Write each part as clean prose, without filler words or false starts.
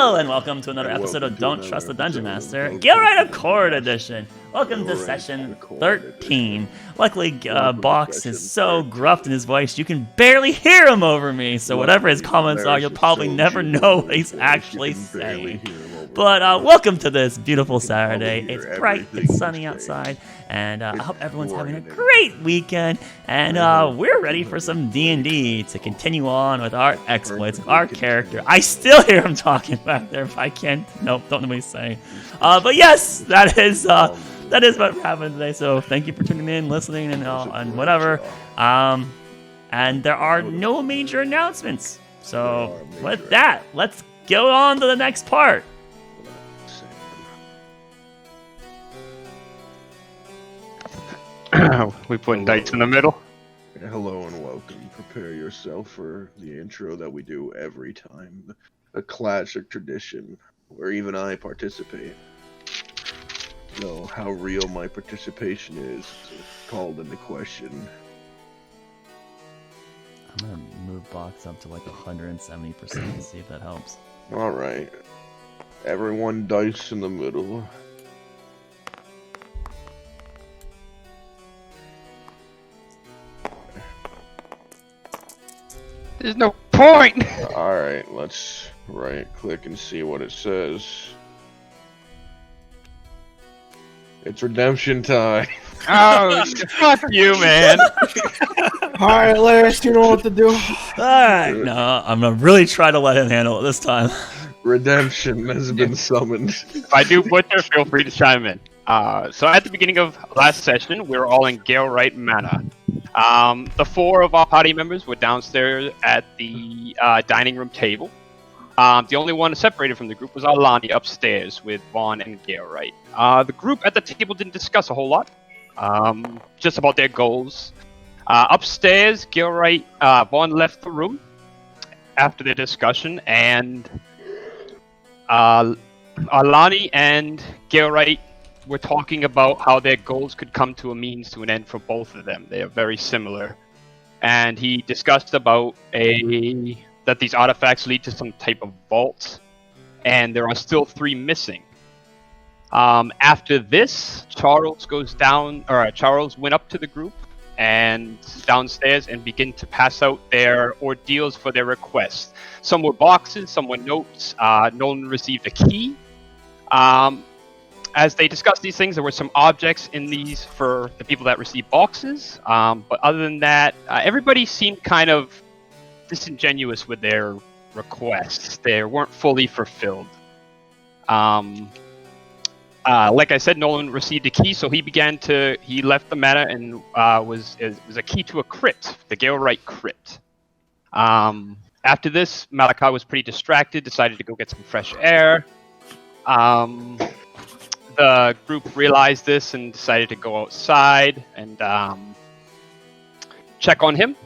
Hello and welcome to another episode of Don't Trust the Dungeon Master, Galewright Accord edition. Welcome to session 13. Luckily, Box is so gruff in his voice you can barely hear him over me, so whatever his comments are, you'll probably never know what he's actually saying. But welcome to this beautiful Saturday. It's bright, it's sunny outside, and I hope everyone's having a great weekend, and we're ready for some D&D to continue on with our exploits of our character. I still hear him talking back there if I can't. Nope, don't know what he's saying. But yes, that is what happened today, so thank you for tuning in, listening, and whatever. And there are no major announcements. So with that, let's go on to the next part. We putting dice in the middle. Hello and welcome. Prepare yourself for the intro that we do every time. A classic tradition where even I participate. Though how real my participation is called into question. I'm gonna move Box up to like 170% to see if that helps. Alright. Everyone dice in the middle. There's no point! Alright, let's right click and see what it says. It's redemption time. Oh, fuck you, man. Alright, Lars, you know what to do. Alright, no, I'm gonna really try to let him handle it this time. Redemption has been summoned. If I do butcher, feel free to chime in. So at the beginning of last session, we were all in Galewright Manor. The four of our party members were downstairs at the dining room table. The only one separated from the group was Arkelya upstairs with Vaughn and Galewright. The group at the table didn't discuss a whole lot, just about their goals. Upstairs, Galewright, Vaughn left the room after the discussion, and Arkelya and Galewright were talking about how their goals could come to a means to an end for both of them. They are very similar. And he discussed about that these artifacts lead to some type of vault, and there are still 3 missing. After this, Charles went up to the group and downstairs and began to pass out their ordeals for their requests. Some were boxes, some were notes. Nolan received a key. As they discussed these things, there were some objects in these for the people that received boxes. But other than that, everybody seemed kind of disingenuous with their requests. They weren't fully fulfilled. Like I said, Nolan received a key, so he left the meta and was a key to a crypt, the Galewright crypt. After this, Malachi was pretty distracted, decided to go get some fresh air. The group realized this and decided to go outside and check on him.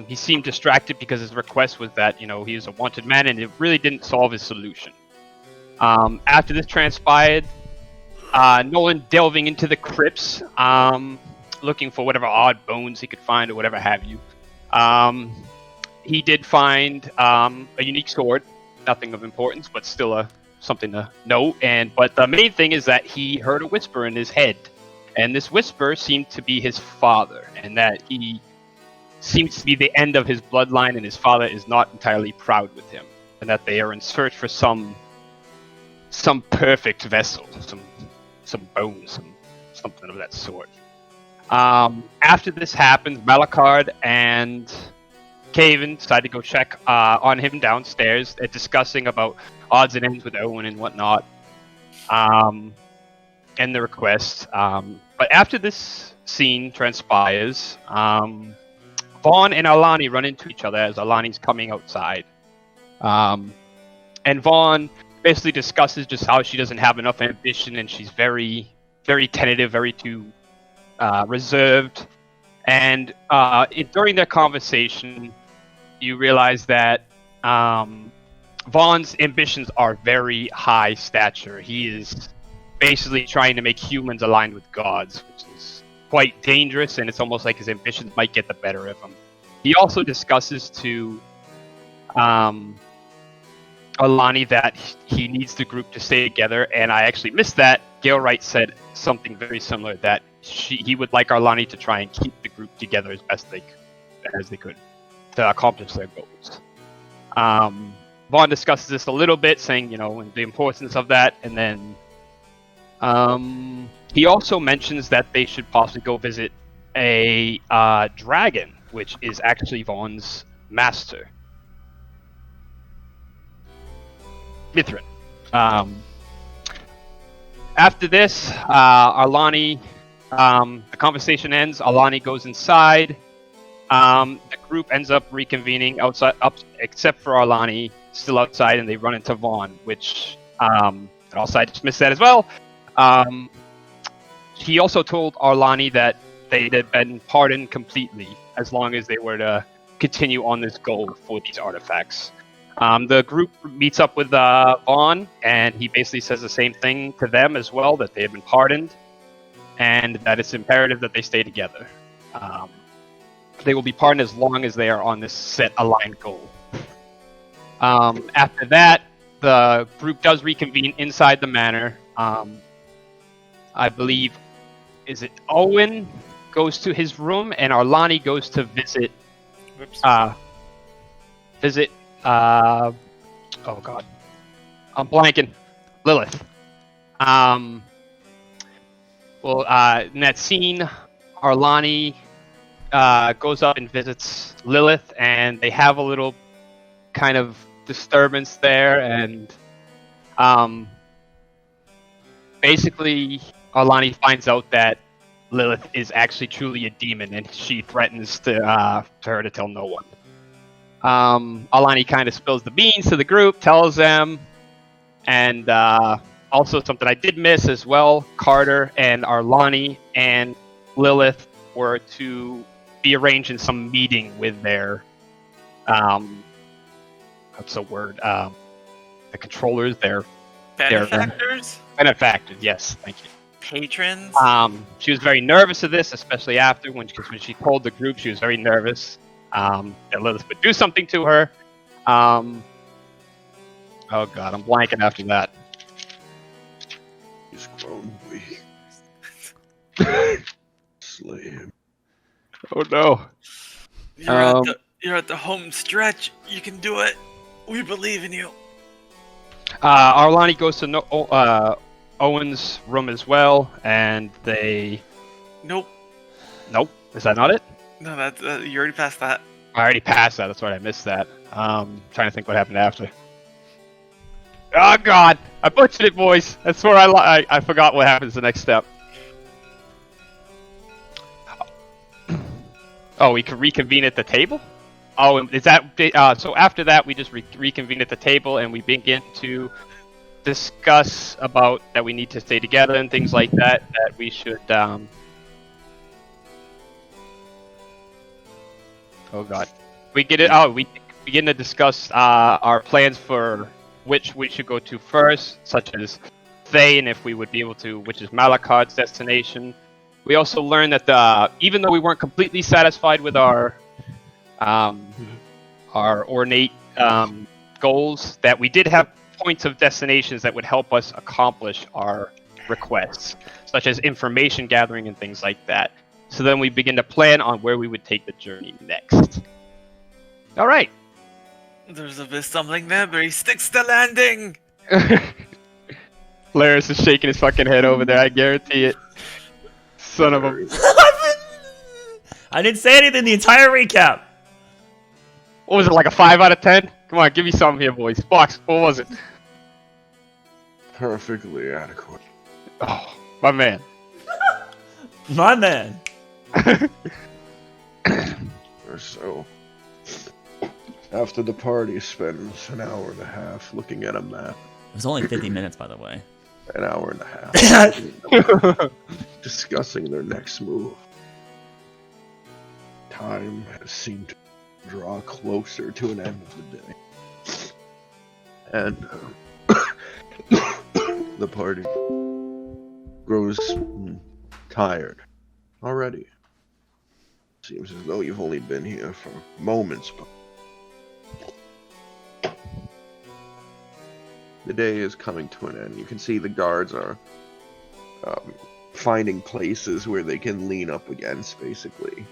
He seemed distracted because his request was that, he was a wanted man, and it really didn't solve his solution. After this transpired, Nolan delving into the crypts, looking for whatever odd bones he could find or whatever have you. He did find a unique sword, nothing of importance, but still something to note. But the main thing is that he heard a whisper in his head, and this whisper seemed to be his father, and that he seems to be the end of his bloodline, and his father is not entirely proud with him, and that they are in search for some perfect vessel, some bones, something of that sort. After this happened, Malakard and Caven decided to go check on him downstairs, discussing about odds and ends with Owen and whatnot, and the request. But after this scene transpires, Vaughn and Alani run into each other as Alani's coming outside. And Vaughn basically discusses just how she doesn't have enough ambition, and she's very, very tentative, very too reserved. And during their conversation, you realize that Vaughn's ambitions are very high stature. He is basically trying to make humans aligned with gods, which is quite dangerous, and it's almost like his ambitions might get the better of him. He also discusses to Alani that he needs the group to stay together, and I actually missed that. Galewright said something very similar, that he would like Arlani to try and keep the group together as best as they could to accomplish their goals. Vaughn discusses this a little bit, saying, the importance of that, and then he also mentions that they should possibly go visit a dragon, which is actually Vaughn's master, Mithrin. After this, Arlani, the conversation ends. Arlani goes inside. The group ends up reconvening outside, except for Arlani, still outside, and they run into Vaughn, which also I just missed that as well. He also told Arlani that they'd have been pardoned completely as long as they were to continue on this goal for these artifacts. The group meets up with Vaughn, and he basically says the same thing to them as well, that they have been pardoned, and that it's imperative that they stay together. They will be pardoned as long as they are on this set aligned goal. After that, the group does reconvene inside the manor. I believe, is it Owen goes to his room, and Arlani goes to visit. Oh god, I'm blanking. Lilith. In that scene, Arlani goes up and visits Lilith, and they have a little kind of disturbance there, and basically Arlani finds out that Lilith is actually truly a demon, and she threatens to her to tell no one. Alani kind of spills the beans to the group, tells them, and also something I did miss as well, Carter and Arlani and Lilith were to be arranged in some meeting with their, what's the word, the controllers, their benefactors? Benefactors, yes, thank you. Patrons? She was very nervous of this, especially after, when she told the group, she was very nervous. That Lilith would do something to her. Oh god, I'm blanking after that. He's grown weak. Slay him. Oh no. You're at the home stretch. You can do it. We believe in you. Arlani goes to Owen's room as well, and they... Nope. Is that not it? No, that's you already passed that. I already passed that. That's right. I missed that. Trying to think what happened after. Oh god, I butchered it, boys. That's where I forgot what happens the next step. Oh, we can reconvene at the table. Oh, is that so? After that, we just reconvene at the table, and we begin to discuss about that we need to stay together and things like that. That we should. Oh god, we get it. Oh, we begin to discuss our plans for which we should go to first, such as Thay, and if we would be able to, which is Malakard's destination. We also learned that even though we weren't completely satisfied with our ornate goals, that we did have points of destinations that would help us accomplish our requests, such as information gathering and things like that. So then we begin to plan on where we would take the journey next. All right. There's a bit something there, but he sticks to landing. Laris is shaking his fucking head over there. I guarantee it. Son of a... I didn't say anything the entire recap. What was it, like a 5 out of 10? Come on, give me something here, boys. Box, what was it? Perfectly adequate. Oh, my man. My man. Or so. After the party spends an hour and a half looking at a map. It was only 50 minutes, by the way. An hour and a half. Discussing their next move. Time has seemed to draw closer to an end of the day. And the party grows tired already. Seems as though you've only been here for moments, but The day is coming to an end. You can see the guards are finding places where they can lean up against, basically.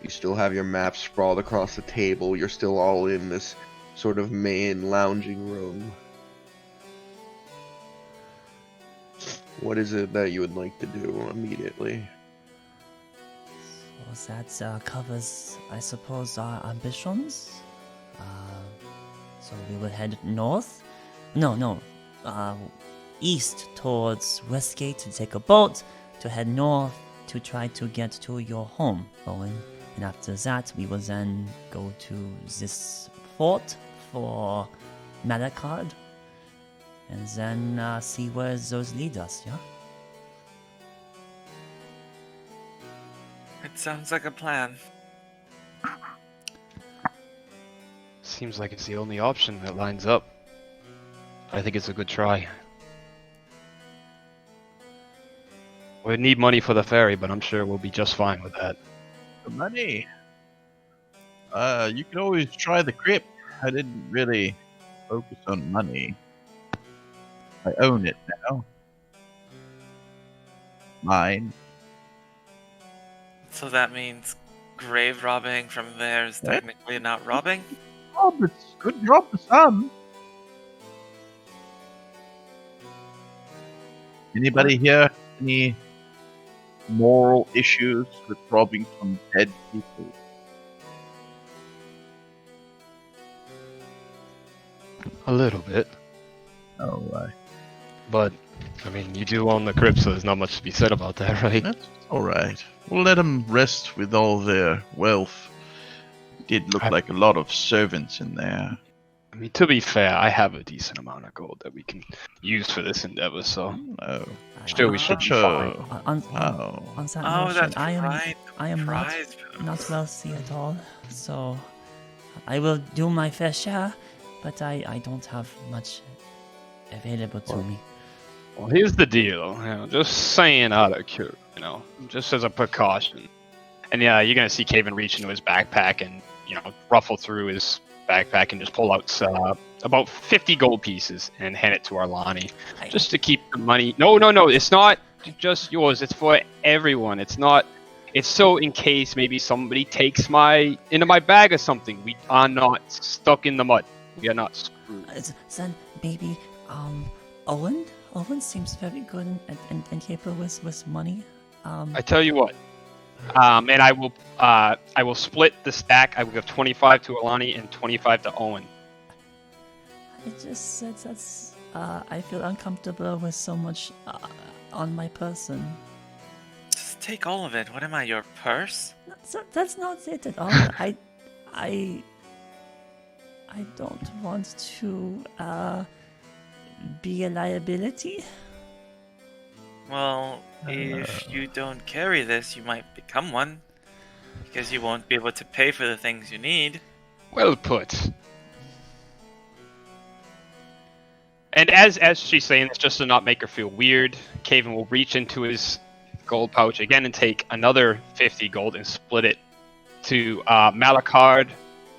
You still have your map sprawled across the table. You're still all in this sort of main lounging room. What is it that you would like to do immediately? So that covers, I suppose, our ambitions. So we will head north. East towards Westgate to take a boat to head north to try to get to your home, Owen. And after that, we will then go to this fort for Malakard, and then see where those lead us, yeah? It sounds like a plan. Seems like it's the only option that lines up. I think it's a good try. We need money for the ferry, but I'm sure we'll be just fine with that. The money. You can always try the crypt. I didn't really focus on money. I own it now. Mine. So that means grave robbing from there is What? technically not robbing? Oh, but it's a good job for some. Anybody here any moral issues with robbing from dead people? A little bit. Oh, right. But, I mean, you do own the crypt, so there's not much to be said about that, right? That's alright. We'll let them rest with all their wealth. Did look like a lot of servants in there. I mean, to be fair, I have a decent amount of gold that we can use for this endeavor, so Oh. still we should be Such a- fine. On Oh. that Oh, notion, that's I am right. not Prize. not wealthy at all, so I will do my fair share, but I don't have much available to me. Well, here's the deal, just saying out of curiosity, just as a precaution. And yeah, you're gonna see Caven reach into his backpack and, ruffle through his backpack and just pull out about 50 gold pieces and hand it to Arlani, just to keep the money. No, it's not just yours. It's for everyone. It's not. It's so in case maybe somebody takes into my bag or something. We are not stuck in the mud. We are not screwed. Then maybe Owen seems very good and capable with money. I tell you what, and I will split the stack. I will give 25 to Alani and 25 to Owen. It just says that's I feel uncomfortable with so much on my person. Just take all of it. What am I, your purse? That's not it at all. I don't want to be a liability. Well, if you don't carry this, you might become one. Because you won't be able to pay for the things you need. Well put. And as she's saying this, just to not make her feel weird, Caven will reach into his gold pouch again and take another 50 gold and split it to Malakard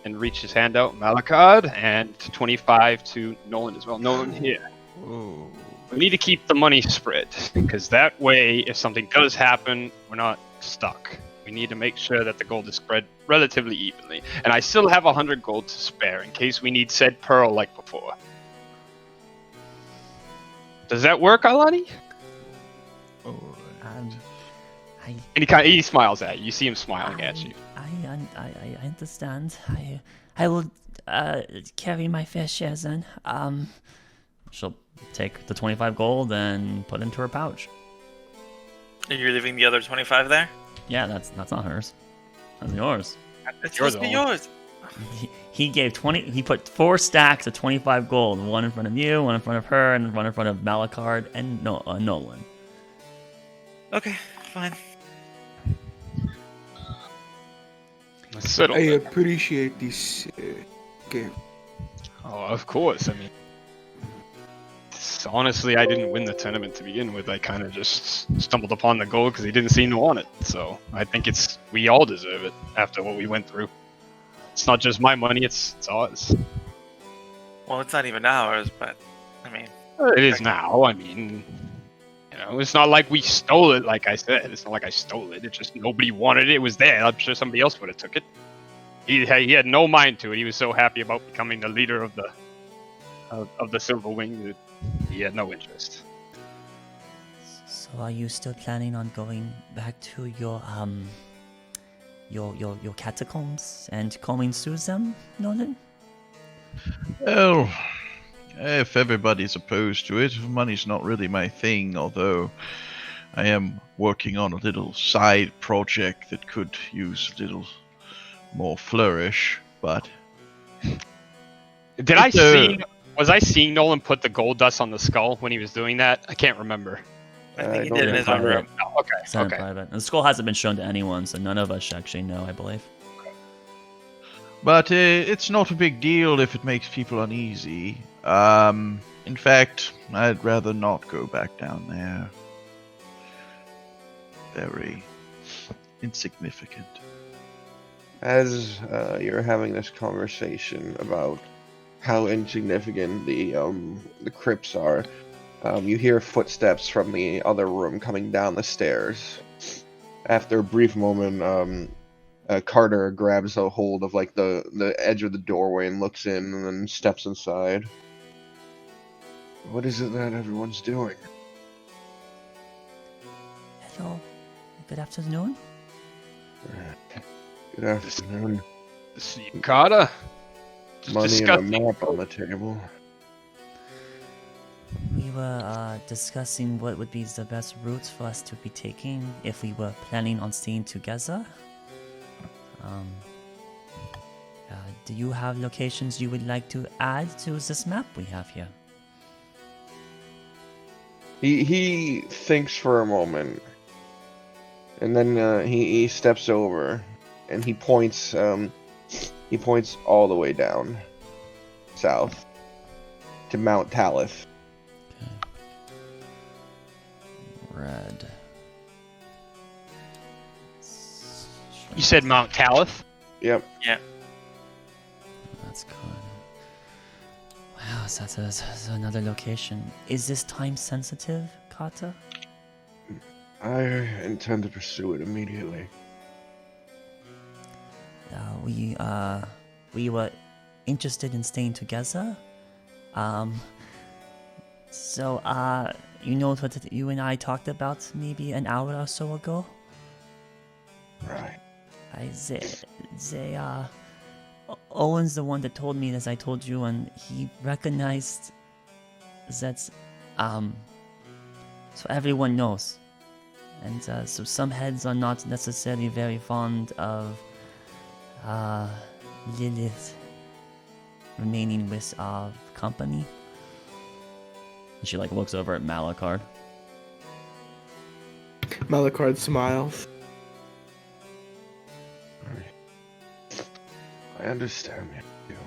and reach his hand out, Malakard, and 25 to Nolan as well. Nolan here. Ooh. We need to keep the money spread, because that way, if something does happen, we're not stuck. We need to make sure that the gold is spread relatively evenly. And I still have 100 gold to spare in case we need said pearl like before. Does that work, Alani? Alright. He smiles at you. You see him smiling at you. I understand. I will carry my fair share then. She'll take the 25 gold and put it into her pouch. And you're leaving the other 25 there? Yeah, that's not hers. That's yours. It's Yours, supposed to be Owen. yours. He gave 20. He put 4 stacks of 25 gold. One in front of you, one in front of her, and one in front of Malakard and Nolan. Okay, fine. Let's settle I that. appreciate this game. Oh, of course. I mean, honestly, I didn't win the tournament to begin with. I kind of just stumbled upon the gold because he didn't seem to want it. So I think we all deserve it after what we went through. It's not just my money; it's ours. Well, it's not even ours, but I mean, It is now. I mean, you know, it's not like we stole it. Like I said, it's not like I stole it. It's just nobody wanted it. It was there. I'm sure somebody else would have took it. He had no mind to it. He was so happy about becoming the leader of the Silver Wing that he had no interest. So are you still planning on going back to your catacombs and combing through them, Nolan? Well, if everybody's opposed to it, money's not really my thing, although I am working on a little side project that could use a little more flourish, but... Was I seeing Nolan put the gold dust on the skull when he was doing that? I can't remember. I think he don't did in his own remember. room. Oh, okay. It's not private. And the skull hasn't been shown to anyone, so none of us actually know, I believe. But it's not a big deal if it makes people uneasy. In fact, I'd rather not go back down there. Very insignificant. As you're having this conversation about how insignificant the crypts are, you hear footsteps from the other room coming down the stairs. After a brief moment, Carter grabs a hold of like the edge of the doorway and looks in, and then steps inside. What is it that everyone's doing? Hello. Good afternoon. Good afternoon. See, Carter. Money and a map on the table. We were discussing what would be the best routes for us to be taking if we were planning on staying together. Do you have locations you would like to add to this map we have here? He thinks for a moment, and then he steps over, and he points all the way down south to Mount Talith. Okay. Red. You said Mount Talith? Yep. Yeah. That's good. Wow, so that's another location. Is this time sensitive, Kata? I intend to pursue it immediately. We were interested in staying together. So you know what you and I talked about maybe an hour or so ago? Right. Owen's the one that told me, as I told you, and he recognized that, so everyone knows. And so some heads are not necessarily very fond of Lilith remaining with our company. And she looks over at Malachard. Malachard smiles. I understand you.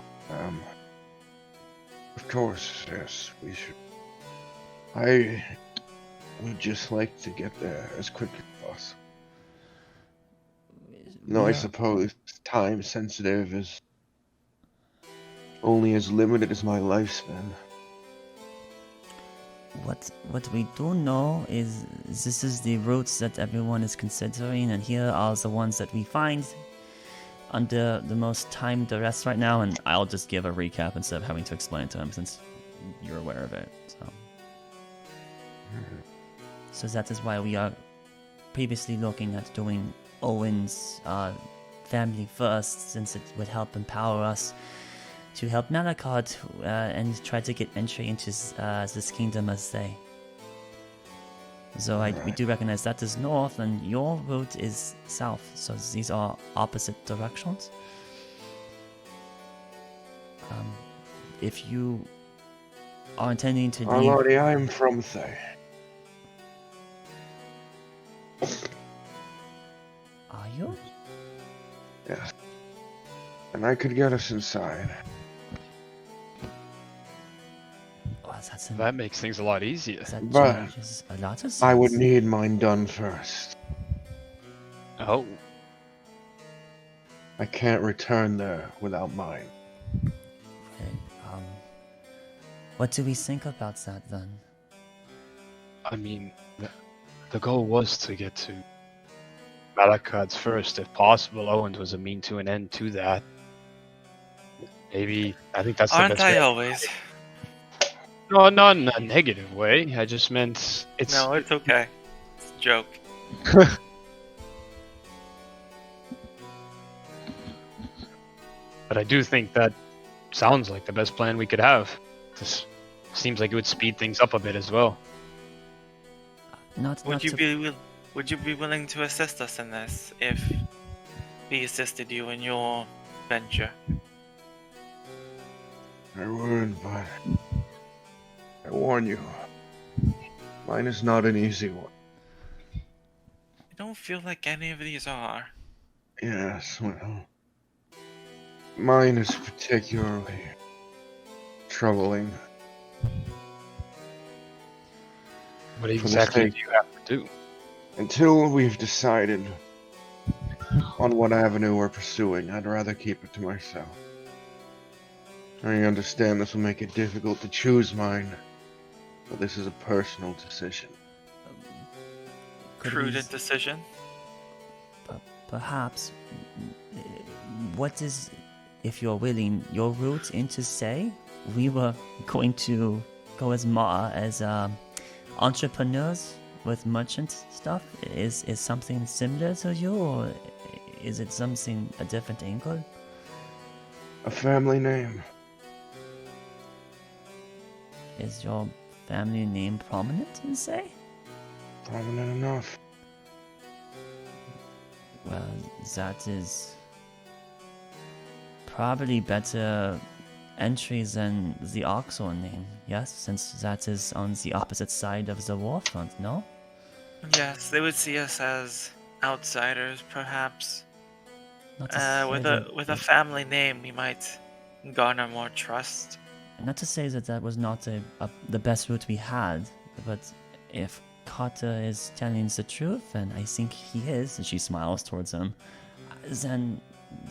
Of course, yes, we should. I would just like to get there as quick as possible. No, I suppose time sensitive is only as limited as my lifespan. What we do know is this is the routes that everyone is considering, and here are the ones that we find under the most time duress right now, and I'll just give a recap instead of having to explain it to him since you're aware of it. So that is why we are previously looking at doing Owen's family first, since it would help empower us to help Malachard and try to get entry into this kingdom as they. So we do recognize that is north, and your route is south. So these are opposite directions. If you are intending to leave... I'm from Thay. Are you? Yes. And I could get us inside. That makes things a lot easier. That But changes a lot of I would things. need mine done first. Oh. I can't return there without mine. Okay, what do we think about that then? I mean, the goal was to get to Malakad's first, if possible. Owens was a mean to an end to that. Maybe, I think that's the Aren't best I way. always? No, not in a negative way. I just meant it's. No, it's okay. It's a joke. But I do think that sounds like the best plan we could have. This seems like it would speed things up a bit as well. Would you be willing to assist us in this if we assisted you in your venture? I would, but I warn you, mine is not an easy one. I don't feel like any of these are. Yes, well, mine is particularly troubling. What exactly do you have to do? Until we've decided on what avenue we're pursuing, I'd rather keep it to myself. I understand this will make it difficult to choose mine, but this is a personal decision. Prudent decision. Perhaps, what is, if you're willing, your route into say? We were going to go as entrepreneurs with merchant stuff. Is something similar to you, or is it something a different angle? A family name. Is your family name prominent in say? Prominent enough. Well, that is probably better entry than the Oxhorn name, yes? Since that is on the opposite side of the war front, no? Yes, they would see us as outsiders, perhaps. Not to say With a family name, we might garner more trust. Not to say that was not the best route we had, but if Carter is telling the truth, and I think he is, and she smiles towards him, then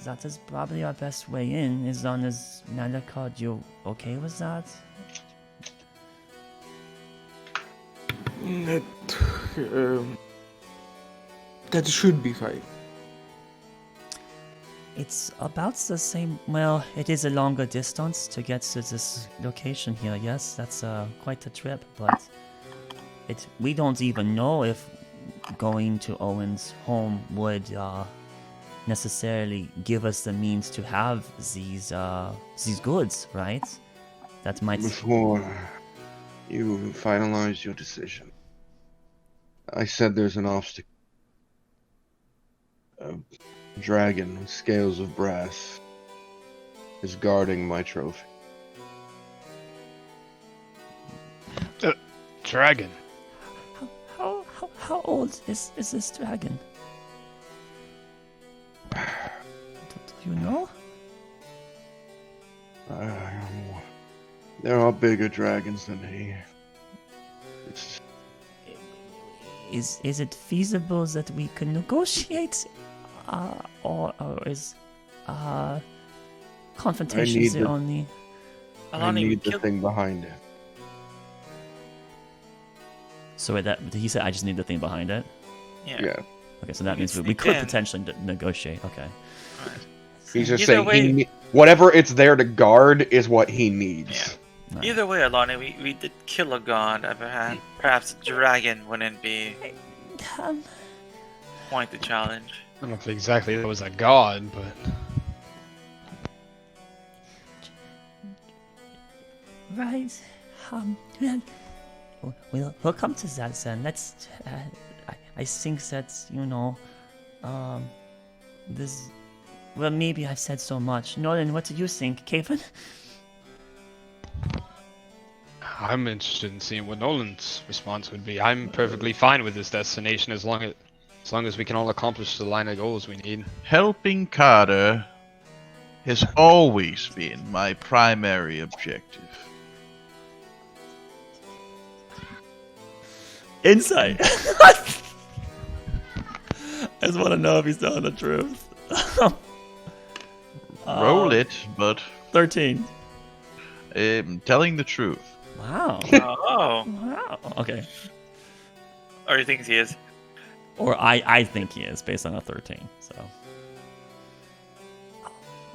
that is probably our best way in, as long as Malakad, you okay with that? That should be fine. It's about the same. Well, it is a longer distance to get to this location here. Yes, that's quite a trip, but we don't even know if going to Owen's home would necessarily give us the means to have these goods, right? That might. Before you finalize your decision, I said there's an obstacle. A dragon with scales of brass is guarding my trophy. Dragon. How old is this dragon? Do you know? There are bigger dragons than he. Is it feasible that we can negotiate, or is confrontation the only? I need the thing behind it. So he said, "I just need the thing behind it." Yeah. Okay, so that means we could potentially negotiate. Okay. He's just saying whatever it's there to guard is what he needs. Yeah. Right. Either way, Alani, we did kill a god. Perhaps a dragon wouldn't be quite the challenge. I don't know if exactly it was a god, but right. We'll come to that then. Let's. I think that this. Well, maybe I've said so much. Nolan, what do you think, Kevin? I'm interested in seeing what Nolan's response would be. I'm perfectly fine with this destination as long as we can all accomplish the line of goals we need. Helping Carter has always been my primary objective. Insight. I just want to know if he's telling the truth. Roll it, but 13. telling the truth. Wow. Oh. Wow. Okay. Or he thinks he is. Or I think he is based on a 13. So.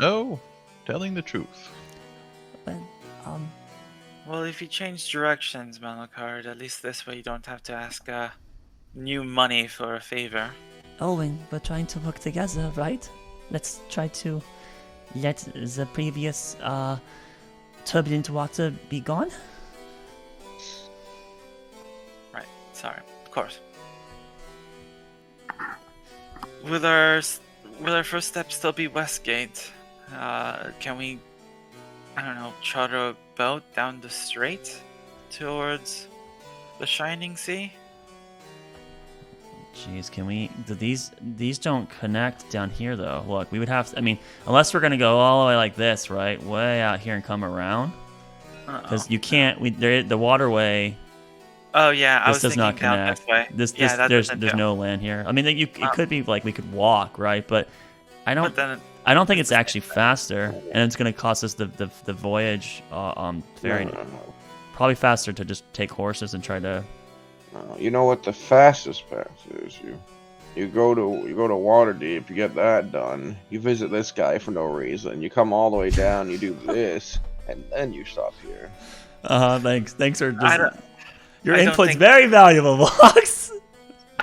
No, telling the truth. But, Well, if you change directions, Malakard, at least this way you don't have to ask new money for a favor. Owen, we're trying to work together, right? Let's try to let the previous turbulent water be gone. Right. Sorry. Of course. Will our first step still be Westgate? Can we, I don't know, charter a boat down the strait towards the Shining Sea? Jeez, can we? Do these don't connect down here though? Look, we would have to, I mean, unless we're gonna go all the way like this, right, way out here and come around, because you can't. The waterway. Oh yeah, I This was does thinking not connect. down this way. There's no land here. I mean, it could be like we could walk, right? But I don't. But then, I don't think it's actually faster, and it's gonna cost us the voyage ferry. No. Probably faster to just take horses and try to. You know what the fastest path is? You go to Waterdeep, you get that done. You visit this guy for no reason. You come all the way down, you do this, and then you stop here. Thanks for I just. don't- Your I don't input's think- very valuable, Vox.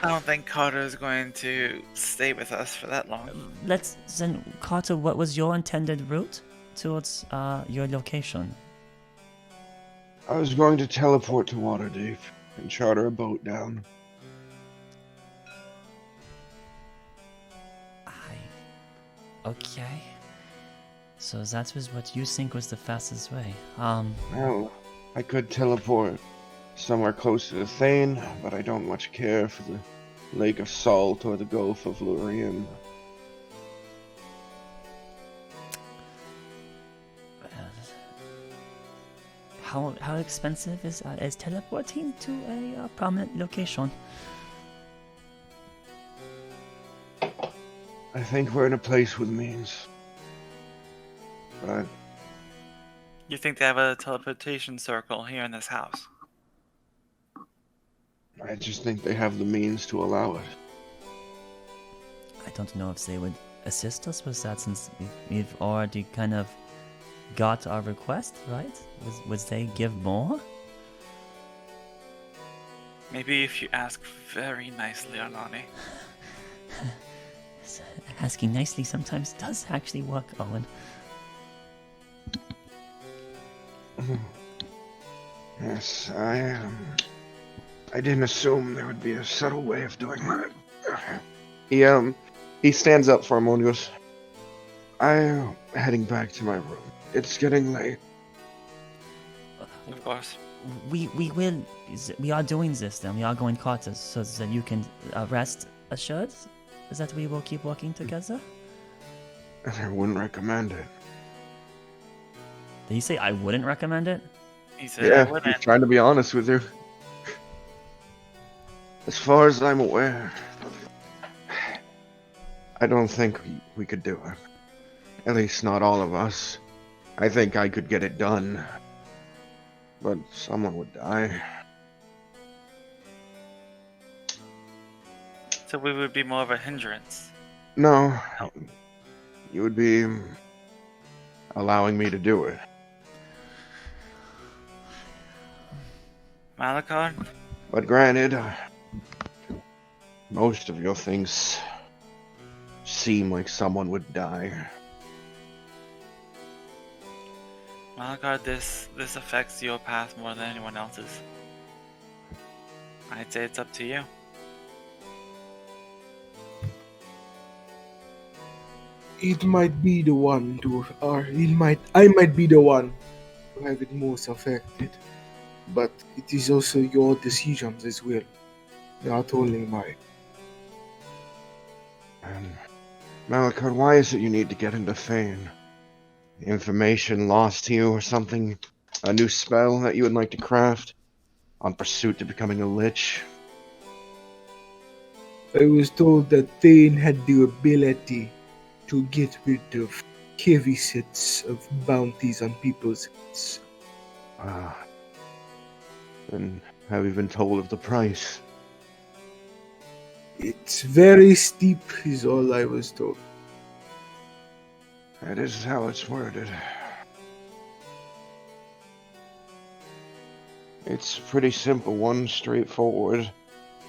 I don't think Carter is going to stay with us for that long. Let's then, Carter. What was your intended route towards your location? I was going to teleport to Waterdeep and charter a boat down. Okay. So that was what you think was the fastest way. Well, I could teleport somewhere close to the Thane, but I don't much care for the Lake of Salt or the Gulf of Lurium. How expensive is teleporting to a prominent location? I think we're in a place with means. But You think they have a teleportation circle here in this house? I just think they have the means to allow it. I don't know if they would assist us with that since we've already kind of got our request, right? Would they give more? Maybe if you ask very nicely, Alani. Asking nicely sometimes does actually work, Owen. Yes, I didn't assume there would be a subtle way of doing that. He stands up for a moment and goes, I'm heading back to my room. It's getting late. Of course. We are doing this then. We are going Carter so that you can rest assured that we will keep working together. I wouldn't recommend it. Did you say I wouldn't recommend it? He said Yeah, I he's wouldn't. trying to be honest with you. As far as I'm aware, I don't think we could do it. At least not all of us. I think I could get it done. But someone would die. So we would be more of a hindrance. No. You would be allowing me to do it. Malakard? But granted, most of your things seem like someone would die. Malakard, this affects your path more than anyone else's. I'd say it's up to you. It might be the one to, or I might be the one to have it most affected. But it is also your decisions as well, not only mine. And Malakard, why is it you need to get into Thane? Information lost to you or something? A new spell that you would like to craft? On pursuit to becoming a lich? I was told that Thane had the ability to get rid of heavy sets of bounties on people's heads. Ah. And have you been told of the price? It's very steep, is all I was told. That is how it's worded. It's a pretty simple one, straightforward,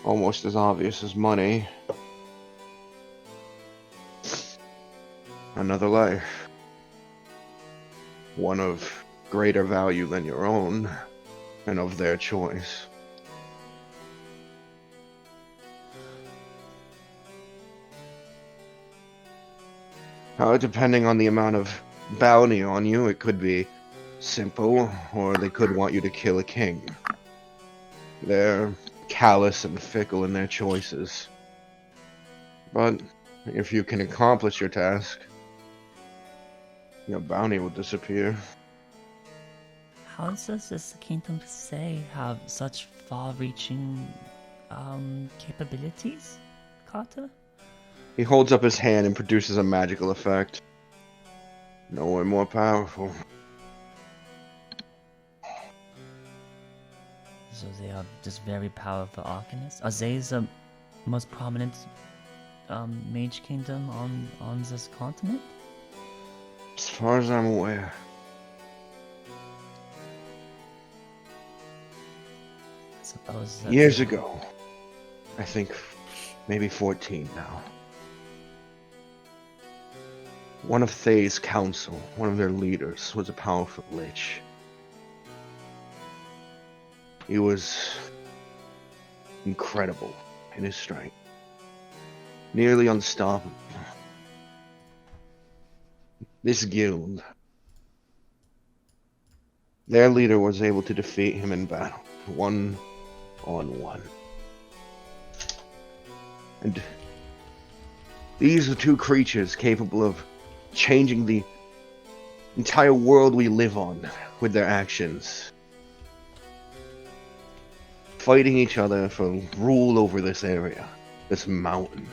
almost as obvious as money. Another life. One of greater value than your own, and of their choice. Depending on the amount of bounty on you, it could be simple, or they could want you to kill a king. They're callous and fickle in their choices. But if you can accomplish your task, your bounty will disappear. How does this kingdom say have such far-reaching capabilities, Carter? He holds up his hand and produces a magical effect. No one more powerful. So they are just very powerful arcanists. Are they the most prominent mage kingdom on this continent? As far as I'm aware. I suppose that's Years ago. I think maybe 14 now. One of Thay's council, one of their leaders, was a powerful lich. He was incredible in his strength. Nearly unstoppable. This guild, their leader was able to defeat him in battle, 1-on-1. And these are two creatures capable of changing the entire world we live on with their actions. Fighting each other for rule over this area, this mountain.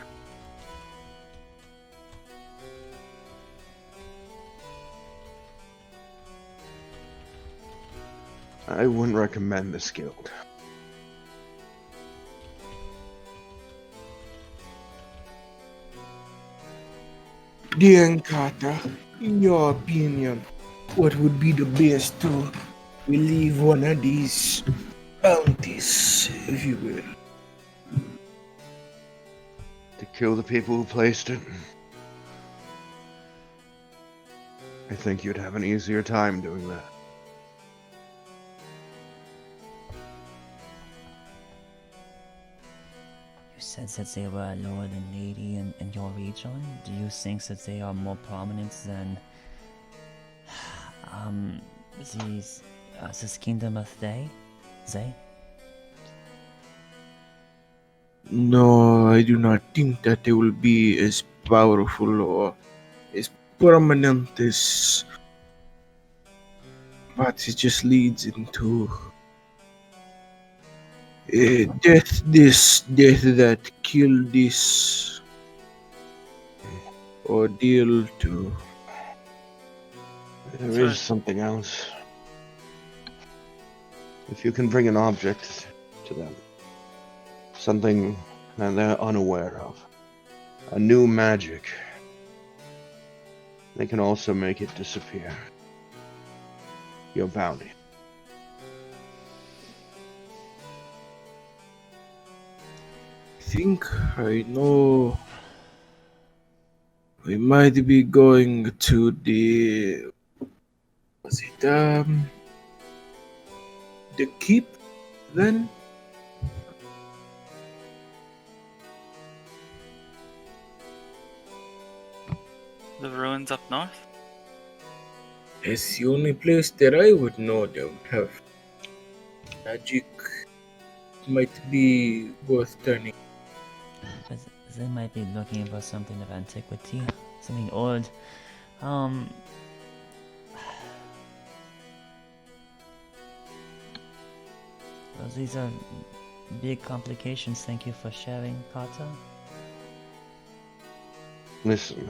I wouldn't recommend this guild. Dear Carter, in your opinion, what would be the best to relieve one of these bounties, if you will? To kill the people who placed it. I think you'd have an easier time doing that. You said that they were a lord and lady in your region. Do you think that they are more prominent than this kingdom of They? No, I do not think that they will be as powerful or as prominent as. But it just leads into death that killed this ordeal to. There is something else. If you can bring an object to them, something that they're unaware of, a new magic, they can also make it disappear. Your bounty. I think I know. We might be going to the. Was it the keep then? The ruins up north? It's the only place that I would know that would have magic. Might be worth turning. But they might be looking for something of antiquity, something old. Well, these are big complications. Thank you for sharing, Carter. Listen,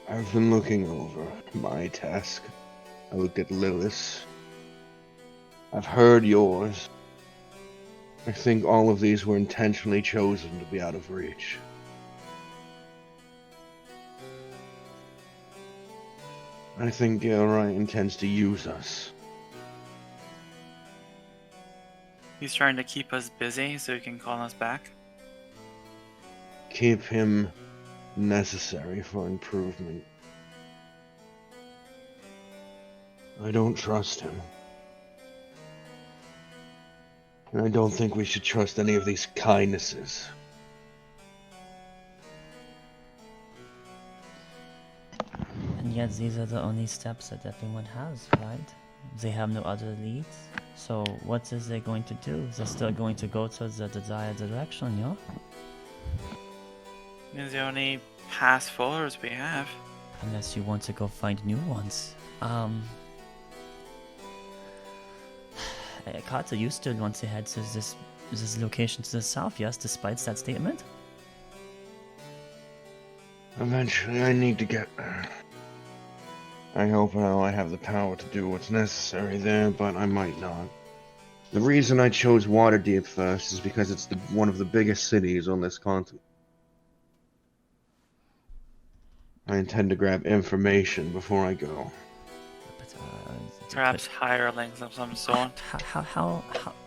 I've been looking over my task. I looked at Lilith's. I've heard yours. I think all of these were intentionally chosen to be out of reach. I think Galewright intends to use us. He's trying to keep us busy so he can call us back. Keep him necessary for improvement. I don't trust him. And I don't think we should trust any of these kindnesses. And yet these are the only steps that everyone has, right? They have no other leads. So what is they going to do? They're still going to go to the desired direction, yeah? It's the only path forwards we have. Unless you want to go find new ones. Carter, you still want to head to this location to the south, yes, despite that statement? Eventually, I need to get there. I hope now I have the power to do what's necessary there, but I might not. The reason I chose Waterdeep first is because it's one of the biggest cities on this continent. I intend to grab information before I go. But, Perhaps hirelings of some sort. How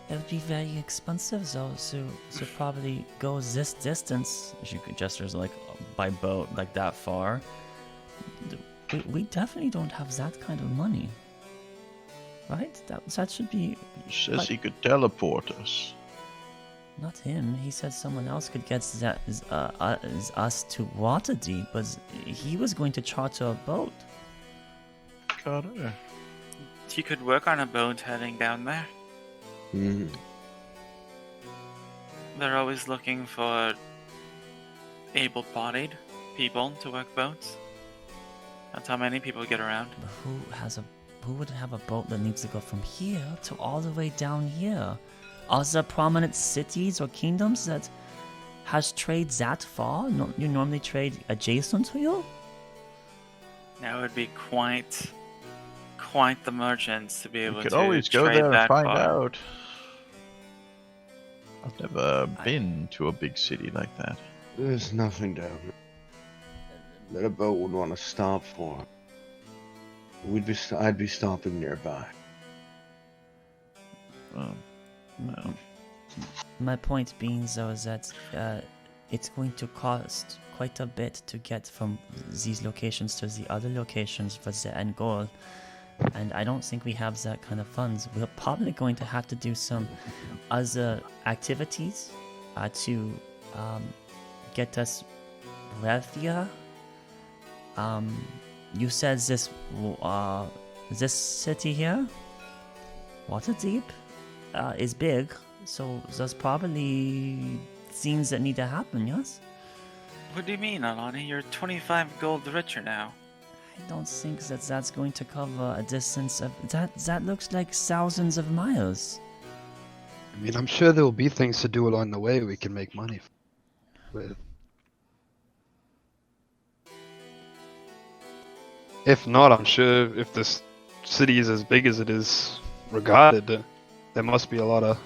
it would be very expensive though, so probably go this distance. She gestures like by boat, like that far. We definitely don't have that kind of money, right? That should be. He says But- he could teleport us. Not him. He said someone else could get us to Waterdeep, but he was going to charter a boat. Carter. He could work on a boat heading down there. Mhm. They're always looking for able-bodied people to work boats. That's how many people get around. But who would have a boat that needs to go from here to all the way down here? Are there prominent cities or kingdoms that has trade that far? No, you normally trade adjacent to you? That would be quite the merchants to be able We to could always go trade there and that find far. out. I've never been to a big city like that. There's nothing down there that a boat would want to stop for. I'd be stopping nearby. No. My point being, though, is that it's going to cost quite a bit to get from these locations to the other locations for the end goal. And I don't think we have that kind of funds. We're probably going to have to do some other activities to get us wealthier. You said this city here, Waterdeep, is big, so there's probably things that need to happen, yes? What do you mean, Alani? You're 25 gold richer now. I don't think that's going to cover a distance of... That looks like thousands of miles. I mean, I'm sure there will be things to do along the way we can make money with. If not, I'm sure if this city is as big as it is regarded, there must be a lot of...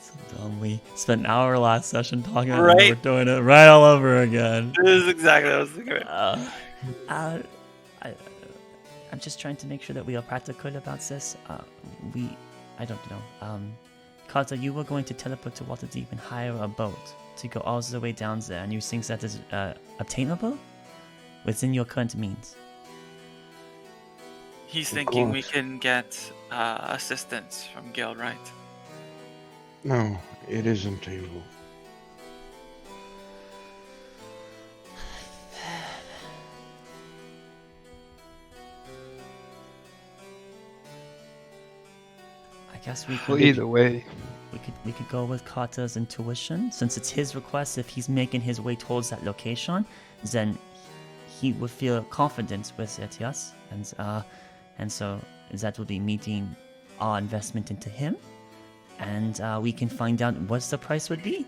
So dumb. We spent an hour last session talking about Right. it. We're doing it right all over again. This is exactly what I was thinking. I'm just trying to make sure that we are practical about this. I don't know. Carter, you were going to teleport to Waterdeep and hire a boat to go all the way down there, and you think that is obtainable within your current means? He's Of thinking we course. can get assistance from Galewright. No, it isn't able. I guess we Well, could. either way, We could go with Carter's intuition. Since it's his request, if he's making his way towards that location, then he would feel confident with it, yes? And so that will be meeting our investment into him. And we can find out what the price would be.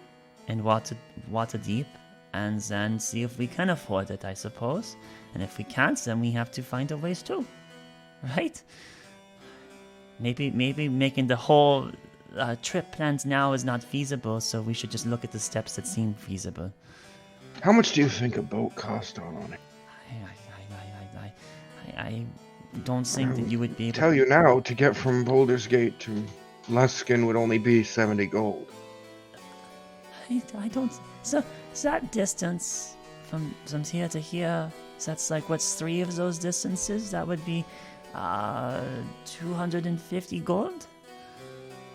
And Waterdeep and then see if we can afford it, I suppose. And if we can't, then we have to find a ways too, right? Maybe making the whole trip plans now is not feasible, so we should just look at the steps that seem feasible. How much do you think a boat cost on it? I don't think that you would be able Tell you now, to get from Baldur's Gate to Luskin would only be 70 gold. I don't. So that distance from here to here, that's like what's 3 of those distances? That would be 250 gold?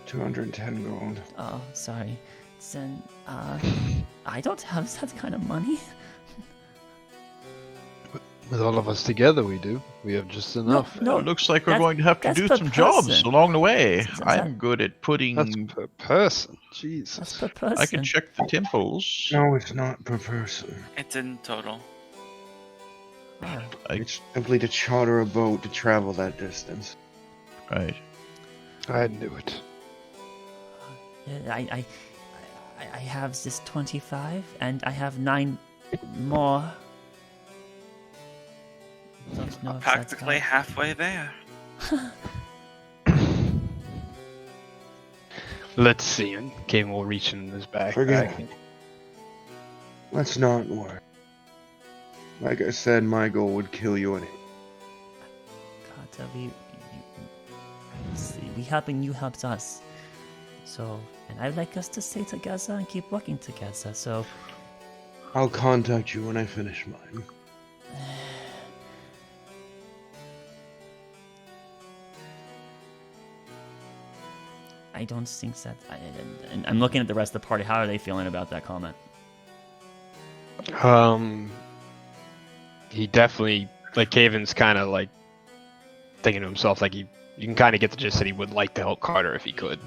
210 gold. Oh, sorry. Then I don't have that kind of money. With all of us together, we do. We have just enough. No, It looks like we're that's- going to have to that's do per some jobs person. along the way. That's- I'm good at That's putting. per person. That's Jesus. per person. I can check the temples. No, it's not per person. It's in total. It's simply to charter a boat to travel that distance. Right. I knew it. I have this 25, and I have 9 more. Don't know if that's Practically halfway there. Let's see. And Kane will reach in his back. Forget it. Let's not worry. Like I said, my goal would kill you anyway. God, we helping you helps us. So, and I'd like us to stay together and keep working together. So, I'll contact you when I finish mine. I don't think that. And I'm looking at the rest of the party. How are they feeling about that comment? He definitely, like, Kaven's kind of like thinking to himself, like, you can kind of get the gist that he would like to help Carter if he could.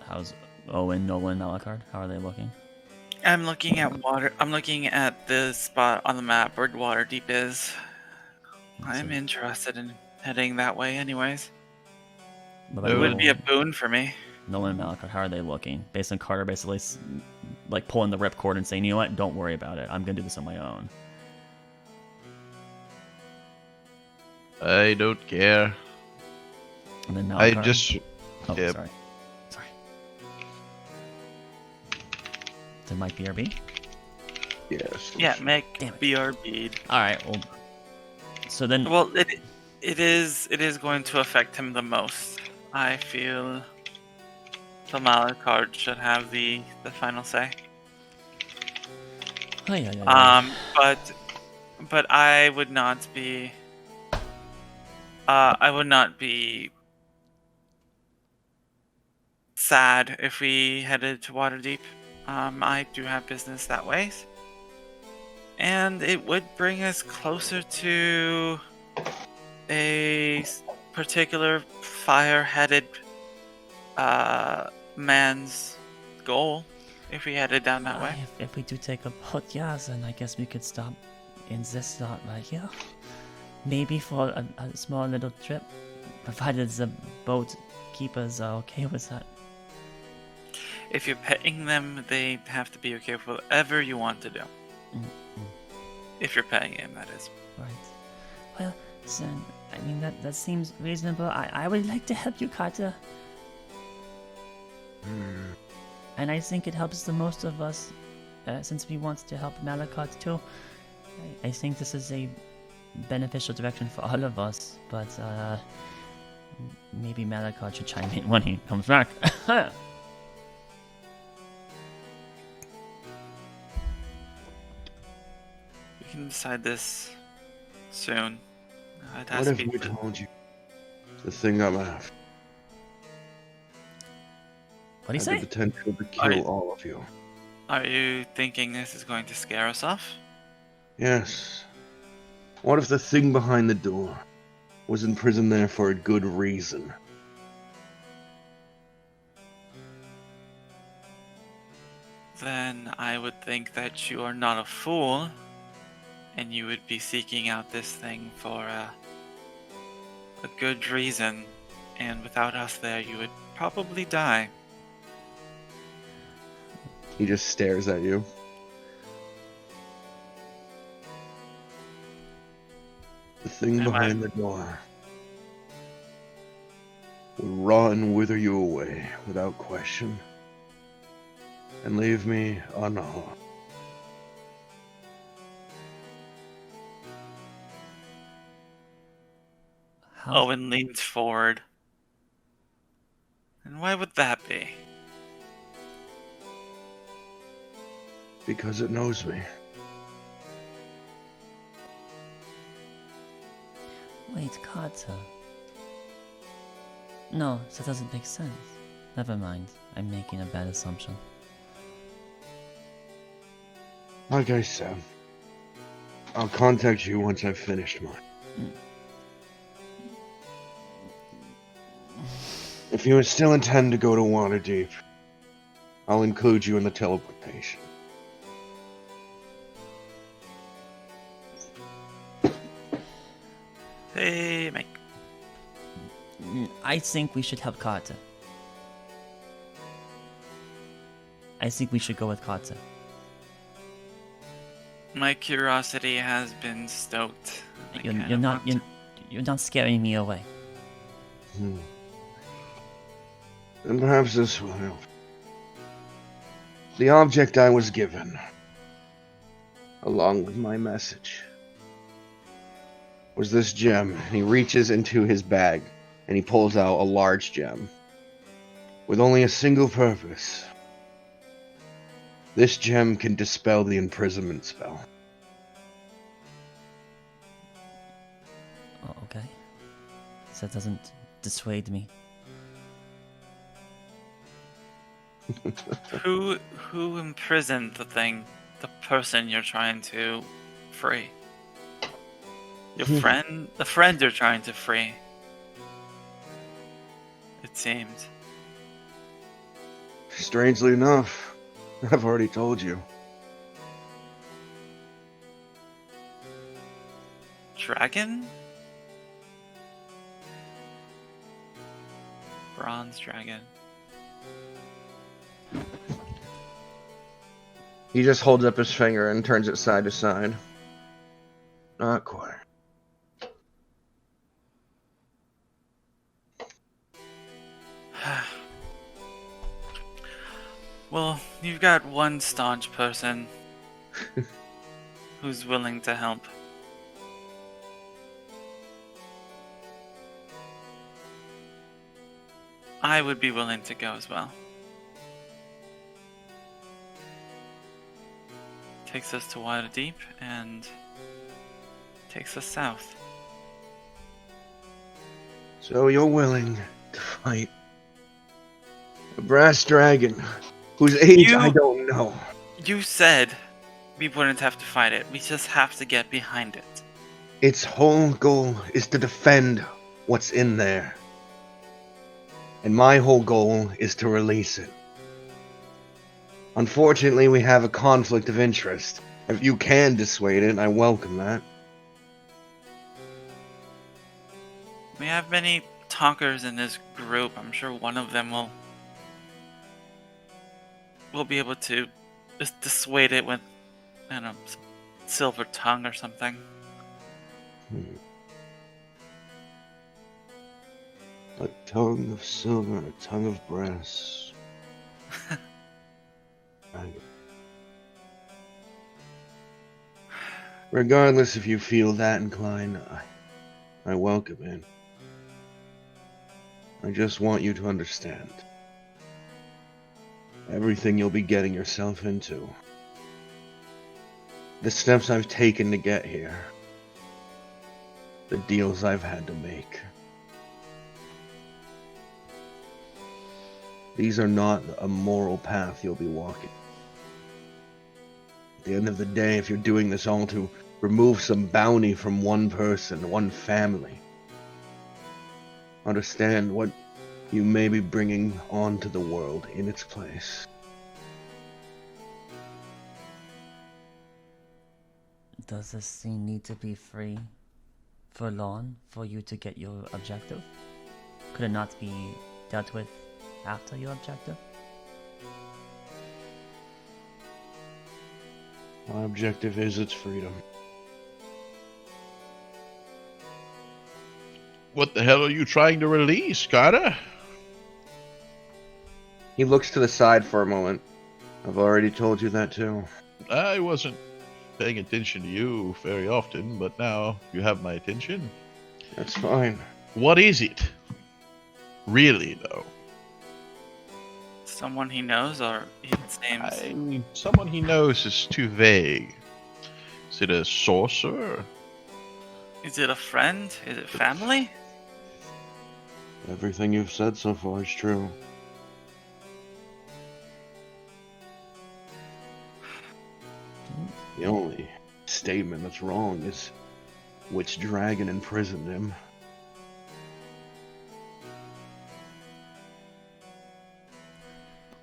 How's Owen, Nolan, Malakard? How are they looking? I'm looking at water. I'm looking at the spot on the map where Waterdeep is. I'm interested in heading that way, anyways. What It about would be a Nolan? boon for me. Nolan and Malakard, how are they looking? Based on Carter basically like pulling the ripcord and saying, you know what, don't worry about it. I'm gonna do this on my own. I don't care. And then I Malakard. just. Oh, yeah. sorry. Then Mike BRB. Yes. Yeah, make Damn it. BRB. All right. Well, so then. Well, it is going to affect him the most. I feel the Malakard should have the final say. But I would not be. I would not be sad if we headed to Waterdeep. I do have business that way, and it would bring us closer to a particular fire-headed man's goal if we headed down that way. If we do take a boat, yeah, then I guess we could stop in this spot right here. Maybe for a small little trip, provided the boat keepers are okay with that. If you're paying them, they have to be okay with whatever you want to do. If you're paying him, that is. Right. Well, then, I mean, that seems reasonable. I would like to help you, Carter. And I think it helps the most of us, since we want to help Malakot too. I think this is a beneficial direction for all of us, but maybe Malakot should chime in when he comes back. We can decide this soon. It has What to if be. we told you the thing I'm after What do you had say? the potential to kill Alright. all of you? Are you thinking this is going to scare us off? Yes. What if the thing behind the door was imprisoned there for a good reason? Then I would think that you are not a fool, and you would be seeking out this thing for a good reason, and without us there, you would probably die. He just stares at you. thing Am I- behind the door would rot and wither you away without question, and leave me unharmed. How? Owen leans forward. And why would that be? Because it knows me. Wait, Carter. No, that doesn't make sense. Never mind. I'm making a bad assumption. Like I said, I'll contact you once I've finished mine. If you still intend to go to Waterdeep, I'll include you in the teleportation. Hey, Mike. I think we should help Carter. I think we should go with Carter. My curiosity has been stoked. I You're kinda not want you're not scaring me away. And perhaps this will help. The object I was given, along with my message, was this gem. And he reaches into his bag and he pulls out a large gem with only a single purpose. This gem can dispel the imprisonment spell. Oh, okay. So that doesn't dissuade me. Who imprisoned the thing, the person you're trying to free? Your friend, the friend you're trying to free. It seems. Strangely enough, I've already told you. Dragon? Bronze dragon. He just holds up his finger and turns it side to side. Not quite. Well, you've got one staunch person who's willing to help. I would be willing to go as well. Takes us to Waterdeep and takes us south. So you're willing to fight a brass dragon whose age I don't know. You said we wouldn't have to fight it. We just have to get behind it. Its whole goal is to defend what's in there. And my whole goal is to release it. Unfortunately, we have a conflict of interest. If you can dissuade it, I welcome that. We have many talkers in this group. I'm sure one of them will be able to just dissuade it with, I don't know, some silver tongue or something. A tongue of silver, a tongue of brass. Regardless if you feel that inclined, I welcome it. I just want you to understand. Everything you'll be getting yourself into. The steps I've taken to get here. The deals I've had to make. These are not a moral path you'll be walking. At the end of the day, if you're doing this all to remove some bounty from one person, one family, understand what you may be bringing onto the world in its place. Does this scene need to be free for long for you to get your objective? Could it not be dealt with after your objective? My objective is its freedom. What the hell are you trying to release, Carter? He looks to the side for a moment. I've already told you that too. I wasn't paying attention to you very often, but now you have my attention. That's fine. What is it? Really, though? Someone he knows, or it seems. Someone he knows is too vague. Is it a sorcerer? Is it a friend? Is it family? Everything you've said so far is true. The only statement that's wrong is which dragon imprisoned him.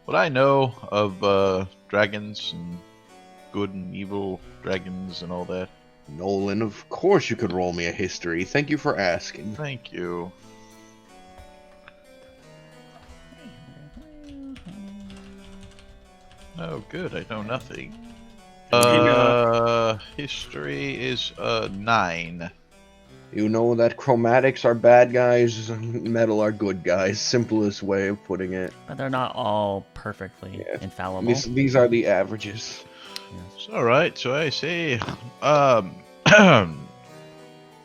What I know of dragons and good and evil dragons and all that. Nolan, of course you could roll me a history. Thank you for asking. Thank you. Oh, good. I know nothing. History is 9. You know that chromatics are bad guys, metal are good guys. Simplest way of putting it. But they're not all perfectly infallible. These are the averages. It's alright, so I say,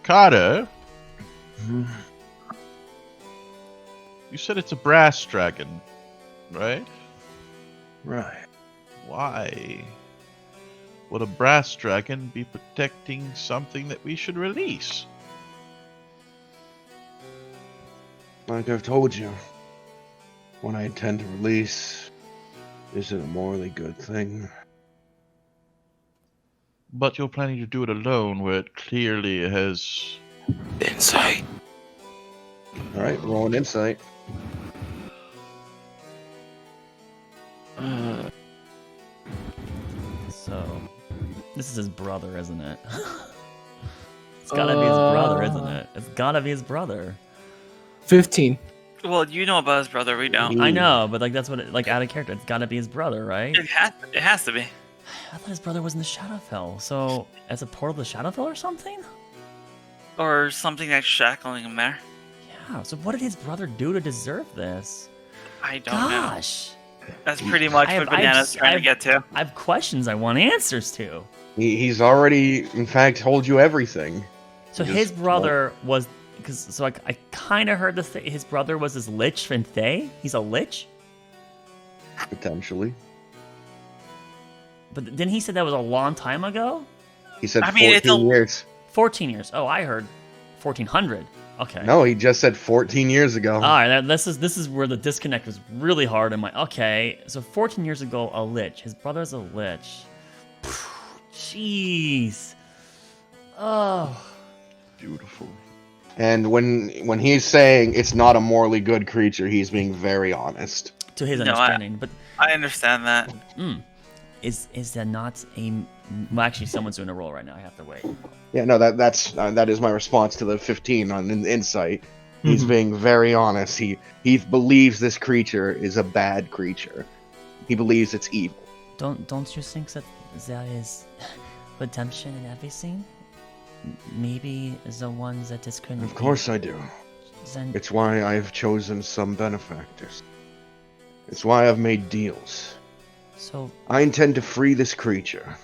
Carter, you said it's a brass dragon, right? Right. Why would a brass dragon be protecting something that we should release? Like I've told you, what I intend to release isn't a morally good thing. But you're planning to do it alone, where it clearly has... Insight. Alright, roll an insight. So, this is his brother, isn't it? It's gotta be his brother, isn't it? It's gotta be his brother. 15. Well, you know about his brother, we don't. I know, but like that's what it, like out of character. It's gotta be his brother, right? It has to be. I thought his brother was in the Shadowfell. So, as a portal to Shadowfell or something? Or something that's shackling him there. Yeah. So what did his brother do to deserve this? I don't know. Gosh. That's pretty much what Banana's trying to get to. I have questions I want answers to. He's already, in fact, told you everything. So Just his brother was, because so I kind of heard this. His brother was his lich and Thay. He's a lich. Potentially. But then he said that was a long time ago. He said I mean, 14 years. 14 years. Oh, I heard 1400. Okay. No, he just said 14 years ago. All right. This is where the disconnect was really hard. I'm like, okay, so 14 years ago, a lich. His brother's a lich. Jeez. Oh. Beautiful. And when he's saying it's not a morally good creature, he's being very honest. To his No, understanding, but I understand that. is that not a? Well, actually, someone's doing a roll right now. I have to wait. Yeah, no, that is my response to the 15 on insight. He's being very honest. He believes this creature is a bad creature. He believes it's evil. Don't you think that there is redemption in everything? Maybe the ones that is couldn't. Of course I do. Then It's why I've chosen some benefactors. It's why I've made deals. so I intend to free this creature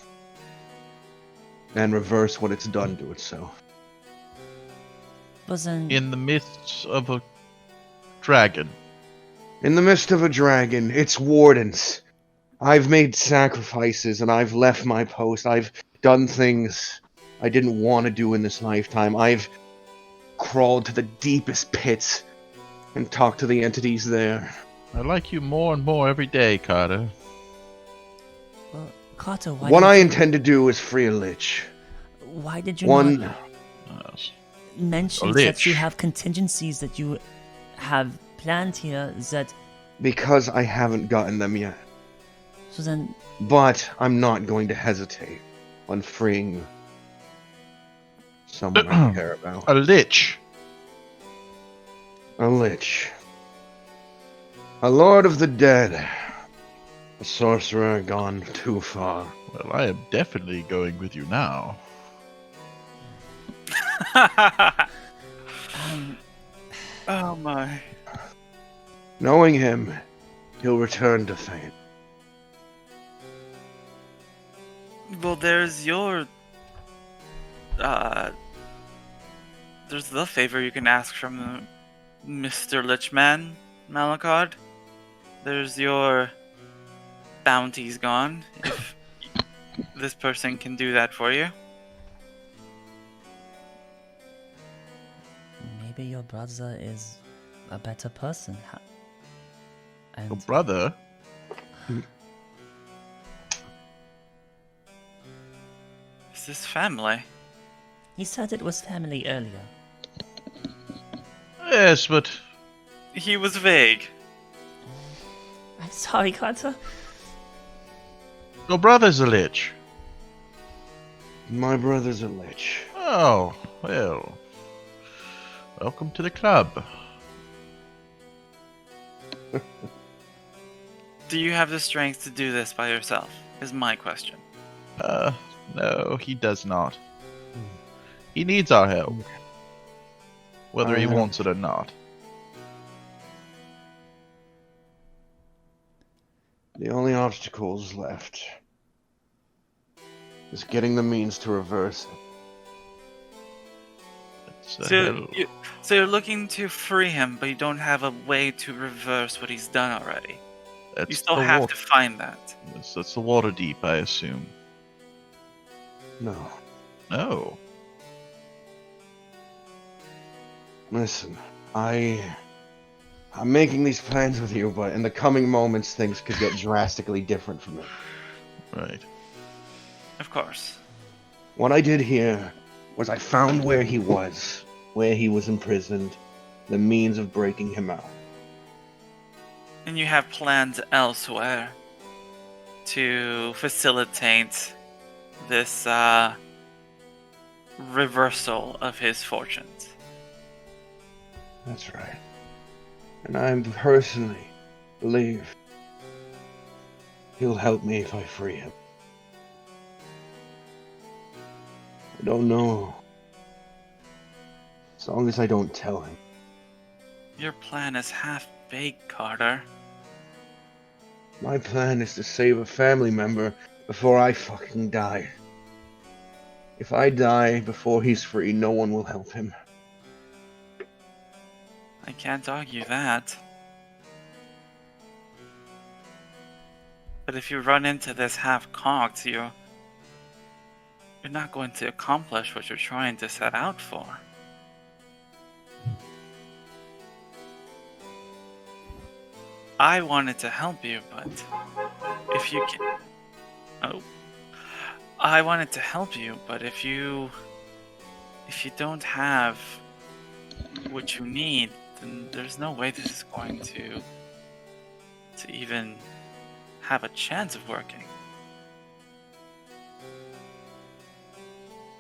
and reverse what it's done to itself. wasn't. In the midst of a dragon. In the midst of a dragon, it's wardens. I've made sacrifices and I've left my post. I've done things I didn't want to do in this lifetime. I've crawled to the deepest pits and talked to the entities there. I like you more and more every day, Carter. Well, Kato, why What did I you- intend to do is free a lich. Why did you One, not Yes. mention A that you lich. have contingencies that you have planned here? That because I haven't gotten them yet. so then But I'm not going to hesitate on freeing someone I care about. A lich. A lich. A lord of the dead. A sorcerer gone too far. Well, I am definitely going with you now. Oh my. Knowing him, he'll return to Thane. Well, there's your. There's the favor you can ask from Mr. Lichman, Malakard. There's your bounty's gone. If this person can do that for you. Maybe your brother is a better person. Your brother? Is this family? He said it was family earlier. Yes, but He was vague. I'm sorry, Carter. your brother's a lich. My brother's a lich. Oh, well. Welcome to the club. Do you have the strength to do this by yourself? Is my question. No, he does not. He needs our help. Whether he wants it or not. The only obstacles left is getting the means to reverse it. So you're looking to free him, but you don't have a way to reverse what he's done already. That's You still the have water. to find that. That's the water deep, I assume. No. No. Listen, I'm making these plans with you, but in the coming moments, things could get drastically different from it. Right. Of course. What I did here was I found where he was imprisoned, the means of breaking him out. And you have plans elsewhere to facilitate this reversal of his fortunes. That's right. And I personally believe he'll help me if I free him. I don't know. As long as I don't tell him. Your plan is half-baked, Carter. My plan is to save a family member before I fucking die. If I die before he's free, no one will help him. I can't argue that. But if you run into this half-cocked, you're not going to accomplish what you're trying to set out for. I wanted to help you, but if you can... Oh. I wanted to help you, but if you don't have what you need, then there's no way this is going to even have a chance of working.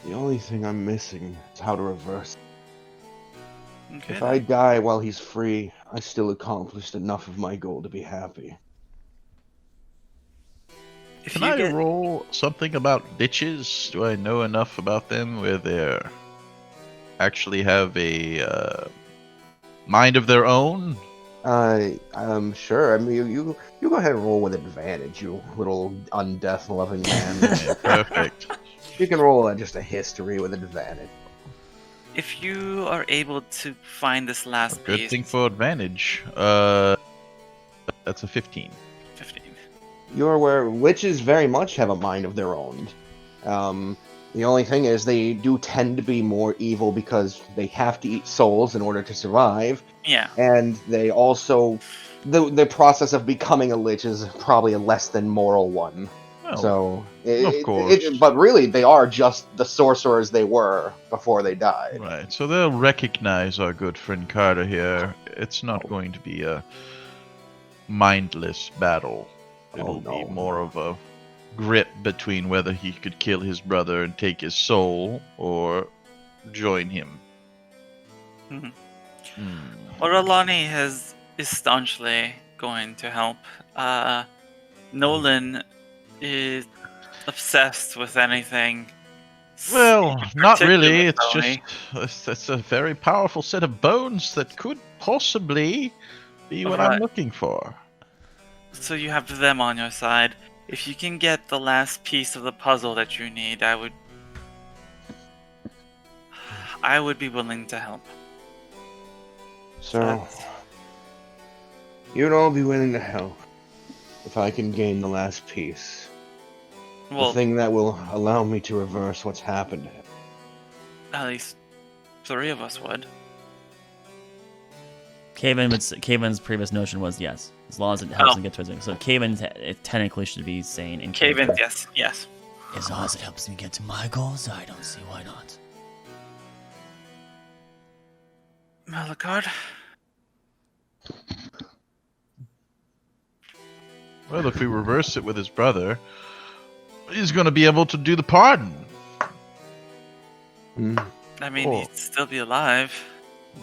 The only thing I'm missing is how to reverse it. Okay, If I die while he's free, I still accomplished enough of my goal to be happy. if Can you I get- roll something about liches? Do I know enough about them where they actually have a mind of their own? Sure. I mean, you go ahead and roll with advantage, you little undeath-loving man. Yeah, perfect. You can roll just a history with advantage. If you are able to find this last Good piece, thing for advantage. That's a 15. 15. You're aware witches very much have a mind of their own. The only thing is they do tend to be more evil because they have to eat souls in order to survive, Yeah. and they also the process of becoming a lich is probably a less than moral one. Well, So, of course. but really, they are just the sorcerers they were before they died. right. So they'll recognize our good friend Carter here. It's not going to be a mindless battle. It'll Oh, no. be more of a grip between whether he could kill his brother and take his soul or join him. Mhm. Hmm. Well, Alani is staunchly going to help. Nolan is obsessed with anything Well, not really. Particular It's felony. just it's a very powerful set of bones that could possibly be what I'm Right. looking for. So you have them on your side. If you can get the last piece of the puzzle that you need, I would be willing to help. So, That's- you'd all be willing to help if I can gain the last piece. Well, The thing that will allow me to reverse what's happened. at least 3 of us would. Kaven's previous notion was yes, as long as it helps Oh. him get to his. So Kaven it technically should be sane and Cave-in, yes. As long as it helps me get to my goals, I don't see why not. Malakard? Well, if we reverse it with his brother, he's going to be able to do the pardon. I mean, Oh. he'd still be alive.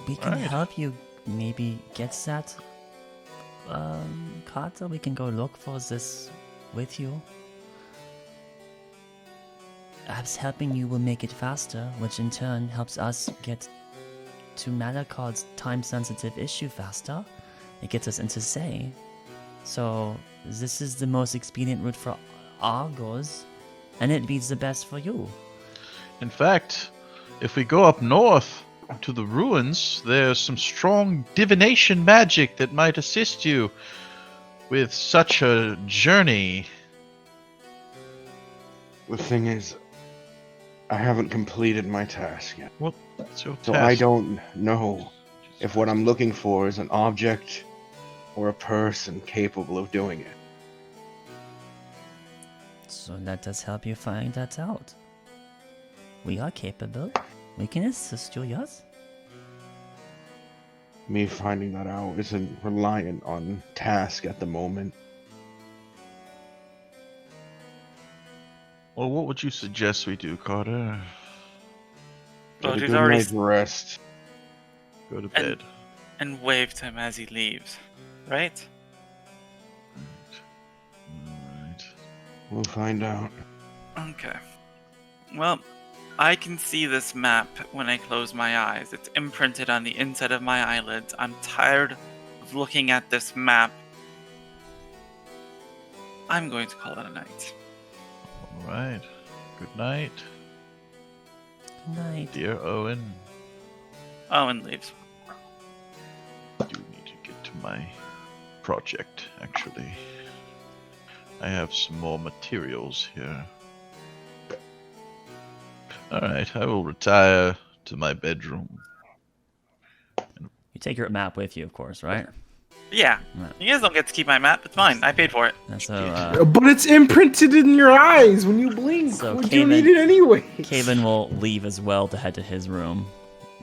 We can Right. help you maybe get that Kata. We can go look for this with you. Perhaps helping you will make it faster, which in turn helps us get to Malakard's time-sensitive issue faster. It gets us into Say. So this is the most expedient route for our goals, and it be the best for you. In fact, if we go up north to the ruins, there's some strong divination magic that might assist you with such a journey. The thing is, I haven't completed my task yet. What's your So task? I don't know if what I'm looking for is an object or a person capable of doing it. So let us help you find that out. We are capable. We can assist you, yes? Me finding that out isn't reliant on task at the moment. Well, what would you suggest we do, Carter? Well, Get a he's good already night's rest. Go to bed. and wave to him as he leaves, right? Alright. We'll find out. Okay. Well, I can see this map when I close my eyes. It's imprinted on the inside of my eyelids. I'm tired of looking at this map. I'm going to call it a night. Alright. Good night, Good night. dear Owen. Owen leaves. I do need to get to my project, actually. I have some more materials here. Alright, I will retire to my bedroom. You take your map with you, of course, right? Yeah. Right. You guys don't get to keep my map. It's mine. I paid for it. And so, But it's imprinted in your eyes when you blink. So Would you Kaven- need it anyway? Kaven will leave as well to head to his room,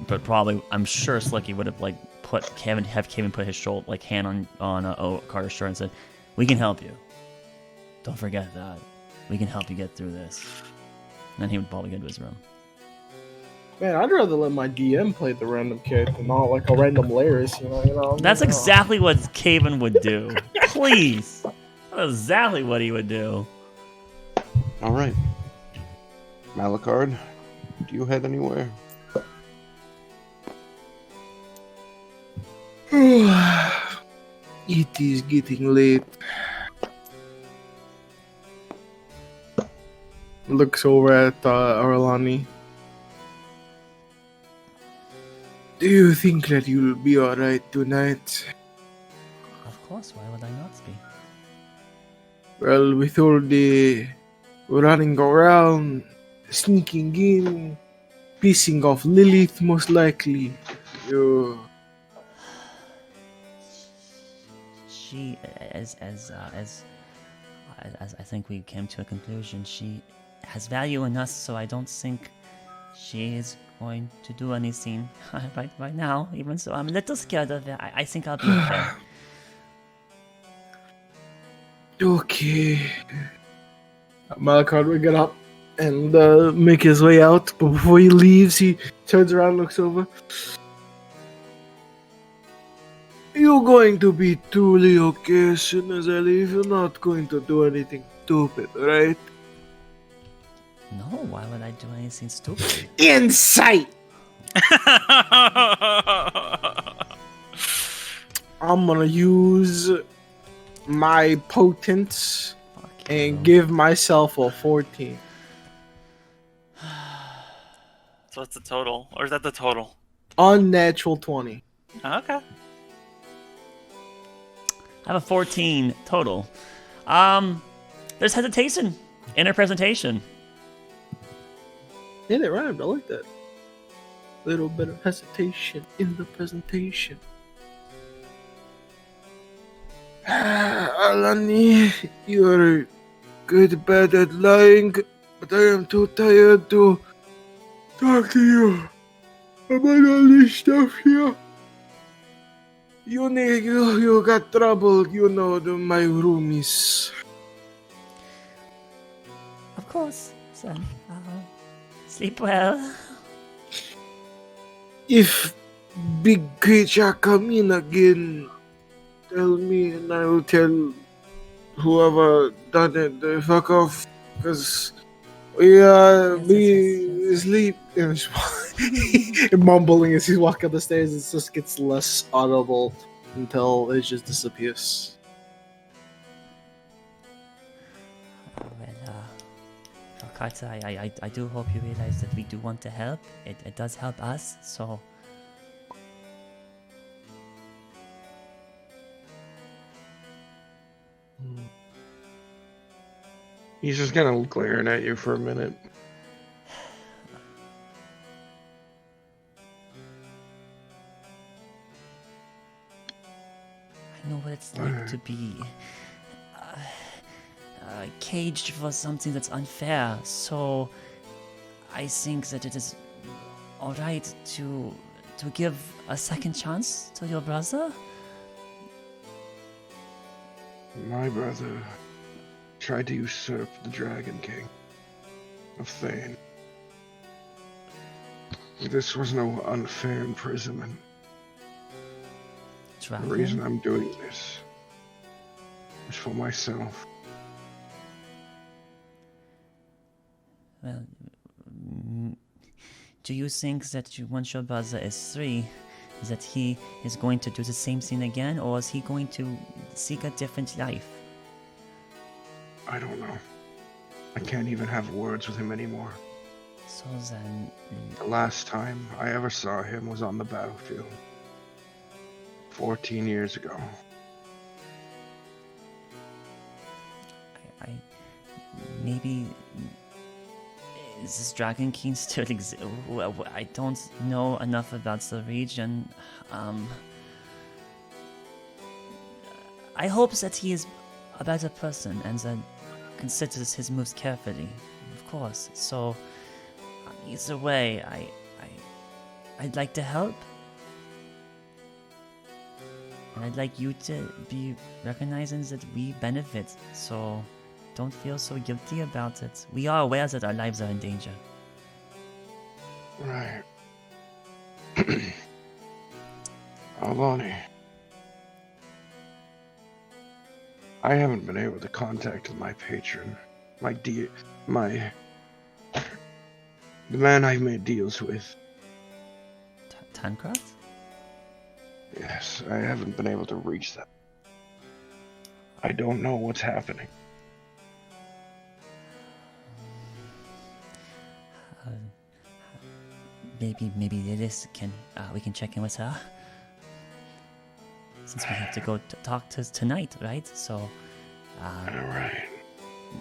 but probably I'm sure Slicky would have have Kaven put his hand on Carter's shoulder and said, "We can help you. Don't forget that. We can help you get through this." And then he would probably go to his room. Man, I'd rather let my DM play the random character, not like a random Laris, you know. That's exactly what Kaven would do. Please, that's exactly what he would do. All right. Malakard, do you head anywhere? It is getting late. Looks over at Arlani. Do you think that you'll be alright tonight? Of course, why would I not be? Well, with all the running around, sneaking in, pissing off Lilith, most likely. You... She, as I think we came to a conclusion, she has value in us, so I don't think she is going to do anything right now. Even so, I'm a little scared of it. I think I'll be okay. Okay. Malakard will get up and make his way out, but before he leaves, he turns around and looks over. You're going to be truly okay as soon as I leave. You're not going to do anything stupid, right? No, why would I do anything stupid? Insight! I'm gonna use my potent Fuck and you. give myself a 14. So what's the total? Or is that the total? Unnatural 20. Okay. I have a 14 total. There's hesitation in her presentation. Yeah, they rhymed. I like that. Little bit of hesitation in the presentation. Alani, you're good bad at lying, but I am too tired to talk to you about all this stuff here. You got trouble, you know, my roomies. Of course, son. Sleep well. If big creature come in again, tell me and I will tell whoever done it to fuck off, because we Yes. sleep. And mumbling as he's walking up the stairs, it just gets less audible until it just disappears. Carter, I do hope you realize that we do want to help. It does help us, so... He's just kind of glaring at you for a minute. I know what it's like to be caged for something that's unfair, so I think that it is alright to give a second chance to your brother. My brother tried to usurp the Dragon King of Thane. This was no unfair imprisonment. The reason I'm doing this is for myself. Well, do you think that once your brother is 3, that he is going to do the same thing again, or is he going to seek a different life? I don't know. I can't even have words with him anymore. So then... The last time I ever saw him was on the battlefield. 14 years ago. I maybe... Is this Dragon King still exist? I don't know enough about the region. I hope that he is a better person and that considers his moves carefully, of course. So, either way, I'd like to help. And I'd like you to be recognizing that we benefit, so don't feel so guilty about it. We are aware that our lives are in danger. Right. Alani. I haven't been able to contact my patron. The man I've made deals with. Tancred? Yes, I haven't been able to reach them. I don't know what's happening. Maybe Lilith can, we can check in with her. Since we have to go talk to tonight, right? So, Alright.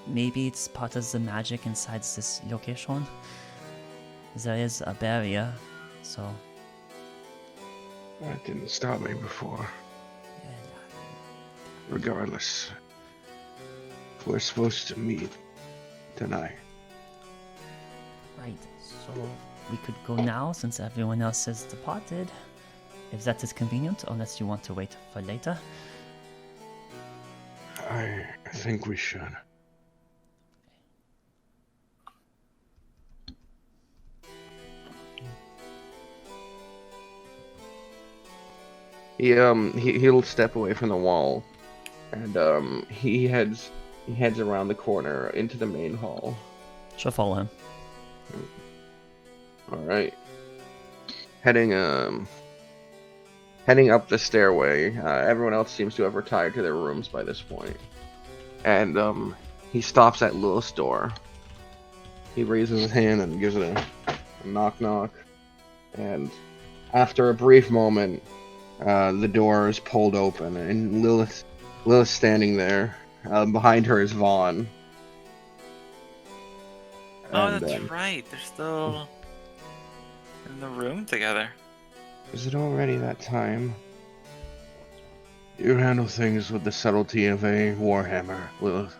maybe it's part of the magic inside this location. There is a barrier, so... That didn't stop me before. Regardless, we're supposed to meet tonight. Right, so we could go now since everyone else has departed. If that is convenient, unless you want to wait for later. I think we should. He'll step away from the wall, and he heads around the corner into the main hall. She'll follow him. All right. Heading up the stairway. Everyone else seems to have retired to their rooms by this point. And he stops at Lilith's door. He raises his hand and gives it a knock knock. And after a brief moment, the door is pulled open, and Lilith's standing there. Behind her is Vaughn. Oh, And, that's right. They're still in the room together. Is it already that time? You handle things with the subtlety of a warhammer, Lilith.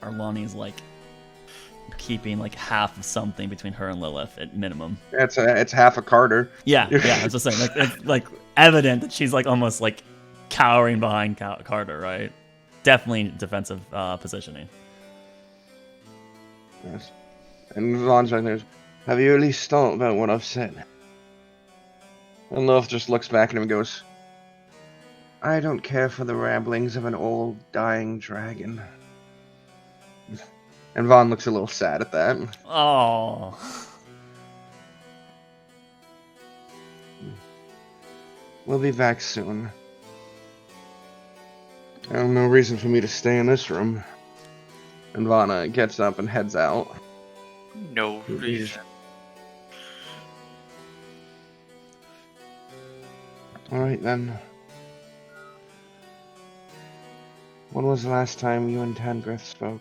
Arlani's like keeping like half of something between her and Lilith at minimum. It's half a Carter. Yeah, I was just saying, like, it's like evident that she's like almost like cowering behind Carter, right? Definitely defensive positioning. Yes. And Vaughn's right there. Have you at least thought about what I've said? And Lilith just looks back at him and goes, I don't care for the ramblings of an old, dying dragon. And Vaughn looks a little sad at that. Oh. We'll be back soon. No reason for me to stay in this room. And Vaughn gets up and heads out. No reason. Alright then. When was the last time you and Tangrith spoke?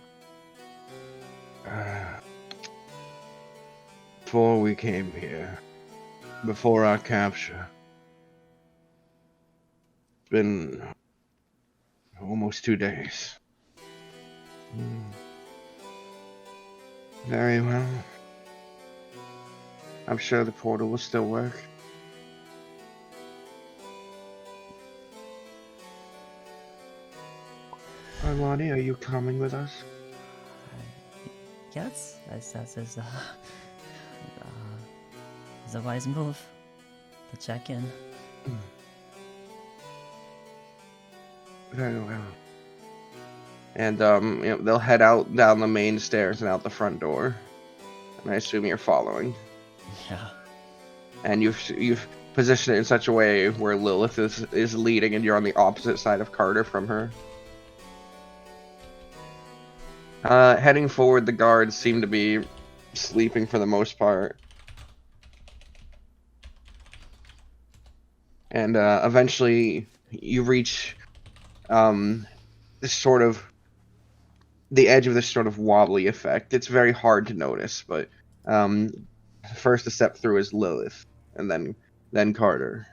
Before we came here. Before our capture. It's been almost 2 days. Very well. I'm sure the portal will still work. Arlani, are you coming with us? Yes, that's is a wise move to check in. Very well. And they'll head out down the main stairs and out the front door. And I assume you're following. Yeah. And you've positioned it in such a way where Lilith is leading, and you're on the opposite side of Carter from her. Heading forward, the guards seem to be sleeping for the most part. And eventually you reach this sort of the edge of this sort of wobbly effect. It's very hard to notice, but first to step through is Lilith, and then Carter.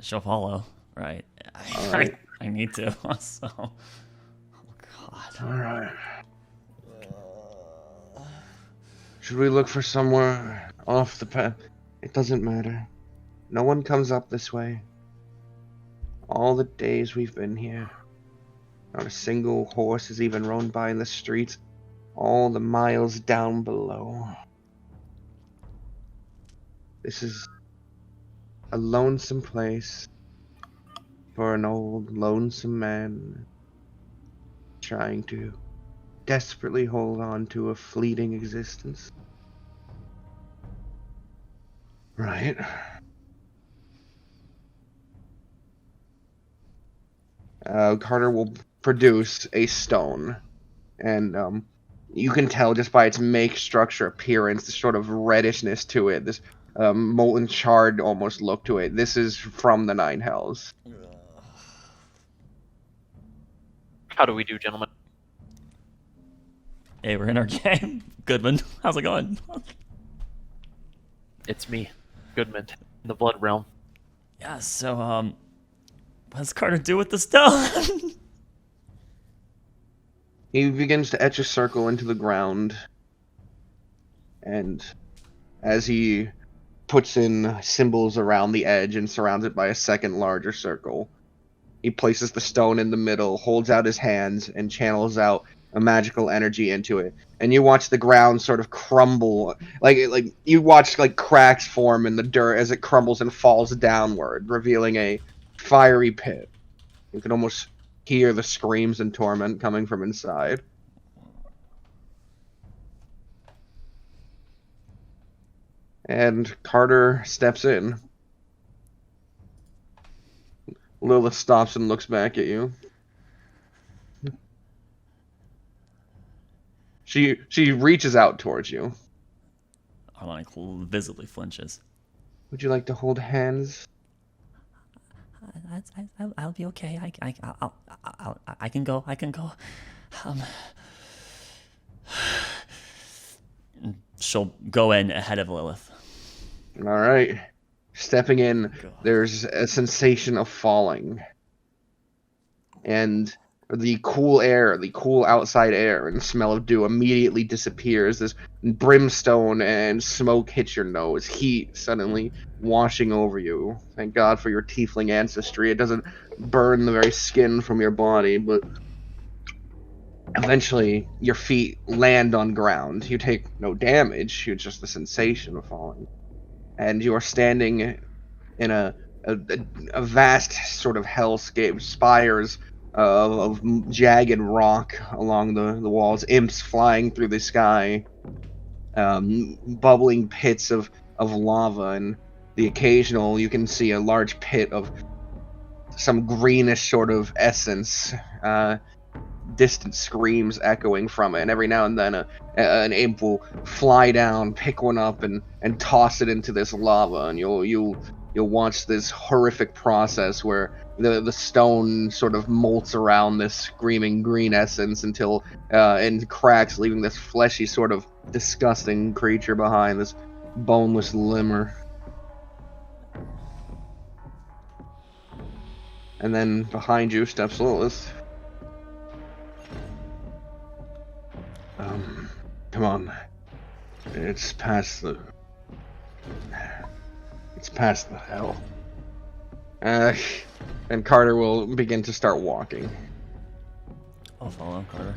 She'll follow, right? Right. I need to. So, oh God. All right. Should we look for somewhere off the path? It doesn't matter. No one comes up this way. All the days we've been here. Not a single horse has even roamed by in the streets. All the miles down below. This is a lonesome place for an old, lonesome man trying to desperately hold on to a fleeting existence. Right. Carter will produce a stone, and you can tell just by its make, structure, appearance, the sort of reddishness to it, this molten charred almost look to it. This is from the Nine Hells. How do we do, gentlemen? Hey, we're in our game. Goodman, how's it going? It's me, Goodman, in the Blood Realm. Yeah, so, what does Carter do with the stone? He begins to etch a circle into the ground, and as he puts in symbols around the edge and surrounds it by a second larger circle, he places the stone in the middle, holds out his hands, and channels out a magical energy into it. And you watch the ground sort of crumble, like you watch like cracks form in the dirt as it crumbles and falls downward, revealing a fiery pit. You can almost hear the screams and torment coming from inside. And Carter steps in. Lilith stops and looks back at you. She reaches out towards you. Arlonic visibly flinches. Would you like to hold hands? I'll be okay. I can go. She'll go in ahead of Lilith. All right. Stepping in, there's a sensation of falling. And the cool air, the cool outside air and smell of dew immediately disappears. This brimstone and smoke hits your nose, heat suddenly washing over you. Thank God for your tiefling ancestry. It doesn't burn the very skin from your body, but eventually your feet land on ground. You take no damage, you're just the sensation of falling. And you are standing in a vast sort of hellscape, spires of jagged rock along the walls, imps flying through the sky, bubbling pits of lava, and the occasional, you can see a large pit of some greenish sort of essence, distant screams echoing from it, and every now and then an imp will fly down, pick one up, and toss it into this lava, and you'll watch this horrific process where the stone sort of molts around this screaming green essence until it cracks, leaving this fleshy sort of disgusting creature behind, this boneless limmer. And then behind you steps Lilith. Come on. It's past the hell. And Carter will begin to start walking. I'll follow Carter.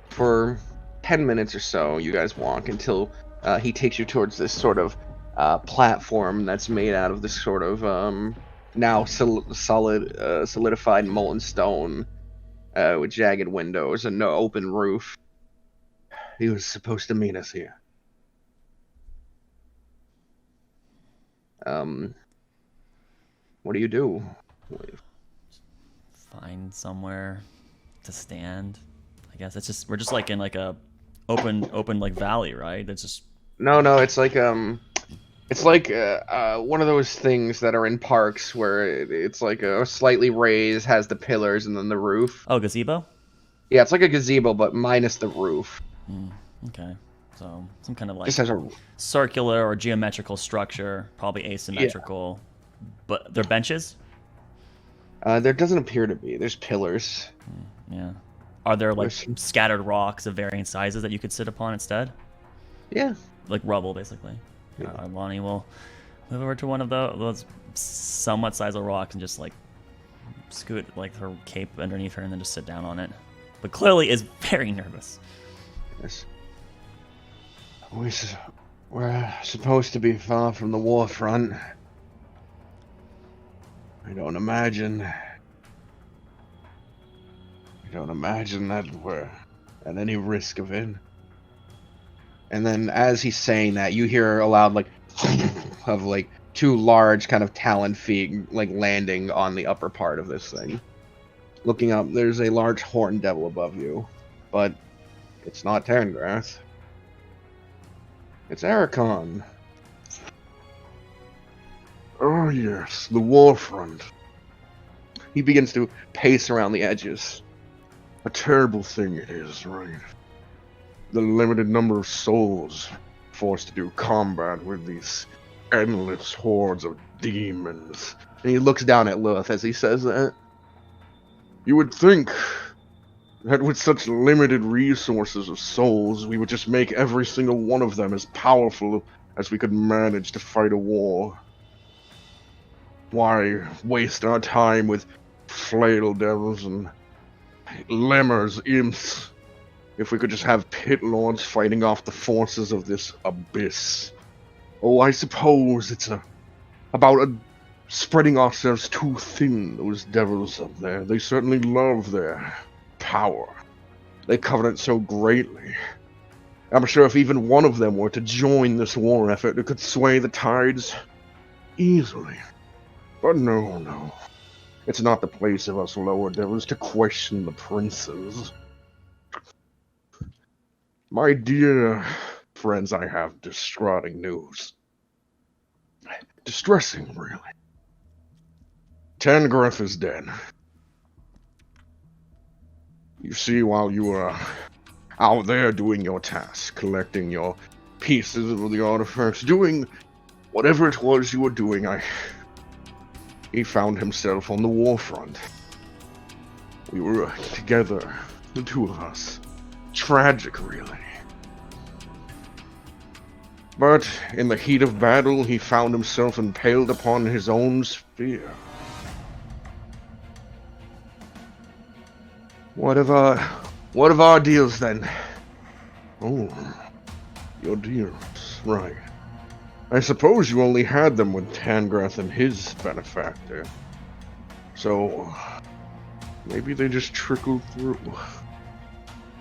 For 10 minutes or so, you guys walk until he takes you towards this sort of platform that's made out of this sort of now solidified molten stone with jagged windows and no open roof. He was supposed to meet us here. What do you do? Find somewhere to stand. I guess we're just like in like a open like valley, right? It's just no. It's like one of those things that are in parks where it's like a slightly raised, has the pillars and then the roof. Oh, gazebo? Yeah, it's like a gazebo but minus the roof. Okay. So some kind of like just has a circular or geometrical structure, probably asymmetrical. Yeah. But they're benches? There doesn't appear to be. There's pillars. Yeah. Are there like scattered rocks of varying sizes that you could sit upon instead? Yeah. Like rubble, basically. Yeah. Lonnie will move over to one of those somewhat sizable rocks and just like scoot like her cape underneath her and then just sit down on it. But clearly is very nervous. Yes. We're supposed to be far from the war front. I don't imagine that we're at any risk of it. And then as he's saying that, you hear a loud like of like two large kind of talon feet like landing on the upper part of this thing. Looking up, there's a large horned devil above you, but it's not Terrangrath. It's Archon. Oh yes, the war front. He begins to pace around the edges. A terrible thing it is, right? The limited number of souls forced to do combat with these endless hordes of demons. And he looks down at Lilith as he says that. You would think that with such limited resources of souls, we would just make every single one of them as powerful as we could manage to fight a war. Why waste our time with flail devils and lemmers, imps, if we could just have pit lords fighting off the forces of this abyss Oh, I suppose it's about spreading ourselves too thin, those devils up there. They certainly love their power. They covet it so greatly. I'm sure if even one of them were to join this war effort, it could sway the tides easily. But no. It's not the place of us lower devils to question the princes. My dear friends, I have distraughting news. Distressing, really. Tangreth is dead. You see, while you were out there doing your task, collecting your pieces of the artifacts, doing whatever it was you were doing, he found himself on the war front. We were together, the two of us. Tragic, really. But in the heat of battle, he found himself impaled upon his own spear. What of our deals then? Oh, your deals, right. I suppose you only had them with Tangreth and his benefactor. So, maybe they just trickled through.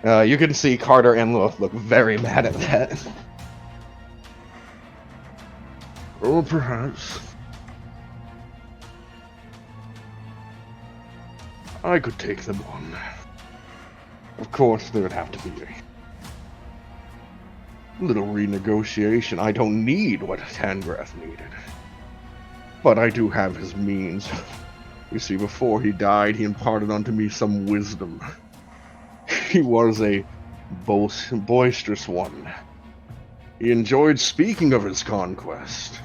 You can see Carter and Lilith look very mad at that. Or perhaps I could take them on. Of course, there would have to be a little renegotiation. I don't need what Tangreth needed. But I do have his means. You see, before he died, he imparted unto me some wisdom. He was a boisterous one. He enjoyed speaking of his conquest.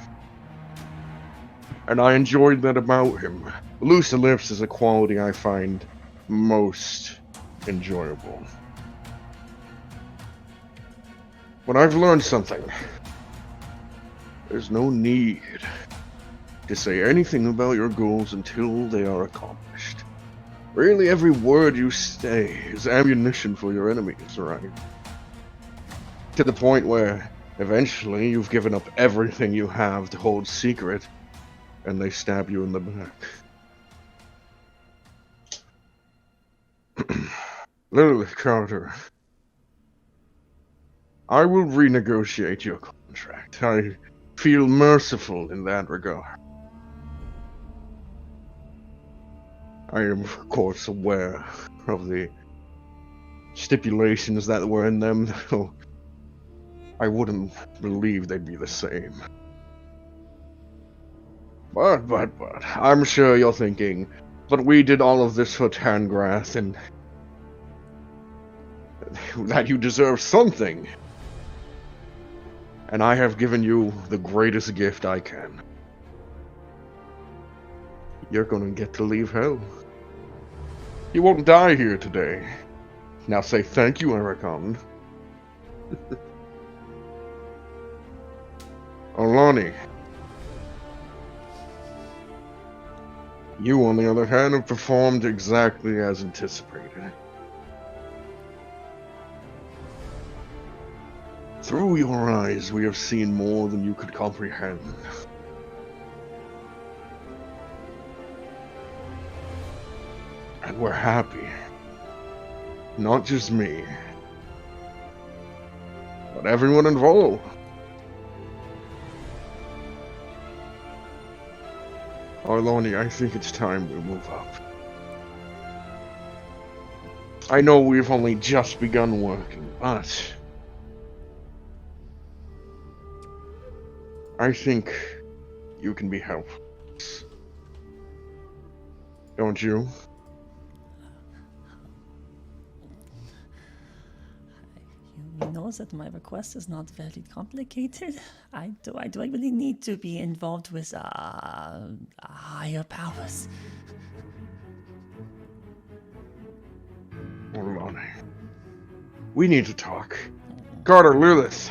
And I enjoyed that about him. Loose lips is a quality I find most enjoyable. But I've learned something. There's no need to say anything about your goals until they are accomplished. Really, every word you say is ammunition for your enemies, right? To the point where, eventually, you've given up everything you have to hold secret, and they stab you in the back. Lilith Carter, I will renegotiate your contract. I feel merciful in that regard. I am, of course, aware of the stipulations that were in them, though I wouldn't believe they'd be the same. But, I'm sure you're thinking, but we did all of this for Tangreth, and that you deserve something. And I have given you the greatest gift I can. You're gonna get to leave hell. You won't die here today. Now say thank you, Arkelya. Alani. You, on the other hand, have performed exactly as anticipated. Through your eyes, we have seen more than you could comprehend. And we're happy. Not just me, but everyone involved. Arkelya, I think it's time we move up. I know we've only just begun working, but I think you can be helpful. Don't you? You know that my request is not very complicated. Do I really need to be involved with higher powers? Arkelya, we need to talk. Carter, Lilith,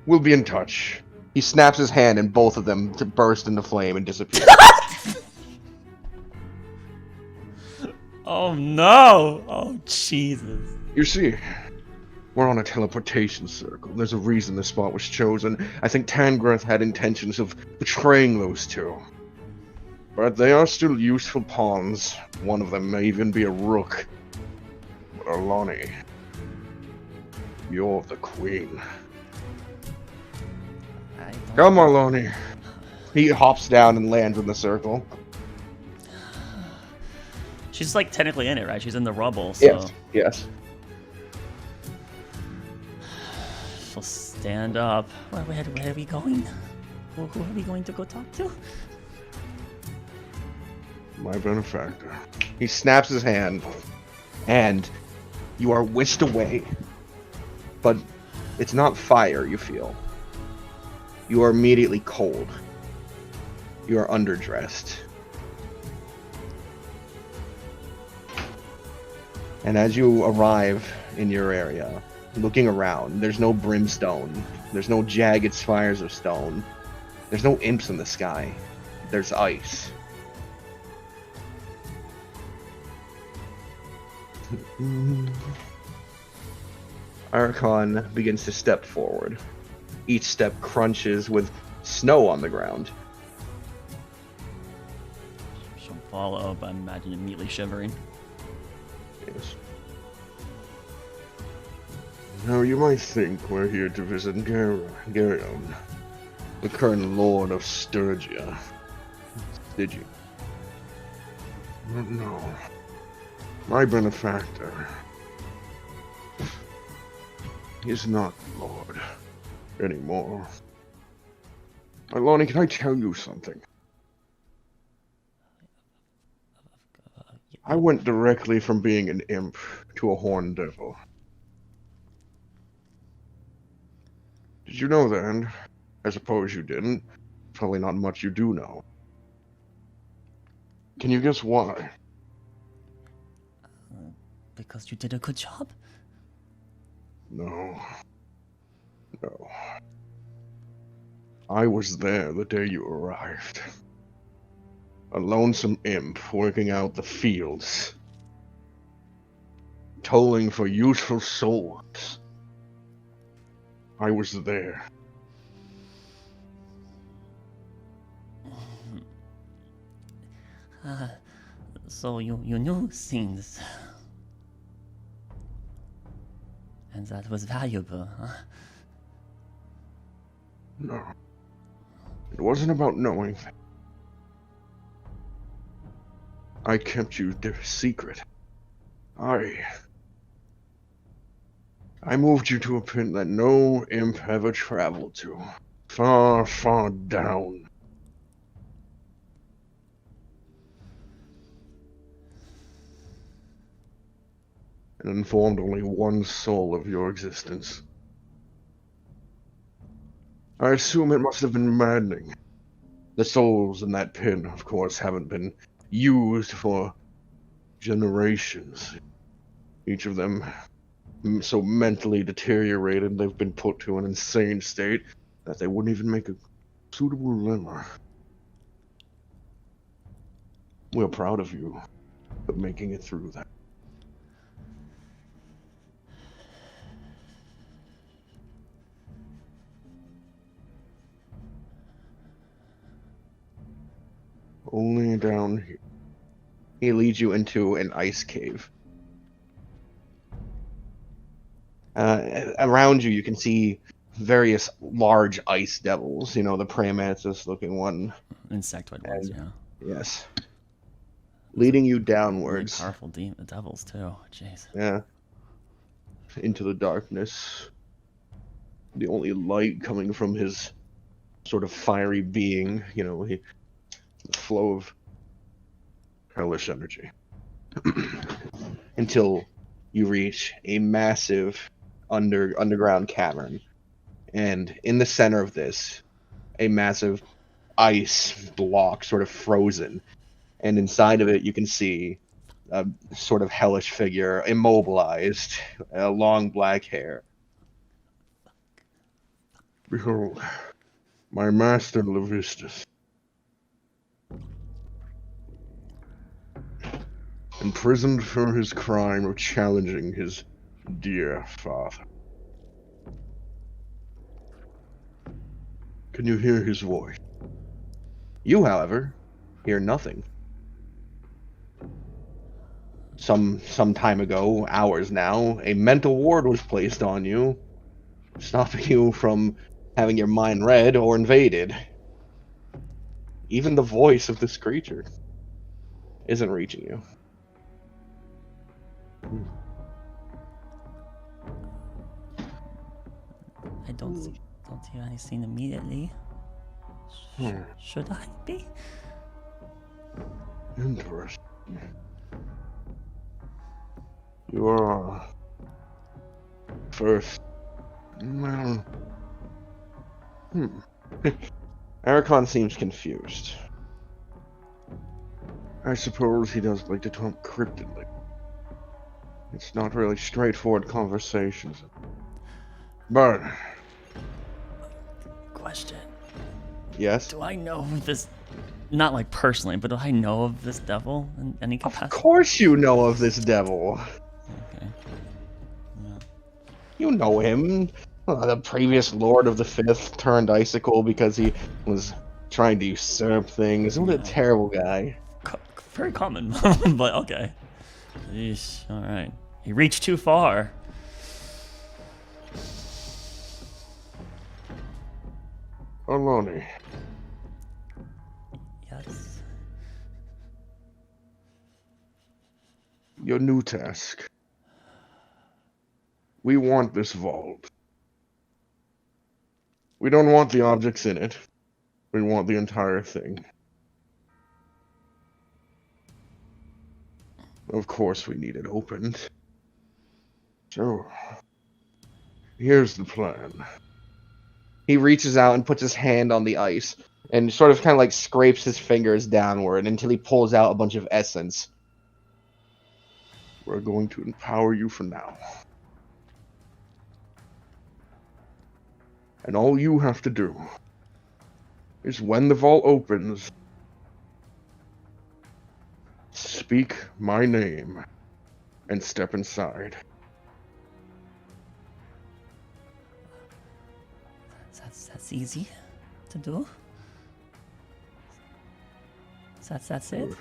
we'll be in touch. He snaps his hand and both of them burst into flame and disappear. Oh no! Oh Jesus. You see, We're on a teleportation circle. There's a reason this spot was chosen. I think Tangreth had intentions of betraying those two. But they are still useful pawns. One of them may even be a rook. But Alani, you're the queen. Come, Alani. He hops down and lands in the circle. She's like technically in it, right? She's in the rubble, so Yes. she'll stand up. Where are we going? Who are we going to go talk to? My benefactor. He snaps his hand, and you are whisked away. But it's not fire you feel. You are immediately cold. You are underdressed. And as you arrive in your area, looking around, there's no brimstone. There's no jagged spires of stone. There's no imps in the sky. There's ice. Archon begins to step forward. Each step crunches with snow on the ground. She'll follow up, I imagine, immediately shivering. Yes. Now you might think we're here to visit Geryon, the current lord of Sturgia. Did you? No. My benefactor is not lord anymore. Alani, can I tell you something? I went directly from being an imp to a horned devil. Did you know that? I suppose you didn't. Probably not much you do know. Can you guess why? Because you did a good job? No. No. I was there the day you arrived. A lonesome imp working out the fields. Tolling for useful souls. I was there. So you knew things. And that was valuable, huh? No. It wasn't about knowing. I kept you secret. I moved you to a pit that no imp ever traveled to. Far, far down. And informed only one soul of your existence. I assume it must have been maddening. The souls in that pit, of course, haven't been used for generations. Each of them so mentally deteriorated they've been put to an insane state that they wouldn't even make a suitable limmer. We're proud of you for making it through that. Only down here. He leads you into an ice cave. Around you, you can see various large ice devils. You know, the praying mantis looking one. Insectoid ones, yeah. Yes. Leading you Really downwards. powerful devils, too. Jeez. Yeah. Into the darkness. The only light coming from his sort of fiery being, you know, the flow of hellish energy. Until you reach a massive underground cavern. And in the center of this, a massive ice block, sort of frozen. And inside of it, you can see a sort of hellish figure, immobilized, long black hair. Behold, my master Levistus. Imprisoned for his crime of challenging his dear father. Can you hear his voice? You, however, hear nothing. Some time ago, hours now, a mental ward was placed on you, stopping you from having your mind read or invaded. Even the voice of this creature isn't reaching you. I don't hear anything immediately. Should I be? Interesting. You are first. Well, Archon seems confused. I suppose he does like to talk cryptically. It's not really straightforward conversations. But Question. Yes? Do I know this? Not like personally, but do I know of this devil in any Of capacity? course you know of this devil. Okay. Yeah. You know him. The previous Lord of the Fifth turned icicle because he was trying to usurp things. What a terrible guy. Very common, but okay. Yeesh. All right. He reached too far. Alani, Yes. your new task. We want this vault. We don't want the objects in it. We want the entire thing. Of course we need it opened. So, here's the plan. He reaches out and puts his hand on the ice and sort of kind of like scrapes his fingers downward until he pulls out a bunch of essence. We're going to empower you for now. And all you have to do is when the vault opens, speak my name and step inside. That's easy to do. That's it.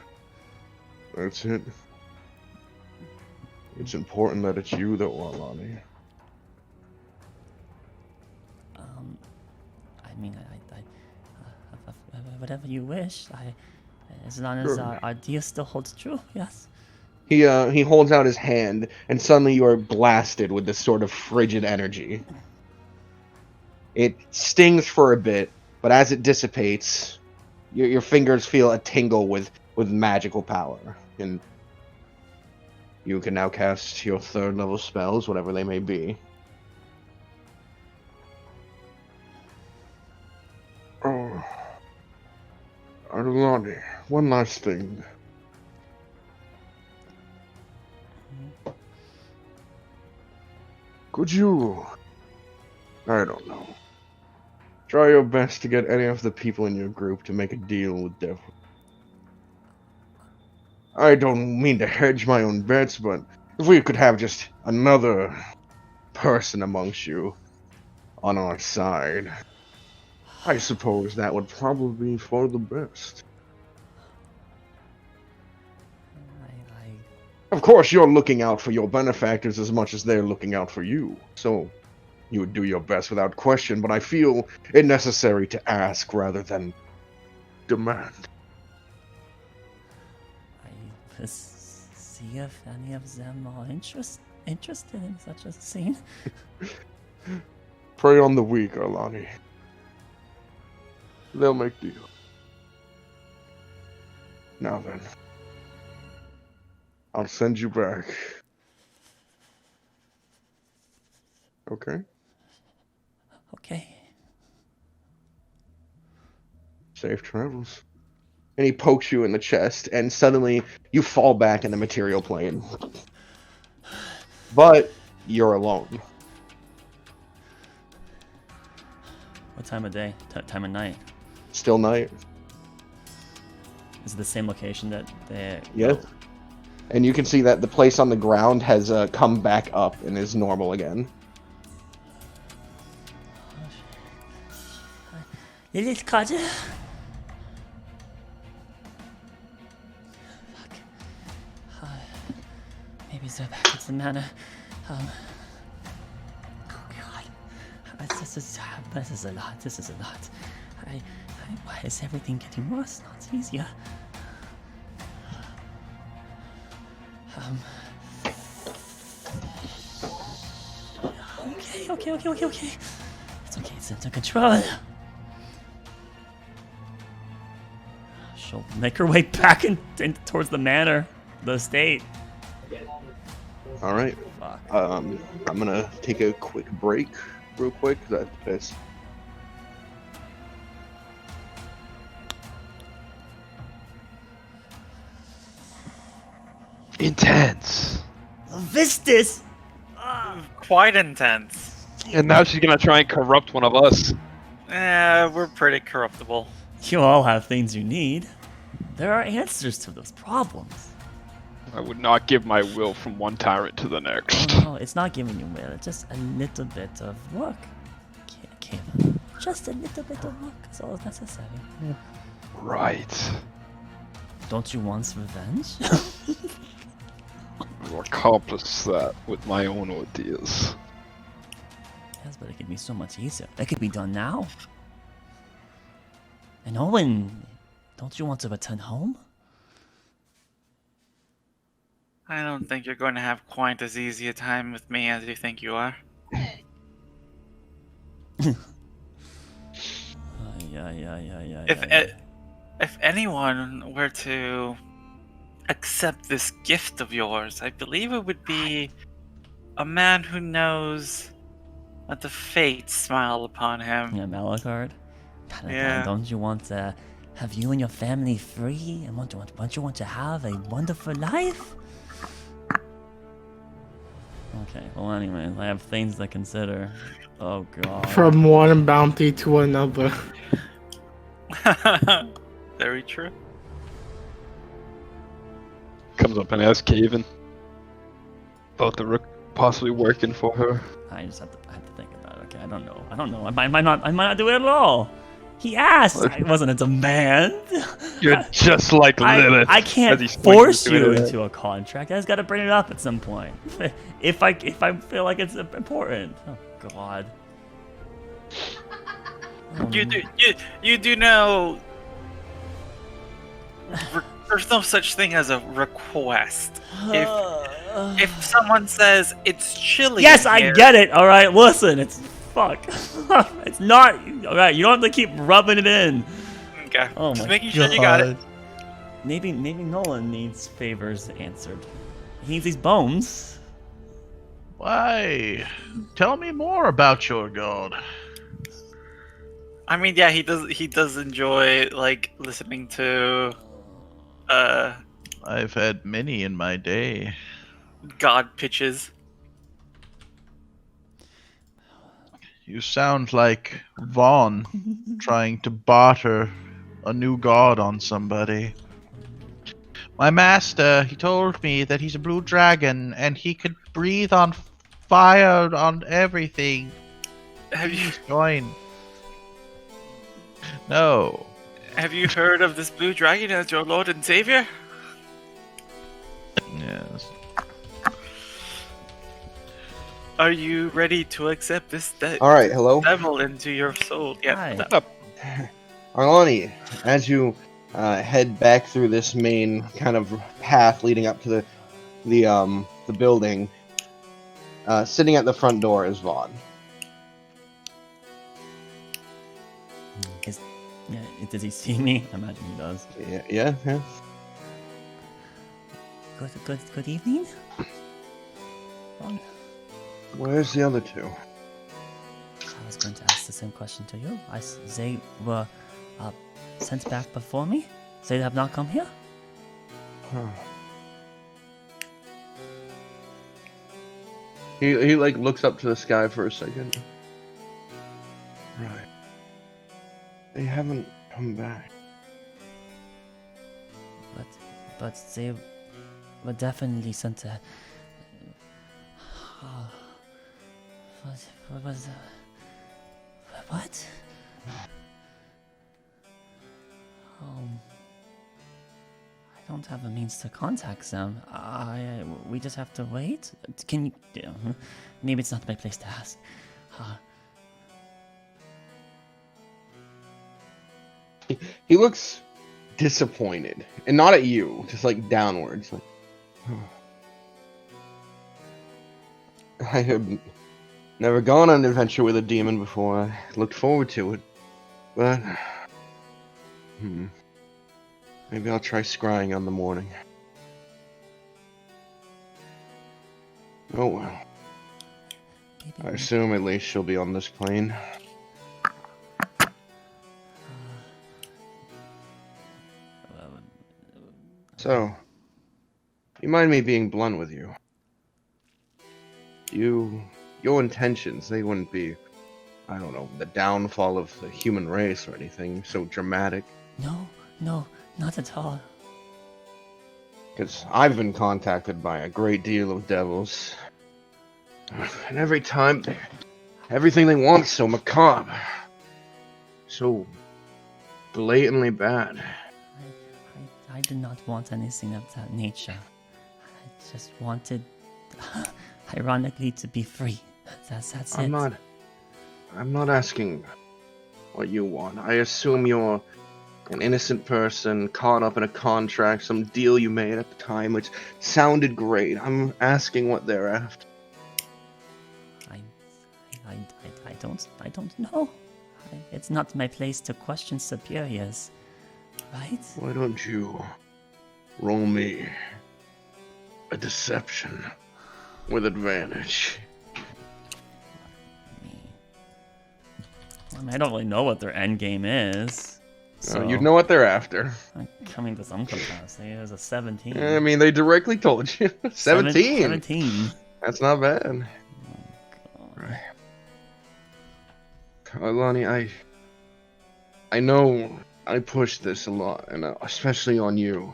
That's it. It's important that it's you that want Lonnie. I mean, whatever you wish. As long as our idea still holds true. Yes. He holds out his hand, and suddenly you are blasted with this sort of frigid energy. It stings for a bit, but as it dissipates, your fingers feel a tingle with magical power, and you can now cast your 3rd level spells, whatever they may be. Oh, Lonnie, one last thing. Could you, I don't know, try your best to get any of the people in your group to make a deal with Devil? I don't mean to hedge my own bets, but if we could have just another person amongst you on our side, I suppose that would probably be for the best. Of course, you're looking out for your benefactors as much as they're looking out for you, so you would do your best without question, but I feel it necessary to ask rather than demand. Let's see if any of them are interested in such a scene. Prey on the weak, Arlani. They'll make deal. Now then, I'll send you back. Okay? Okay. Safe travels. And he pokes you in the chest, and suddenly you fall back in the material plane. But you're alone. What time of day? Time of night? Still night. Is it the same location that they... Yes. And you can see that the place on the ground has come back up and is normal again. It is cut. Fuck. Maybe they're back to the manor. Oh God. This is a lot. This is a lot. Why is everything getting worse? Not easier. Okay. It's okay, it's under control. She'll make her way back towards the manor, the estate. All right. Fuck. I'm gonna take a quick break, real quick. That's Intense. Vistas! Quite intense. And now she's gonna try and corrupt one of us. We're pretty corruptible. You all have things you need. There are answers to those problems. I would not give my will from one tyrant to the next. Oh no, it's not giving you will. It's just a little bit of work. Kevin. Just a little bit of work is all necessary. Right. Don't you want revenge? I'll accomplish that with my own ideas. Yes, but it could be so much easier. It could be done now. And Owen, don't you want to return home? I don't think you're going to have quite as easy a time with me as you think you are. If anyone were to accept this gift of yours, I believe it would be a man who knows that the fates smile upon him. Yeah, Malachard. Yeah. Don't you want to have you and your family free? And don't you want to have a wonderful life? Okay, well anyway, I have things to consider. Oh god. From one bounty to another. Very true. Comes up and asks Caven about the rook possibly working for her. I have to think about it. Okay, I don't know. I might not do it at all. He asked. It wasn't a demand. You're just like Lilith. I can't force you into a contract. I just gotta bring it up at some point. if I feel like it's important. Oh god. You do know there's no such thing as a request. If someone says it's chilly, yes, I get it. All right, listen, it's fuck. It's not. All right, you don't have to keep rubbing it in. Okay. Oh Just my making god. sure you got it. Maybe Nolan needs favors answered. He needs these bones. Why? Tell me more about your god. I mean, yeah, he does enjoy like listening to I've had many in my day. god pitches. You sound like Vaughn trying to barter a new god on somebody. My master, he told me that he's a blue dragon and he could breathe on fire on everything. Have you join? No. Have you heard of this blue dragon as your lord and savior? Yes. Are you ready to accept this All right, hello. devil into your soul? Yeah. Hi. What's up? Arlani, as you head back through this main kind of path leading up to the building, sitting at the front door is Vaughn. Does he see me? I imagine he does. Yeah. Good evening. Where's the other two? I was going to ask the same question to you. They were sent back before me. They have not come here. Huh. He like looks up to the sky for a second. Right. They haven't come back. But they were definitely sent to. What was what? I don't have a means to contact them. We just have to wait? Can you... maybe it's not my place to ask. He looks disappointed, and not at you, just like downwards. Like, I have never gone on an adventure with a demon before. I looked forward to it, but maybe I'll try scrying on the morning. Oh well. I assume at least she'll be on this plane. So, you mind me being blunt with you? Your intentions, they wouldn't be, I don't know, the downfall of the human race or anything so dramatic. No, not at all. Because I've been contacted by a great deal of devils. And every time, everything they want is so macabre. So blatantly bad. I did not want anything of that nature. I just wanted, ironically, to be free. That's it. I'm not asking what you want. I assume you're an innocent person caught up in a contract, some deal you made at the time, which sounded great. I'm asking what they're after. I don't know. It's not my place to question superiors, right? Why don't you roll me a deception with advantage? I mean, I don't really know what their end game is. So you'd know what they're after. Coming to some capacity, it was a 17. I mean, they directly told you. 17. 17. That's not bad. Right. Alani, I know I push this a lot, and especially on you.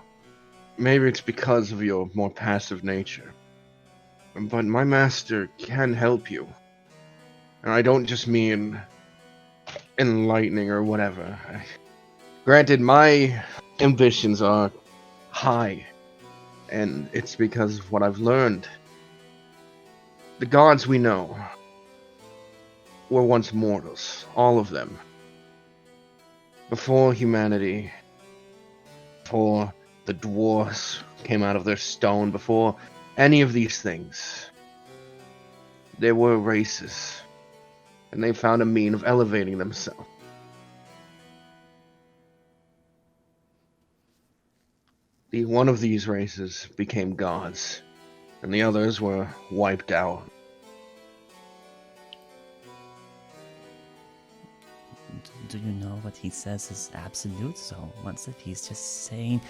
Maybe it's because of your more passive nature. But my master can help you. And I don't just mean enlightening or whatever. Granted, my ambitions are high, and it's because of what I've learned. The gods we know were once mortals, all of them. Before humanity, before the dwarves came out of their stone, before any of these things, there were races, and they found a mean of elevating themselves. One of these races became gods, and the others were wiped out. Do you know what he says is absolute? So once if he's just saying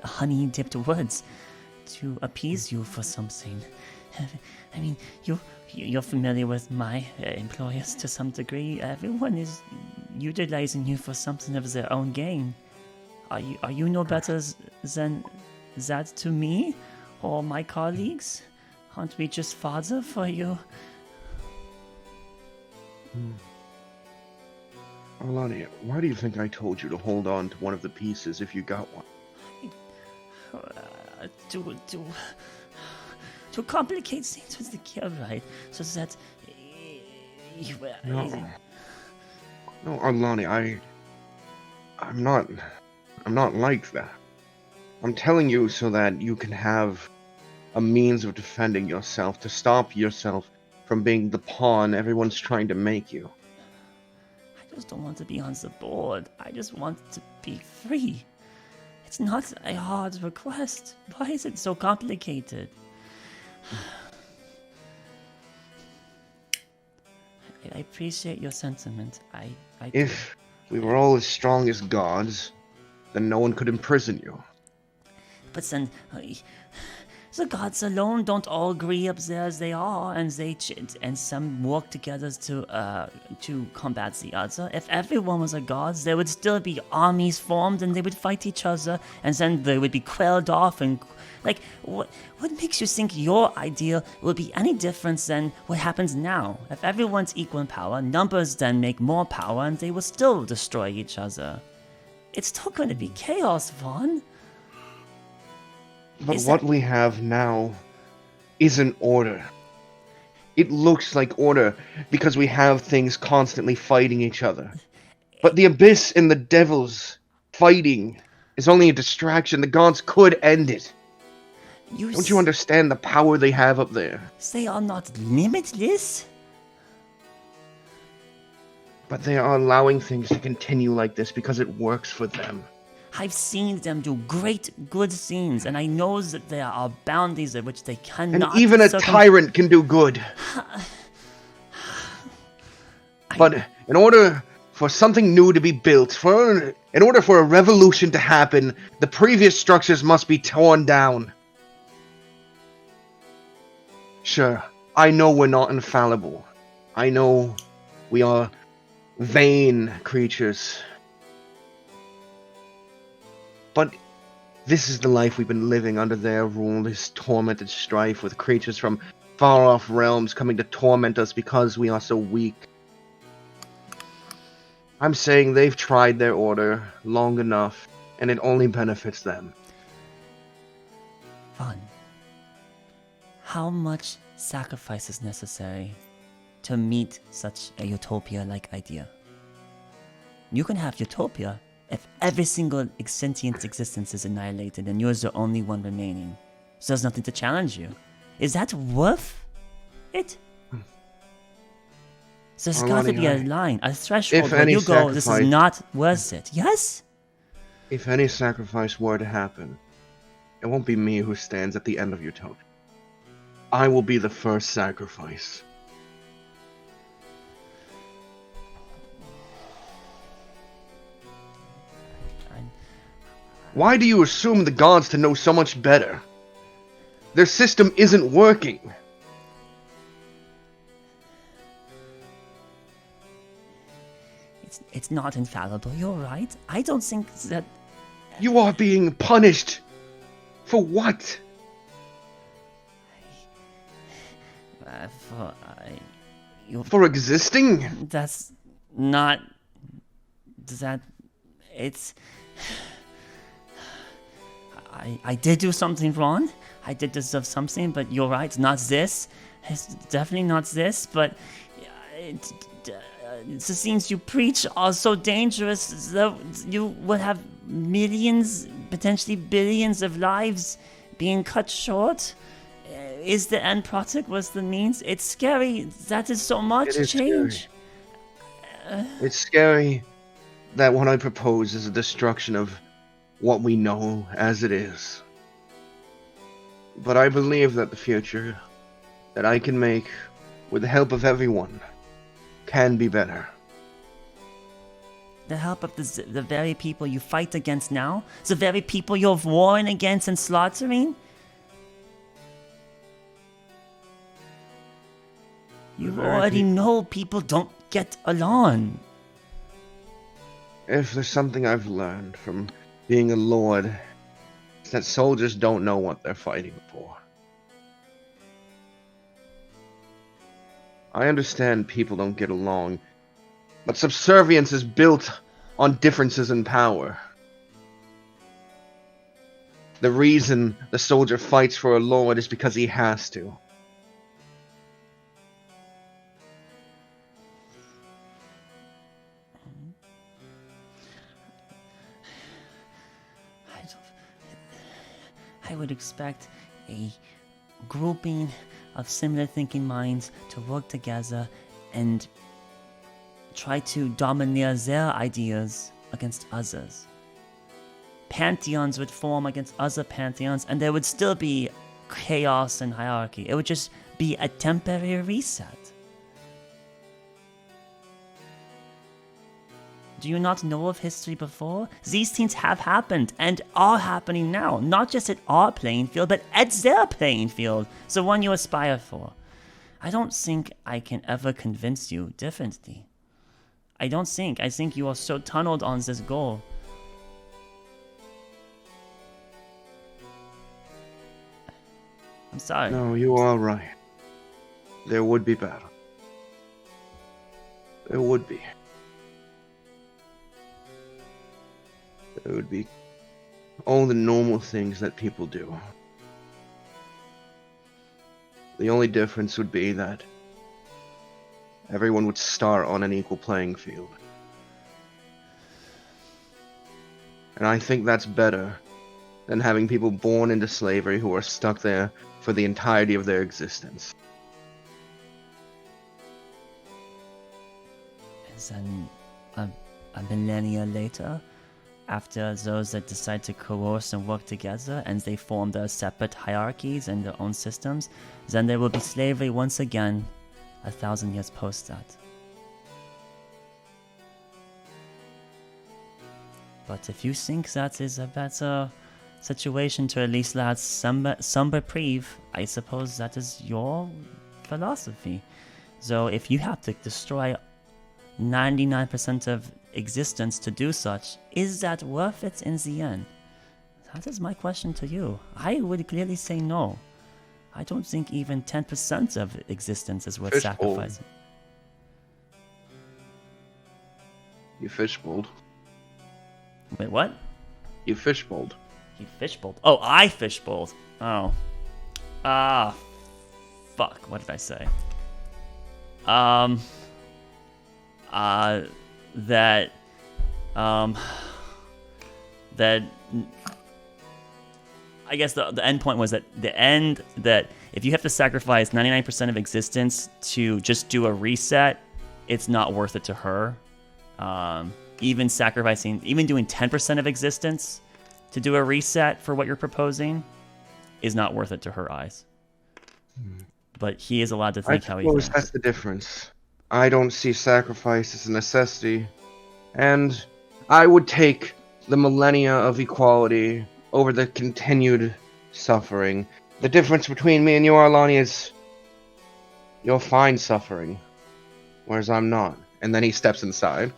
honey-dipped words to appease you for something. I mean, you're familiar with my employers to some degree. Everyone is utilizing you for something of their own gain. Are you no better than that to me or my colleagues? Aren't we just fodder for you? Alani, why do you think I told you to hold on to one of the pieces if you got one? To complicate things with the Galewright, so that No, Alani, I'm not like that. I'm telling you so that you can have a means of defending yourself, to stop yourself from being the pawn everyone's trying to make you. I just don't want to be on the board. I just want to be free. It's not a hard request. Why is it so complicated? I appreciate your sentiment. If we were all as strong as gods, then no one could imprison you. But then, the gods alone don't all agree up there as they are, and some work together to combat the other. If everyone was a god, there would still be armies formed, and they would fight each other, and then they would be quelled off. And what makes you think your ideal will be any different than what happens now? If everyone's equal in power, numbers then make more power, and they will still destroy each other. it's still going to be chaos, Vaughn. But Is what that- we have now isn't order. It looks like order because we have things constantly fighting each other. But the Abyss and the Devils fighting is only a distraction. The gods could end it. Don't you understand the power they have up there? They are not limitless. But they are allowing things to continue like this because it works for them. I've seen them do great good things, and I know that there are boundaries at which they And cannot. even a tyrant can do good. But in order for something new to be built, in order for a revolution to happen, the previous structures must be torn down. Sure, I know we're not infallible. I know we are vain creatures. But this is the life we've been living under their rule, this tormented strife with creatures from far-off realms coming to torment us because we are so weak. I'm saying they've tried their order long enough, and it only benefits them. Vaughn, how much sacrifice is necessary to meet such a utopia-like idea? You can have utopia if every single sentient existence is annihilated and you're the only one remaining. So there's nothing to challenge you. Is that worth it? So there's got to be a line, a threshold where you go, this is not worth it. Yes? If any sacrifice were to happen, it won't be me who stands at the end of utopia. I will be the first sacrifice. Why do you assume the gods to know so much better? Their system isn't working. It's not infallible, you're right. I don't think that... You are being punished. For what? For existing? That's not... That... It's... I did do something wrong. I did deserve something, but you're right, not this. It's definitely not this, but... the things you preach are so dangerous that you would have millions, potentially billions of lives being cut short. Is the end product was the means? It's scary. That is so much change. It's scary that what I propose is a destruction of what we know as it is. But I believe that the future that I can make with the help of everyone can be better. The help of the very people you fight against now? The very people you're warring against and slaughtering? You already know people don't get along. If there's something I've learned from being a lord, it's that soldiers don't know what they're fighting for. I understand people don't get along, but subservience is built on differences in power. The reason the soldier fights for a lord is because he has to. I would expect a grouping of similar thinking minds to work together and try to domineer their ideas against others. Pantheons would form against other pantheons, and there would still be chaos and hierarchy. It would just be a temporary reset. Do you not know of history before? These things have happened and are happening now, not just at our playing field, but at their playing field, the one you aspire for. I don't think I can ever convince you differently. I think you are so tunneled on this goal. I'm sorry. No, you are right. There would be battle. There would be. It would be all the normal things that people do. The only difference would be that everyone would start on an equal playing field. And I think that's better than having people born into slavery who are stuck there for the entirety of their existence. And then a millennia later, after those that decide to coerce and work together and they form their separate hierarchies and their own systems, then there will be slavery once again 1,000 years post that. But if you think that is a better situation to at least last some reprieve, I suppose that is your philosophy. So if you have to destroy 99% of existence to do such, is that worth it in the end? That is my question to you. I would clearly say no. I don't think even 10% of existence is worth sacrificing. You fishbowled. Wait, what? You fishbowled. He fishbowled. Oh, I fishbowled. Oh. Ah. Fuck. What did I say? That I guess the end point was that if you have to sacrifice 99% of existence to just do a reset, it's not worth it to her. Even doing 10% of existence to do a reset for what you're proposing is not worth it to her eyes. But he is allowed to think how he thinks. That's the difference. I don't see sacrifice as a necessity, and I would take the millennia of equality over the continued suffering. The difference between me and you, Arlani, is you're fine suffering, whereas I'm not. And then he steps inside.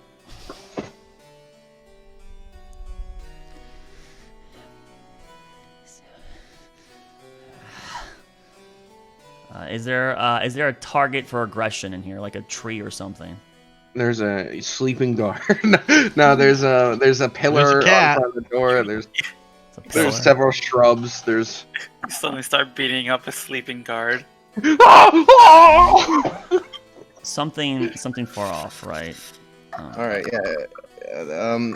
Is there a target for aggression in here, like a tree or something? There's a sleeping guard. No, there's a pillar There's a cat. on front of the door. There's several shrubs. There's Suddenly start beating up a sleeping guard. something far off, right? All right,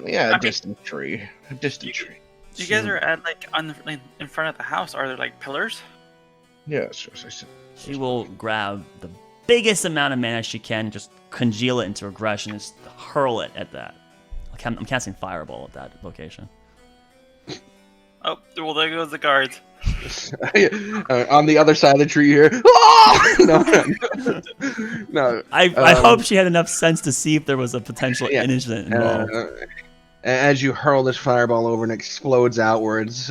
yeah, a distant tree. A distant tree. You guys are at in front of the house. Are there like pillars? Yes, as I said. She will grab the biggest amount of mana she can, just congeal it into aggression, and just hurl it at that. I'm casting Fireball at that location. Oh, well, there goes the guards. On the other side of the tree here. No. I hope she had enough sense to see if there was a potential incident involved. As you hurl this fireball over and it explodes outwards,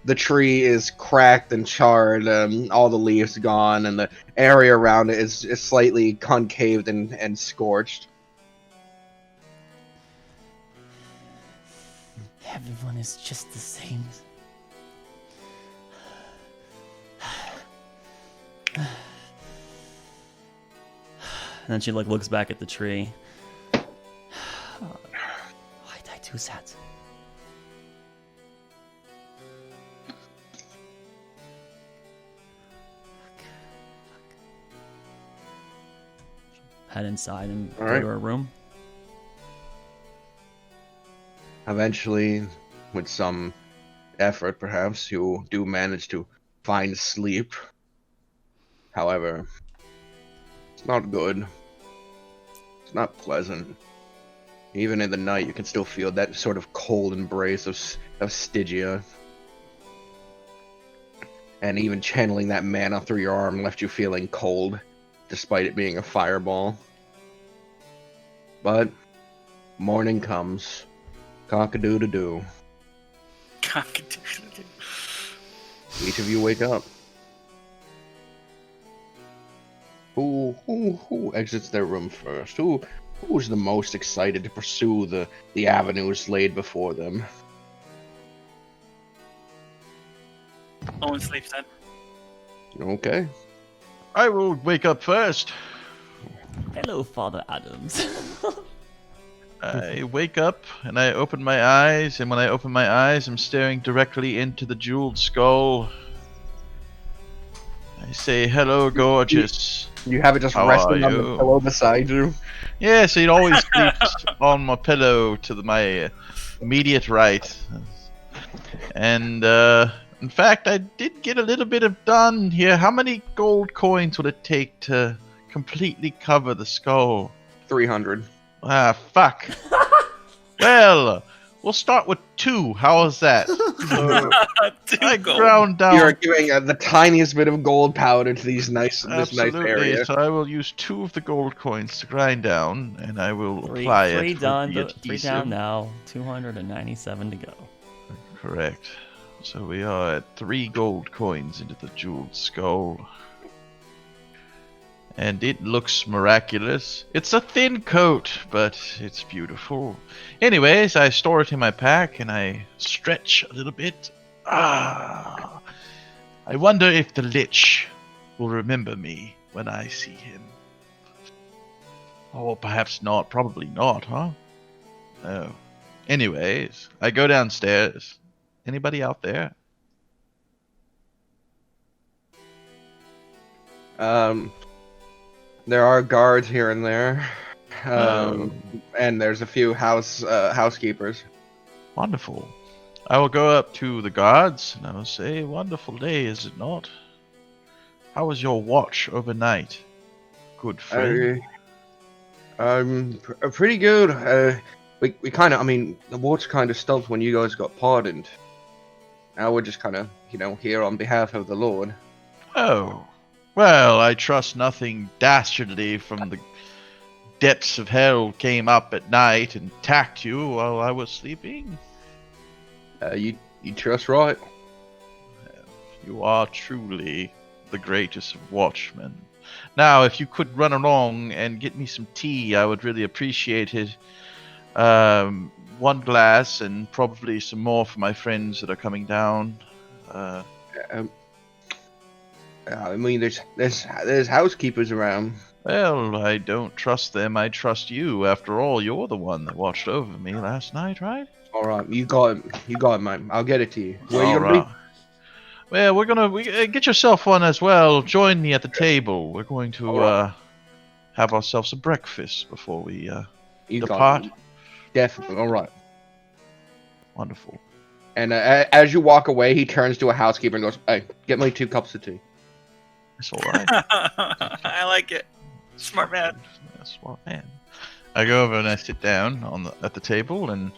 the tree is cracked and charred, all the leaves gone, and the area around it is slightly concaved and scorched. Everyone is just the same. And then she looks back at the tree. Why'd I do that? Head inside and go to her room. Eventually, with some effort perhaps, you do manage to find sleep. However, it's not good. It's not pleasant. Even in the night, you can still feel that sort of cold embrace of Stygia. And even channeling that mana through your arm left you feeling cold, despite it being a fireball. But morning comes. Cock-a-doodle-doo. Cock-a-doodle-doo. Each of you wake up. Who exits their room first? Who's the most excited to pursue the avenues laid before them? No one sleeps then. Okay. I will wake up first. Hello, Father Adams. I wake up and I open my eyes, and when I open my eyes, I'm staring directly into the jeweled skull. I say, "Hello, gorgeous." You have it just How resting are on the you? pillow beside you. Yes, it always sleeps on my pillow to my immediate right. And in fact, I did get a little bit of done here. How many gold coins would it take to completely cover the skull? 300. Ah, fuck. Well, we'll start with 2. How is that? I ground down. You're giving the tiniest bit of gold powder to this nice Absolutely. area. So I will use 2 of the gold coins to grind down, and I will apply it. Three for done. the Three adhesive. down now. 297 to go. Correct. So we are at 3 gold coins into the jeweled skull. And it looks miraculous. It's a thin coat, but it's beautiful. Anyways, I store it in my pack and I stretch a little bit. I wonder if the Lich will remember me when I see him. Or perhaps not. Probably not, huh? No. Anyways, I go downstairs. Anybody out there? There are guards here and there, and there's a few housekeepers. Wonderful. I will go up to the guards and I will say, "Wonderful day, is it not? How was your watch overnight, good friend?" Pretty good. We kind of, I mean, the watch kind of stopped when you guys got pardoned. Now we're just kind of, here on behalf of the Lord. Oh. Well, I trust nothing dastardly from the depths of hell came up at night and attacked you while I was sleeping. You trust right? You are truly the greatest of watchmen. Now, if you could run along and get me some tea, I would really appreciate it. 1 glass and probably some more for my friends that are coming down. I mean, there's housekeepers around. Well, I don't trust them. I trust you. After all, you're the one that watched over me last night, right? All right, you got it, man. I'll get it to you. Where you All gonna right. Well, we're gonna get yourself one as well. Join me at the table. We're going to have ourselves a breakfast before we be? You depart. got it. Definitely. All right. Wonderful. And as you walk away, he turns to a housekeeper and goes, "Hey, get me 2 cups of tea." It's all right. I like it. Smart man. Smart man. I go over and I sit down at the table and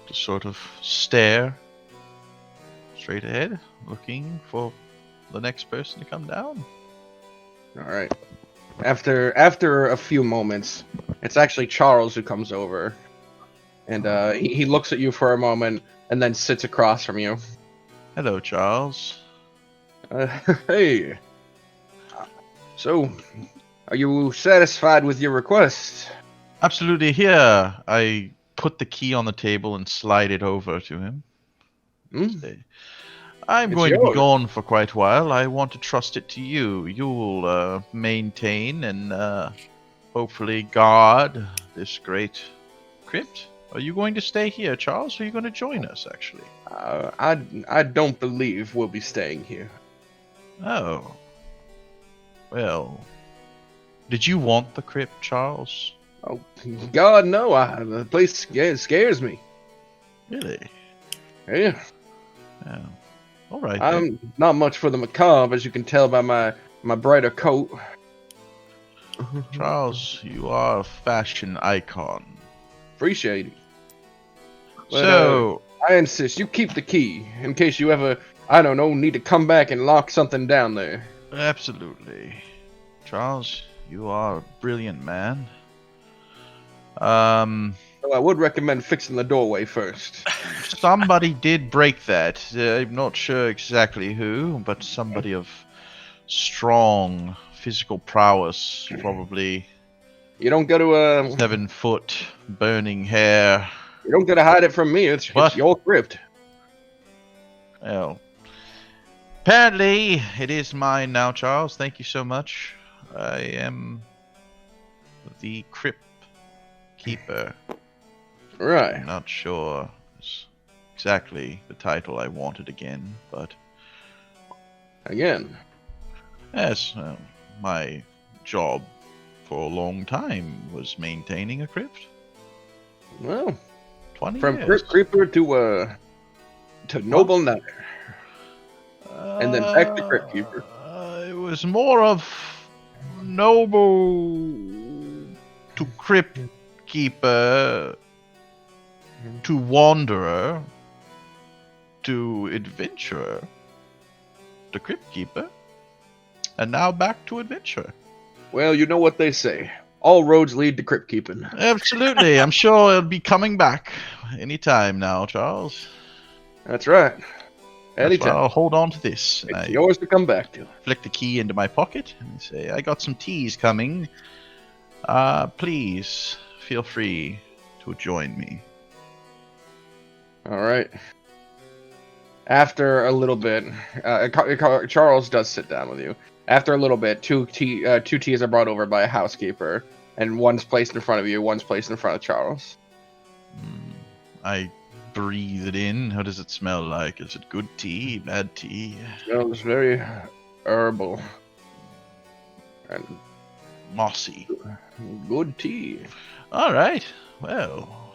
just sort of stare straight ahead, looking for the next person to come down. All right. After a few moments, it's actually Charles who comes over, and he looks at you for a moment and then sits across from you. Hello, Charles. Hey. So, are you satisfied with your request? Absolutely. Here, I put the key on the table and slide it over to him. Say, I'm It's going to yours. be gone for quite a while. I want to trust it to you. You'll maintain and hopefully guard this great crypt. Are you going to stay here, Charles, or are you going to join us, actually? I don't believe we'll be staying here. Oh. Well, did you want the crypt, Charles? Oh, God, no. The place scares me. Really? Yeah. Oh. All right. then. I'm not much for the macabre, as you can tell by my brighter coat. Charles, you are a fashion icon. Appreciate it. But, So, I insist you keep the key, in case you ever, I don't know, need to come back and lock something down there. absolutely. Charles, you are a brilliant man. Um, So I would recommend fixing the doorway first. somebody did break that. I'm not sure exactly who, but somebody of strong physical prowess, probably You don't got to 7 foot, burning hair. you don't got to hide it from me. It's What? your crypt. Well, apparently it is mine now, Charles. Thank you so much. I am the crypt Keeper. Right. I'm not sure it's exactly the title I wanted again, but Again. yes, my job for a long time was maintaining a crypt. Well, 20 from years. Crypt Creeper to Noble Knight. And then back to Crypt Keeper. It was more of noble to Crypt Keeper to Wanderer to Adventurer to Crypt Keeper and now back to Adventurer. Well, you know what they say. All roads lead to Crypt Keeping. Absolutely. I'm sure it'll be coming back anytime now, Charles. That's right. That's Anytime. why I'll hold on to this. It's I yours to come back to. flick the key into my pocket and say, I got some teas coming. Please feel free to join me. All right. After a little bit, Charles does sit down with you. After a little bit, two teas are brought over by a housekeeper, and one's placed in front of you, one's placed in front of Charles. I breathe it in. How does it smell like? Is it good tea? Bad tea? Smells very herbal and Mossy. good tea. All right. Well,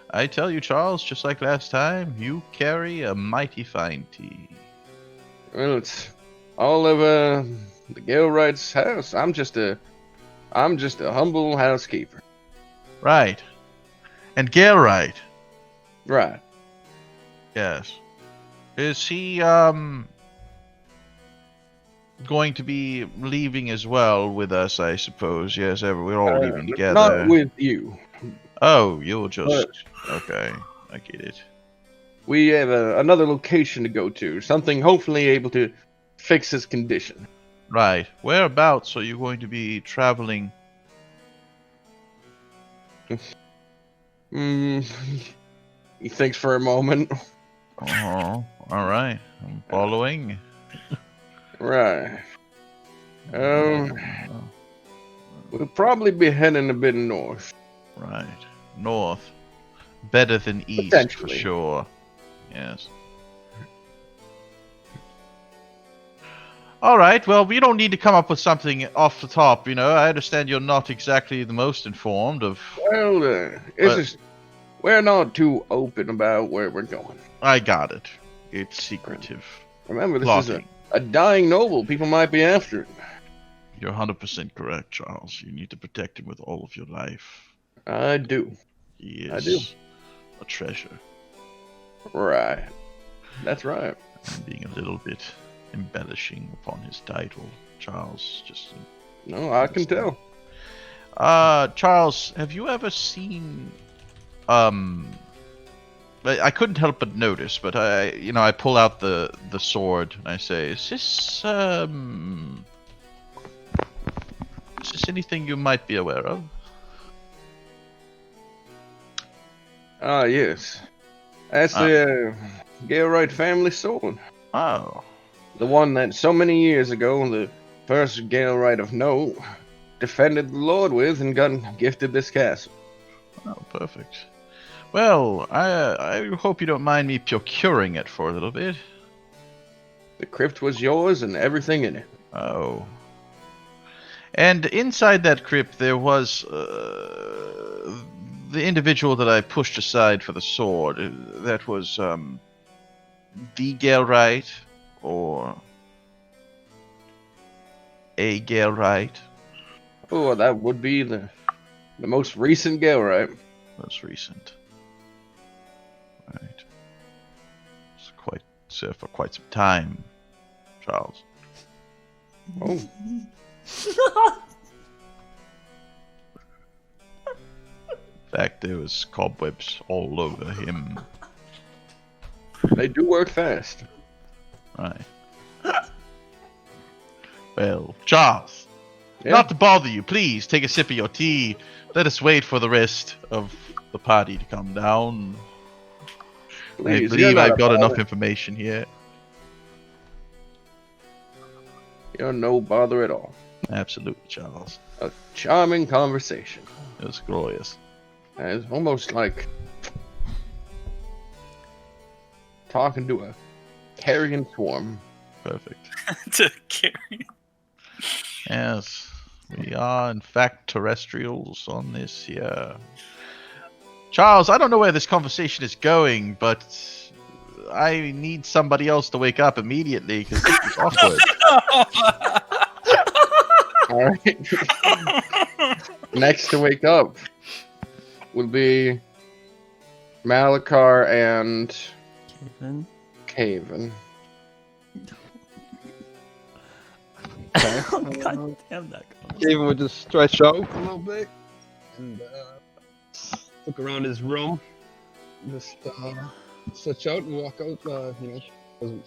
I tell you, Charles, just like last time, you carry a mighty fine tea. Well, it's all of the Galewright's house. I'm just a humble housekeeper. Right. And Galewright. Right. Yes. Is he going to be leaving as well with us, I suppose? Yes, we're all leaving together. Not with you. Oh, you'll just... Okay, I get it. We have another location to go to. Something hopefully able to fix his condition. Right. Whereabouts are you going to be traveling? He thinks for a moment. Oh, all right. I'm following. Right. We'll probably be heading a bit north. Right. North. Better than east, for Potentially. sure. Yes. All right. Well, we don't need to come up with something off the top. You know, I understand you're not exactly the most informed of. Well, it's just, we're not too open about where we're going. I got it. It's secretive. Remember, this Plotting. is a dying noble. People might be after it. You're 100% correct, Charles. You need to protect him with all of your life. I do. He is I do. a treasure. Right. That's right. I'm being a little bit embellishing upon his title, Charles. Just No, I can tell. Charles, have you ever seen I couldn't help but notice, but I pull out the sword and I say, is this anything you might be aware of? Ah, yes. That's the Galewright family sword. Oh. The one that so many years ago, the first Galewright of note, defended the Lord with and got gifted this castle. Oh, perfect. Well, I hope you don't mind me procuring it for a little bit. The crypt was yours and everything in it. Oh. And inside that crypt there was the individual that I pushed aside for the sword. That was the Galewright or a Galewright. Oh, that would be the most recent Galewright. Most recent. Right. It's quite for quite some time, Charles. Oh. In fact, there was cobwebs all over him. They do work fast. Right. Well, Charles, Yeah. not to bother you, please take a sip of your tea. Let us wait for the rest of the party to come down. Please, I believe you're not I've a got enough bother. information here. You're no bother at all. Absolutely, Charles. A charming conversation. It was glorious. It's almost like talking to a carrion swarm. Perfect. To carry. Yes, we are in fact terrestrials on this here. Charles, I don't know where this conversation is going, but I need somebody else to wake up immediately because this is awkward. All right. Next to wake up will be Malachar and Caven. Caven. Oh, God damn that. Even would just stretch out a little bit and look around his room. Just stretch out and walk out. Doesn't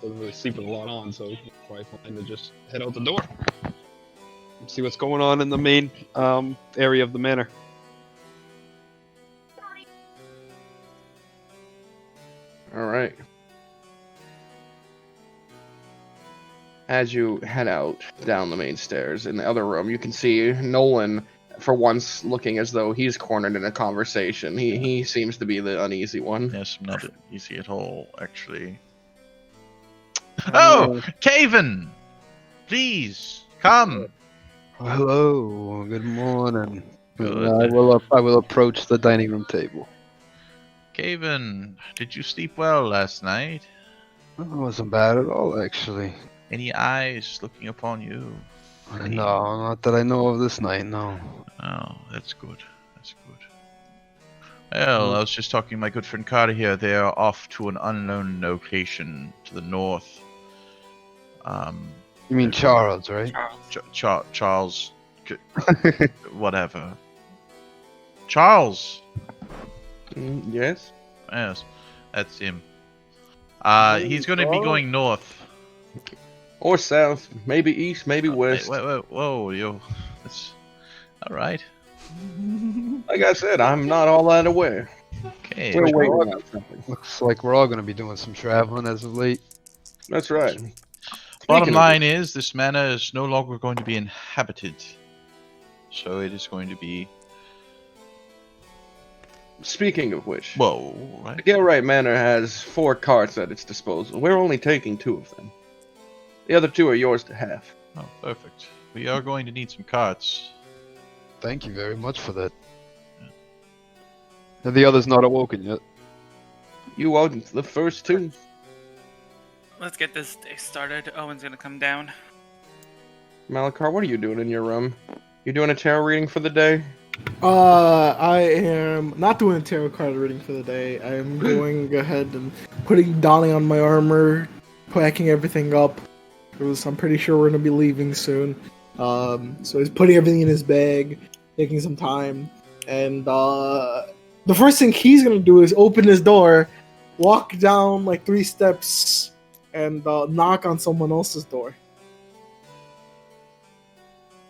really sleep with a lot on, so probably fine to just head out the door. And see what's going on in the main area of the manor. All right. As you head out down the main stairs in the other room, you can see Nolan, for once, looking as though he's cornered in a conversation. He seems to be the uneasy one. Yes, not easy at all, actually. Oh, Caven! Please, come! Hello, good morning. Good. I will approach the dining room table. Caven, did you sleep well last night? It wasn't bad at all, actually. Any eyes looking upon you? No, not that I know of this night, no. Oh, that's good. That's good. Well, I was just talking to my good friend Carter here. They are off to an unknown location to the north. You mean Charles, right? Charles. Whatever. Charles! Yes? Yes, that's him. He's going to be going north. Or south. Maybe east, maybe west. Wait, whoa, that's... Alright. Like I said, I'm not all that aware. Okay. We're waiting on something. Looks like we're all going to be doing some traveling as of late. That's right. Bottom line is, this manor is no longer going to be inhabited. So it is going to be... Speaking of which, Whoa, right? the Galewright Manor has 4 carts at its disposal. We're only taking 2 of them. The other 2 are yours to have. Oh, perfect. We are going to need some carts. Thank you very much for that. And the other's not awoken yet. You own the first 2. Let's get this day started. Owen's gonna come down. Malachar, what are you doing in your room? You doing a tarot reading for the day? I am not doing a tarot card reading for the day. I am going ahead and donning on my armor, packing everything up, because I'm pretty sure we're gonna be leaving soon. So he's putting everything in his bag, taking some time, and the first thing he's gonna do is open his door, walk down like 3 steps, and knock on someone else's door.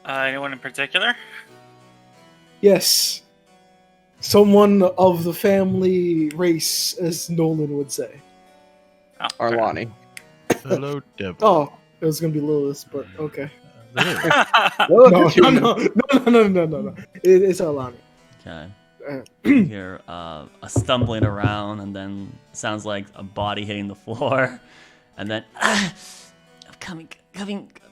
Anyone in particular? Yes. Someone of the family race, as Nolan would say. Oh, Arlani. Hello, devil. Oh, it was gonna be Lilith, but okay. Lilith. No. It's Alani. Okay. You hear a stumbling around, and then sounds like a body hitting the floor, and then I'm coming,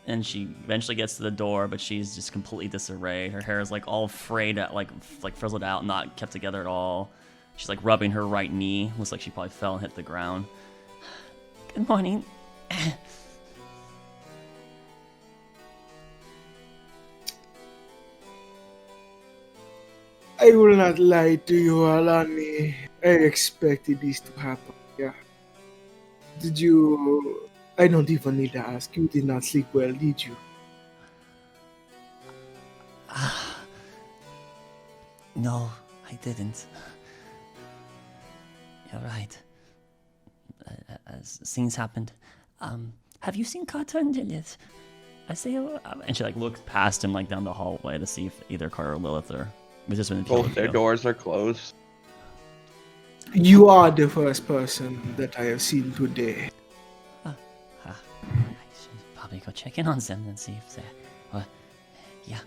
and she eventually gets to the door, but she's just completely disarrayed. Her hair is like all frayed, like frizzled out, not kept together at all. She's like rubbing her right knee. Looks like she probably fell and hit the ground. Good morning. I will not lie to you, Alani. I expected this to happen. Yeah. Did you? I don't even need to ask. You did not sleep well, did you? No, I didn't. You're right. As things happened. Have you seen Carter and Lilith? I say, and she like looks past him like down the hallway to see if either Carter or Lilith are. Both their doors are closed. You are the first person that I have seen today. I should probably go check in on them and see if they're. Yeah.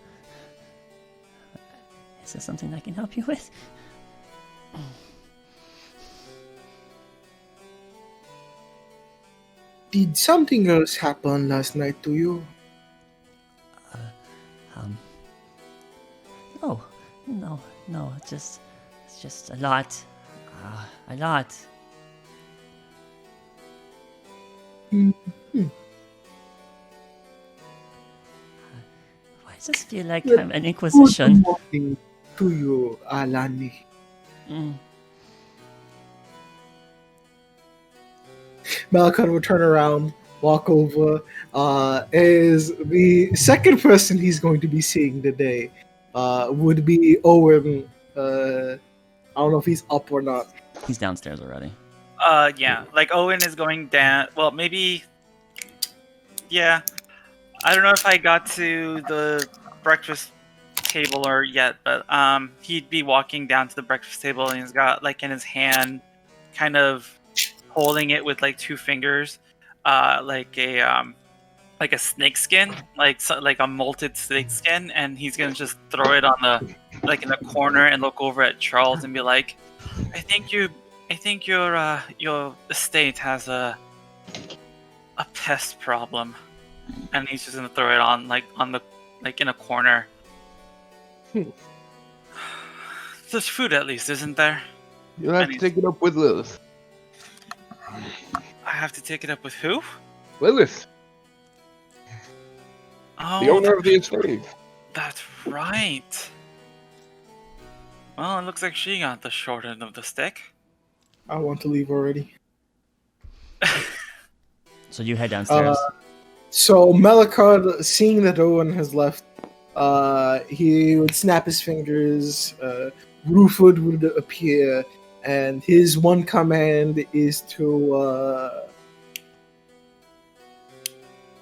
Is there something I can help you with? Did something else happen last night to you? No, it's just a lot. A lot. Mm-hmm. Why does this feel like I'm an inquisition? Good morning to you, Alani. Malcolm will turn around, walk over. Is the second person he's going to be seeing today would be Owen. I don't know if he's up or not. He's downstairs already. Yeah, like Owen is going down. Well, maybe. Yeah, I don't know if I got to the breakfast table or yet, but he'd be walking down to the breakfast table and he's got like in his hand, kind of holding it with like two fingers, like a snake skin, like a molted snake skin, and he's gonna just throw it on the like in the corner and look over at Charles and be like, I think your estate has a pest problem, and he's just gonna throw it on the in a corner. There's food at least, isn't there? You'll have to take it up with Lilith. I have to take it up with who? Lilith, Oh, the owner of the estate. That's right. Well, it looks like she got the short end of the stick. I want to leave already. So you head downstairs. So Melikard, seeing that Owen has left, he would snap his fingers. Ruford would appear, and his one command is to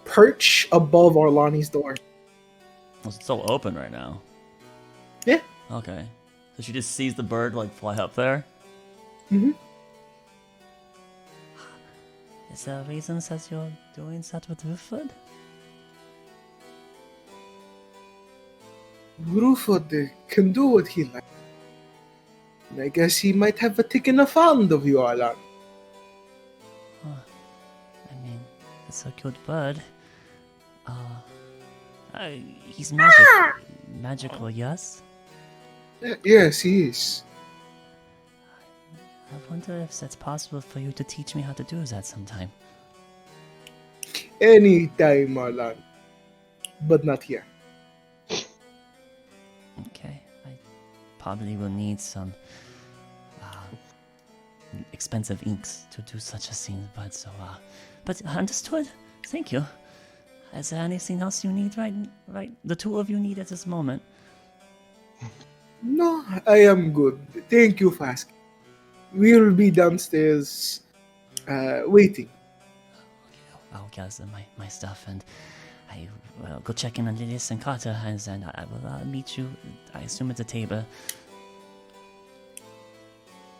perch above Arlani's door. It's still open right now. Yeah. Okay. So she just sees the bird like fly up there. Mm-hmm. Is there a reason that you're doing that with Ruford? Ruford can do what he likes. And I guess he might have taken a fond of you, Arlan. I mean, it's a good bird. He's magical, yes? Yes, he is. I wonder if that's possible for you to teach me how to do that sometime. Anytime, Arlan. But not here. Okay, I probably will need some expensive inks to do such a scene, but understood. Thank you. Is there anything else you need right? The two of you need at this moment? No, I am good. Thank you for asking. We'll be downstairs waiting. Okay, I'll gather my stuff and I will go check in on Lilius and Carter, and then I will meet you, I assume, at the table.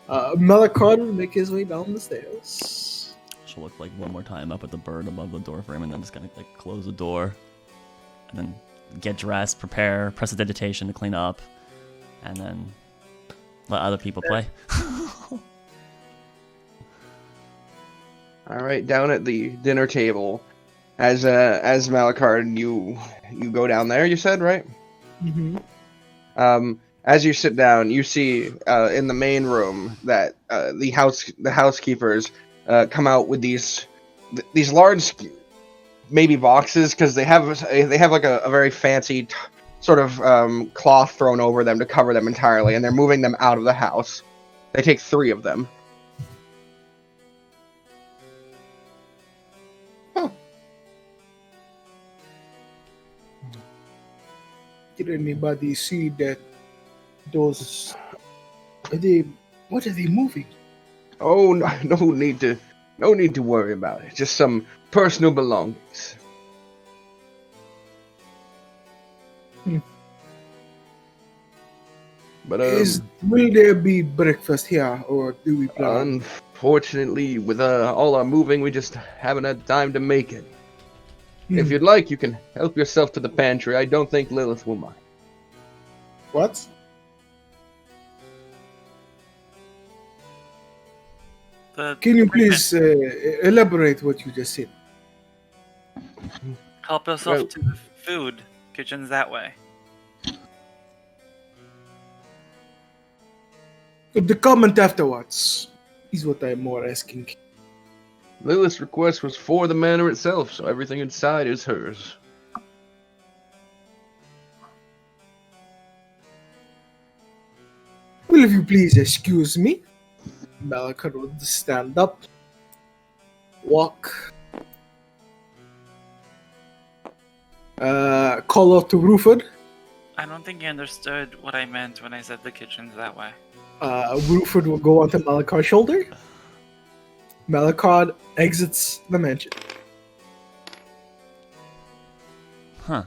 Melikard will make his way down the stairs. She'll look like one more time up at the bird above the door frame and then just kind of like close the door. And then get dressed, prepare, press a digitation to clean up, and then let other people play. All right, down at the dinner table, as Melikard, you go down there. You said, right? Mm-hmm. As you sit down, you see in the main room that the housekeepers come out with these large, maybe boxes, because they have like a very fancy sort of cloth thrown over them to cover them entirely, and they're moving them out of the house. They take 3 of them. Did anybody see that those... What are they moving? Oh, no need to worry about it. Just some personal belongings. But will there be breakfast here, or do we plan? Unfortunately, with all our moving, we just haven't had time to make it. If you'd like, you can help yourself to the pantry. I don't think Lilith will mind. What? Can you please elaborate what you just said? help yourself Well- to the food? Kitchen's that way. The comment afterwards is what I'm more asking. Lilith's request was for the manor itself, so everything inside is hers. Well, if you please excuse me. Malakar would stand up, walk, call out to Ruford. I don't think you understood what I meant when I said the kitchen's that way. Ruford will go onto Malakar's shoulder. Malakar exits the mansion. Huh.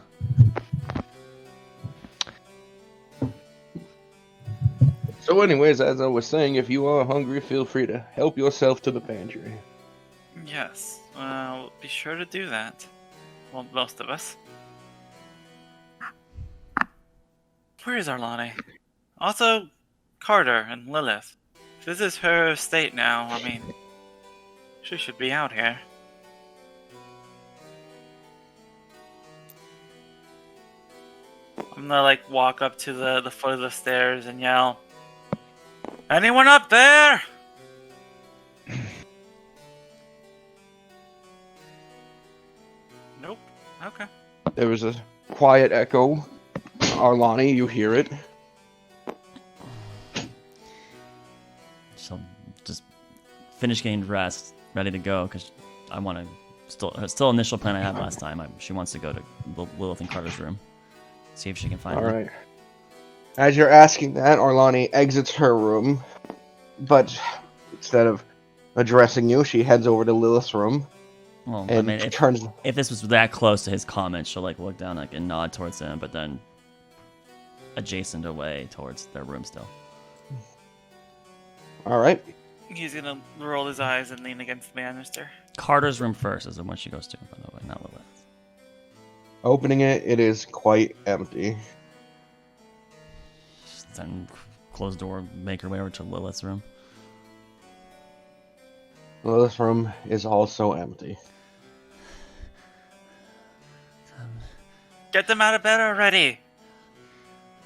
So anyways, as I was saying, if you are hungry, feel free to help yourself to the pantry. Yes, well, be sure to do that. Well, most of us. Where is Arlani? Also, Carter and Lilith. If this is her estate now, I mean, she should be out here. I'm gonna, like, walk up to the foot of the stairs and yell, "Anyone up there?" Nope. Okay. There was a quiet echo. Arlani, you hear it. She'll just finish getting dressed, ready to go, because I want to. Still initial plan I had last time. She wants to go to Lilith and Carter's room, see if she can find All her. right. As you're asking that, Arlani exits her room, but instead of addressing you, she heads over to Lilith's room Well, and I mean, turns. if this was that close to his comment, she'll like look down like and nod towards him, but then adjacent away towards their room still. All right. He's gonna roll his eyes and lean against the banister. Carter's room first is the one she goes to, by the way, not Lilith. Opening it, it is quite empty. Just then close door, make her way over to Lilith's room. Lilith's room is also empty. Get them out of bed already.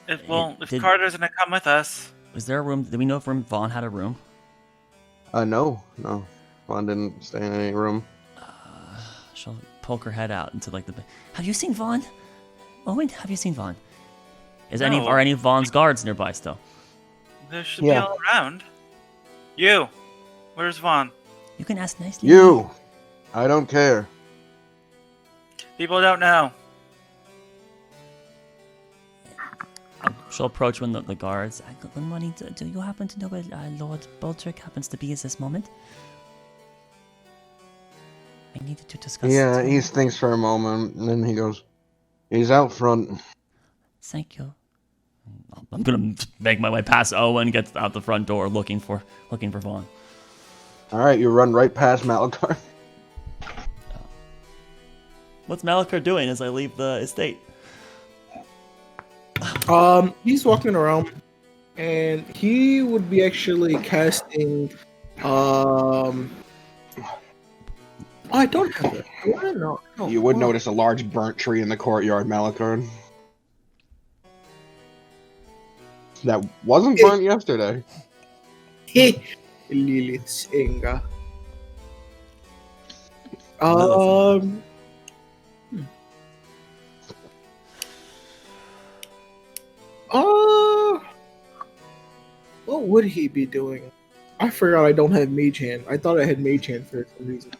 If Did- Carter's gonna come with us, Is there a room? Do we know if Vaughn had a room? No. Vaughn didn't stay in any room. She'll poke her head out into like the. Have you seen Vaughn? Owen, have you seen Vaughn? No. Are any of Vaughn's guards nearby still? there should be Yeah. all around. You, where's Vaughn? You can ask nicely. You! I don't care. People don't know. She'll approach when the guards. Good morning. Do you happen to know where Lord Baldric happens to be at this moment? I needed to discuss. Yeah, it. he thinks for a moment, and then he goes, he's out front. Thank you. I'm gonna make my way past Owen, get out the front door, looking for Vaughn. Alright, you run right past Malakar. What's Malakar doing as I leave the estate? He's walking around, and he would be actually casting. I don't have it. No. You would notice a large burnt tree in the courtyard, Malakar. That wasn't burnt yesterday. Lilith's anger. What would he be doing? I forgot I don't have Mage Hand. I thought I had Mage Hand for some reason.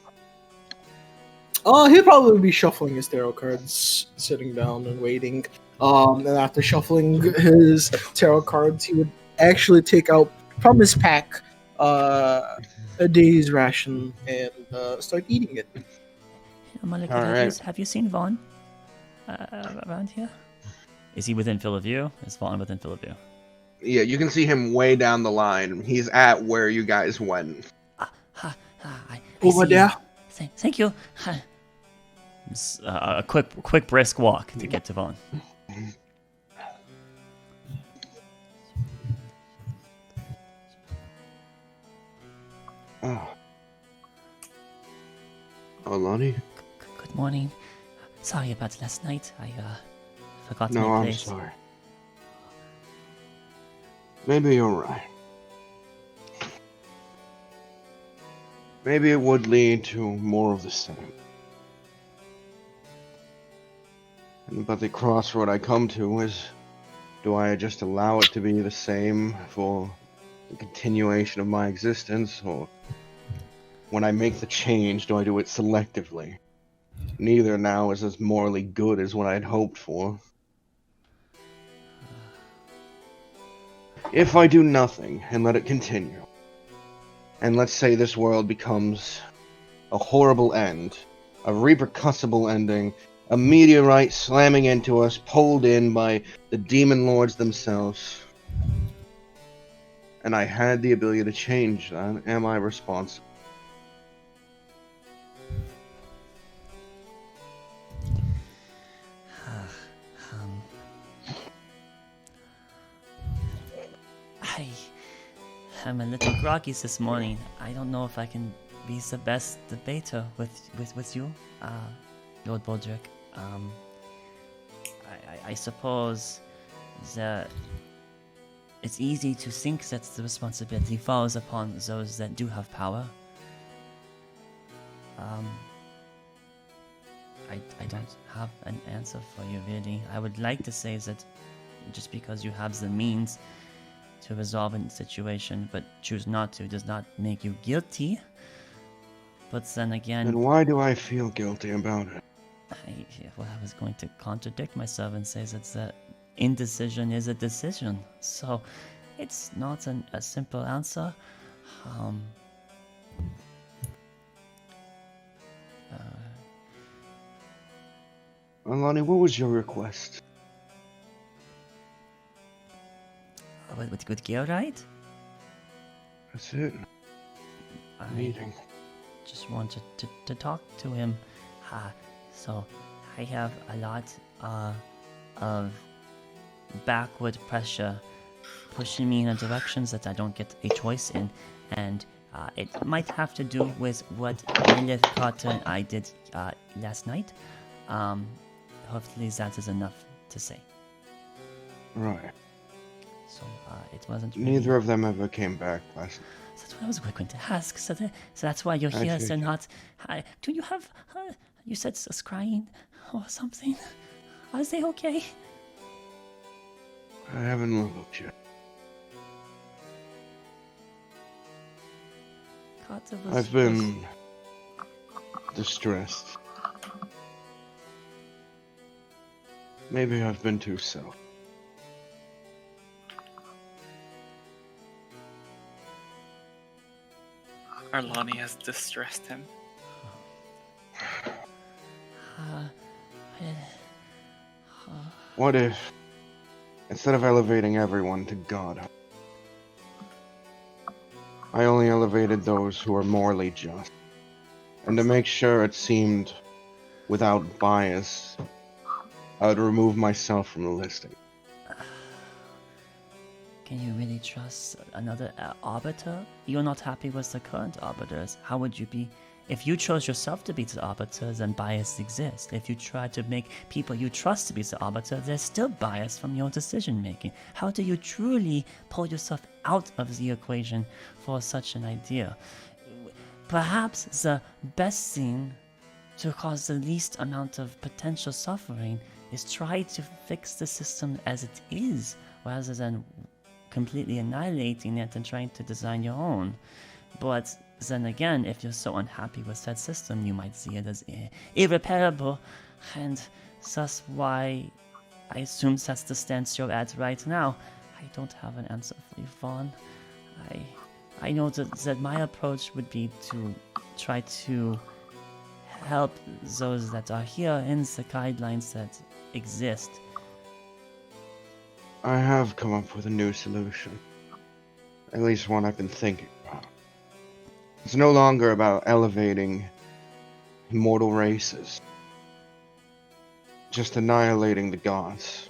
He'll probably be shuffling his tarot cards, sitting down and waiting. And after shuffling his tarot cards, he would actually take out from his pack a day's ration and start eating it. Malakar, Alright. have you seen Vaughn around here? Is he within field of view? Is Vaughn within field of view? Yeah, you can see him way down the line. He's at where you guys went. I Over see there? you. Thank you. It's, a quick brisk walk to get to Vaughn. Oh. Alani? Good morning. Sorry about last night. I forgot No, my I'm place. sorry. Maybe you're right. Maybe it would lead to more of the same. But the crossroad I come to is, do I just allow it to be the same for the continuation of my existence, or when I make the change, do I do it selectively? Neither now is as morally good as what I had hoped for. If I do nothing and let it continue, and let's say this world becomes a horrible end, a repercussible ending, a meteorite slamming into us, pulled in by the demon lords themselves, and I had the ability to change that, am I responsible? I am a little groggy this morning. I don't know if I can be the best debater with you, Lord Baldric. I suppose that it's easy to think that the responsibility falls upon those that do have power. I don't have an answer for you, really. I would like to say that just because you have the means to resolve a situation but choose not to does not make you guilty. But then again... And why do I feel guilty about it? I was going to contradict myself and say that the indecision is a decision. So it's not a simple answer. Alani, what was your request? With Galewright? That's it. Meeting. Just wanted to talk to him. So I have a lot of backward pressure pushing me in a directions that I don't get a choice in, and it might have to do with what Lilith, Carter, and I did last night. Hopefully that is enough to say. Right. So it wasn't really... Neither of them ever came back last night. That's what I was going to ask. So that's why you're here. So not... do you have... you said scrying or something? Are they okay? I haven't looked yet. Carter was... I've been distressed. Maybe I've been too self. Arlani has distressed him. What if, instead of elevating everyone to God, I only elevated those who are morally just? And to make sure it seemed without bias, I would remove myself from the listing. Can you really trust another arbiter? You're not happy with the current arbiters. How would you be? If you chose yourself to be the arbiter, then bias exists. If you try to make people you trust to be the arbiter, there's still bias from your decision making. How do you truly pull yourself out of the equation for such an idea? Perhaps the best thing to cause the least amount of potential suffering is try to fix the system as it is, rather than completely annihilating it and trying to design your own. But then again, if you're so unhappy with that system, you might see it as irreparable, and that's why I assume that's the stance you're at right now. I don't have an answer for you, Vaughn. I know that my approach would be to try to help those that are here in the guidelines that exist. I have come up with a new solution. At least one I've been thinking about. It's no longer about elevating immortal races. Just annihilating the gods.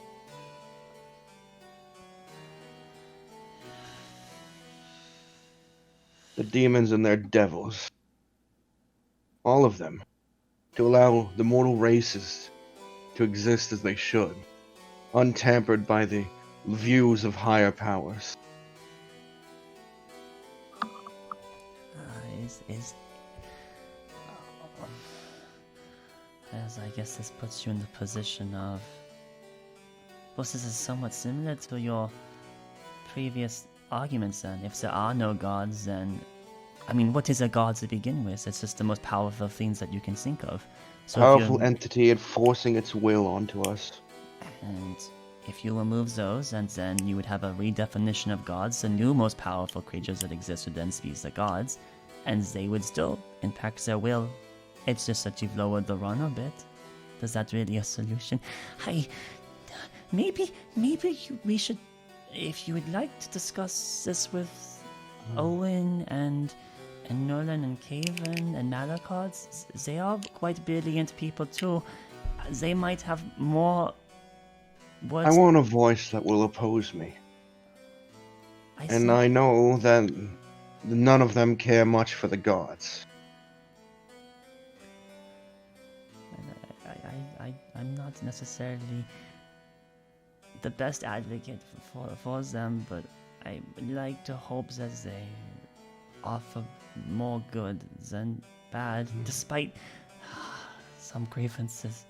The demons and their devils. All of them. to allow the mortal races to exist as they should, untampered by the views of higher powers. As I guess this puts you in the position of. Well, this is somewhat similar to your previous arguments then. If there are no gods, then. I mean, what is a god to begin with? It's just the most powerful things that you can think of. So Powerful entity enforcing its will onto us. And if you remove those, and then you would have a redefinition of gods, the new most powerful creatures that exist would then be the gods, and they would still impact their will. It's just that you've lowered the run a bit. Is that really a solution? Maybe we should, if you would like to discuss this with Owen and Nolan and Caven and Malakard, they are quite brilliant people too. They might have more words. I want a voice that will oppose me. I know that none of them care much for the gods. I'm not necessarily the best advocate for them, but I would like to hope that they offer more good than bad, despite some grievances.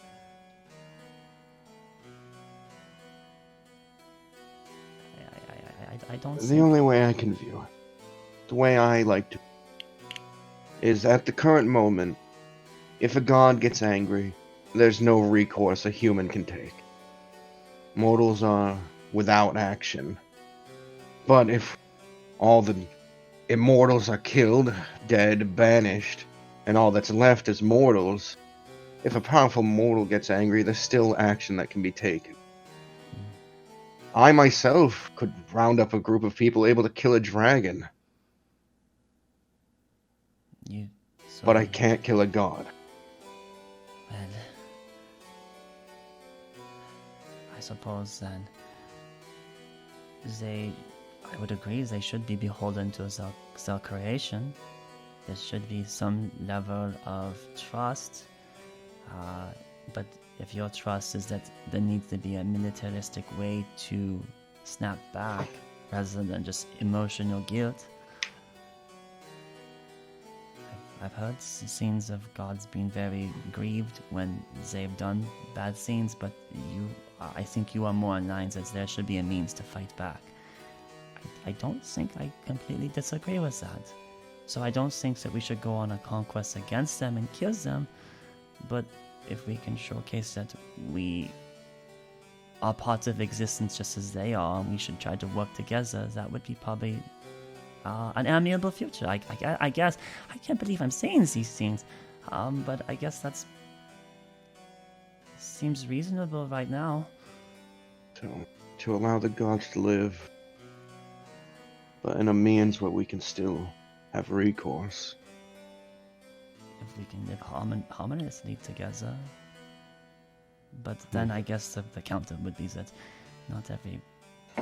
I don't The only way I can view it, the way I like to, is at the current moment, if a god gets angry, there's no recourse a human can take. Mortals are without action. But if all the immortals are killed, dead, banished, and all that's left is mortals, if a powerful mortal gets angry, there's still action that can be taken. I myself could round up a group of people able to kill a dragon. But I can't kill a god. Well, I suppose then I would agree, they should be beholden to their creation. There should be some level of trust, but if your trust is that there needs to be a militaristic way to snap back rather than just emotional guilt. I've heard scenes of gods being very grieved when they've done bad scenes, but I think you are more in line that there should be a means to fight back. I don't think I completely disagree with that. So I don't think that we should go on a conquest against them and kill them, but if we can showcase that we are part of existence just as they are, and we should try to work together, that would be probably an amiable future. I guess. I can't believe I'm saying these things, but I guess that's seems reasonable right now. To allow the gods to live, but in a means where we can still have recourse. If we can live harmoniously together. But then I guess the counter would be that not every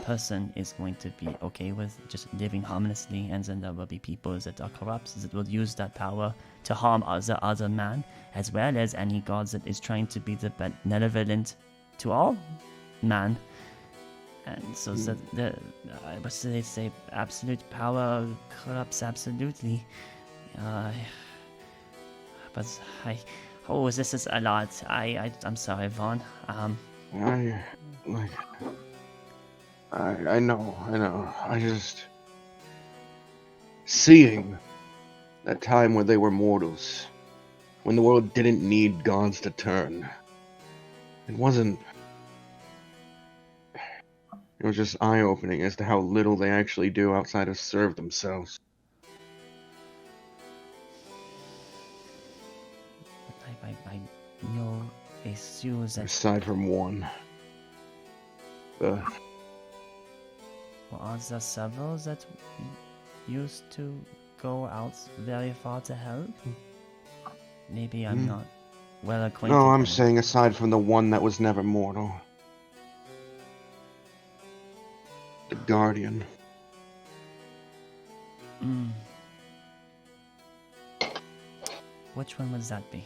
person is going to be okay with just living harmoniously, and then there will be people that are corrupt that will use that power to harm other man, as well as any gods that is trying to be the benevolent to all man. And so what do they say? Absolute power corrupts absolutely. But this is a lot. I'm sorry, Vaughn. I know. I just seeing that time where they were mortals, when the world didn't need gods to turn. It was just eye-opening as to how little they actually do outside of serve themselves. I know a few that... Aside from one. Well, are there several that used to go out very far to help? Maybe I'm not well acquainted. No, I'm saying aside from the one that was never mortal. The Guardian. Which one would that be?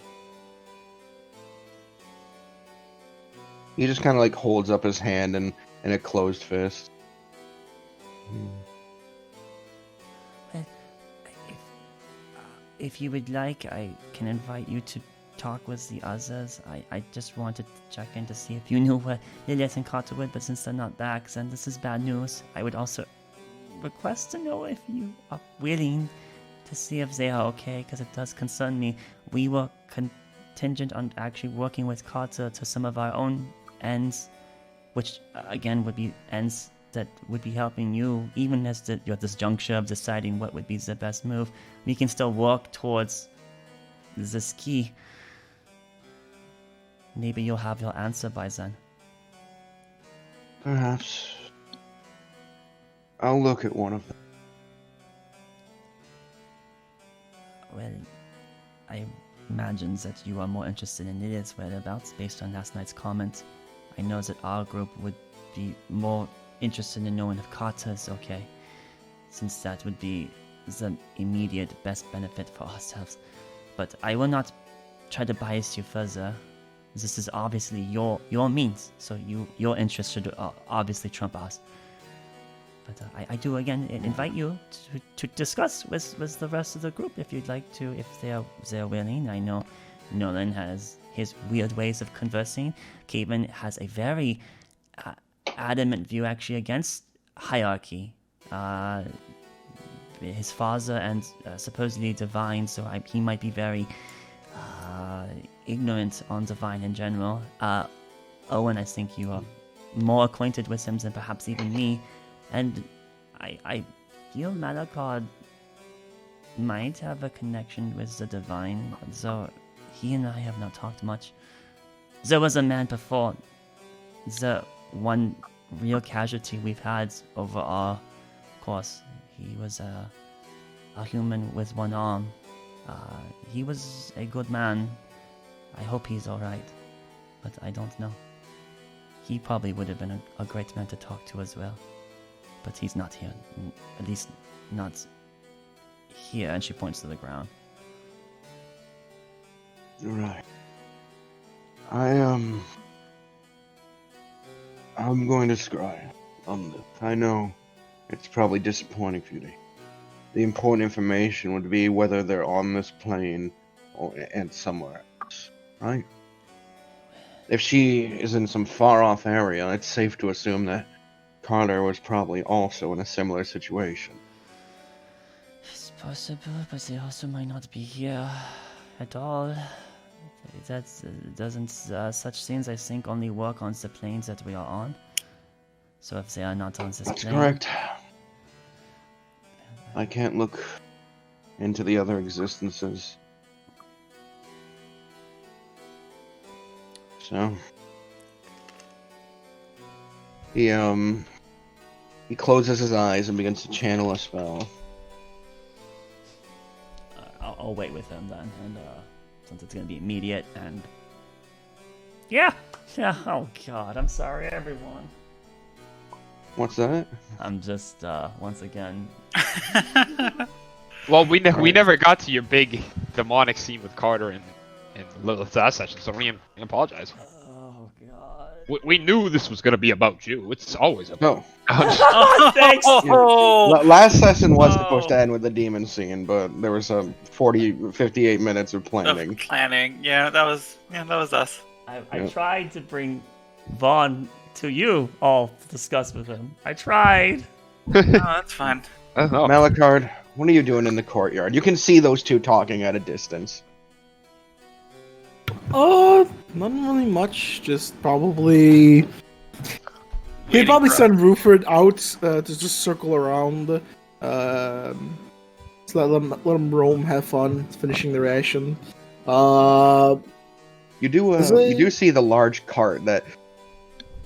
He just kind of like holds up his hand in a closed fist. If you would like, I can invite you to talk with the others. I just wanted to check in to see if you knew where Lilith and Carter would, but since they're not back, then this is bad news. I would also request to know if you are willing to see if they are okay, because it does concern me. We were contingent on actually working with Carter to some of our own ends, which again would be ends that would be helping you, even as you're at this juncture of deciding what would be the best move. We can still work towards this key. Maybe you'll have your answer by then. Perhaps. I'll look at one of them. Well, I imagine that you are more interested in Lilith's whereabouts based on last night's comment. I know that our group would be more interested in knowing if Carter is okay, since that would be the immediate best benefit for ourselves. But I will not try to bias you further. This is obviously your means, so your interest should obviously trump ours. But I do again invite you to discuss with the rest of the group if you'd like to, if they're willing. I know Nolan has his weird ways of conversing. Caven has a very adamant view actually against hierarchy. His father and supposedly divine, so he might be very ignorant on divine in general. Owen, I think you are more acquainted with him than perhaps even me, and I feel Malakard might have a connection with the divine, though he and I have not talked much. There was a man before, the one real casualty we've had over our course. He was a human with one arm. He was a good man. I hope he's alright, but I don't know. He probably would have been a great man to talk to as well, but he's not here. At least not here, and she points to the ground. Right. I'm going to scry on this. I know it's probably disappointing for you to. The important information would be whether they're on this plane and somewhere else, right? If she is in some far-off area, it's safe to assume that Carter was probably also in a similar situation. It's possible, but they also might not be here at all. That doesn't. Such things, I think, only work on the planes that we are on. So if they are not on this That's plane... correct. I can't look into the other existences. So he closes his eyes and begins to channel a spell. I'll wait with him then, and since it's gonna be immediate, and yeah. Oh God, I'm sorry, everyone. What's that? I'm just once again. Well, we never got to your big demonic scene with Carter and Lilith's session, so we apologize. Oh God. We knew this was gonna be about you. It's always about. Oh, thanks. Last session was supposed to end with the demon scene, but there was 58 minutes of planning. Yeah, that was us. I tried to bring Vaughn to you all to discuss with him. I tried. No, that's fine. Malakard, what are you doing in the courtyard? You can see those two talking at a distance. Not really much. Just probably. He'd probably send Ruford out to just circle around. Just let them roam, have fun, finishing the ration. You do see the large cart that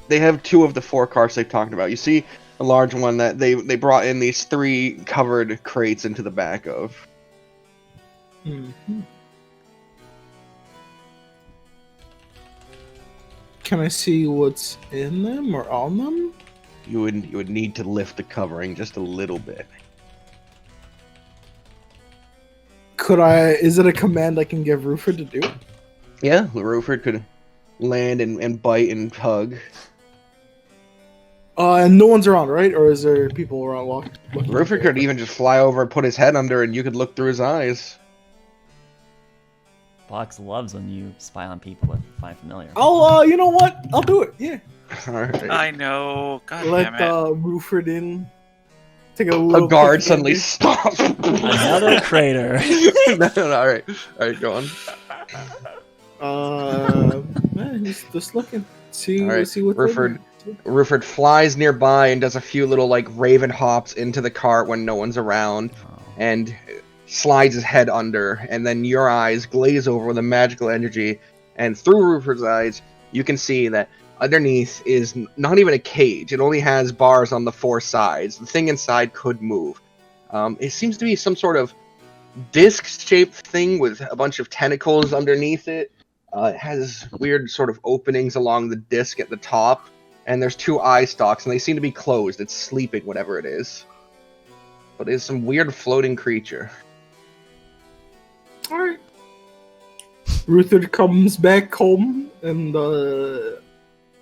they have. 2 of the 4 carts they've talked about. You see a large one that they brought in these 3 covered crates into the back of. Mm-hmm. Can I see what's in them or on them? You would need to lift the covering just a little bit. Could I? Is it a command I can give Ruford to do? Yeah, Ruford could land and bite and hug. And no one's around, right? Or is there people around walking? Rufus could even just fly over and put his head under, and you could look through his eyes. Box loves when you spy on people that find familiar. You know what? I'll do it. Yeah. All right. I know. God Let damn it. Ruford in. Take a little. A guard quick suddenly gander. stops. Another crater. No, all right, go on. Man, he's just looking. See, All right, see what. Ruford flies nearby and does a few little like raven hops into the cart when no one's around, and slides his head under, and then your eyes glaze over with a magical energy, and through Ruford's eyes, you can see that underneath is not even a cage. It only has bars on the four sides. The thing inside could move. It seems to be some sort of disc-shaped thing with a bunch of tentacles underneath it. It has weird sort of openings along the disc at the top, and there's two eye stalks, and they seem to be closed. It's sleeping, whatever it is. But it's some weird floating creature. Alright. Ruther comes back home, and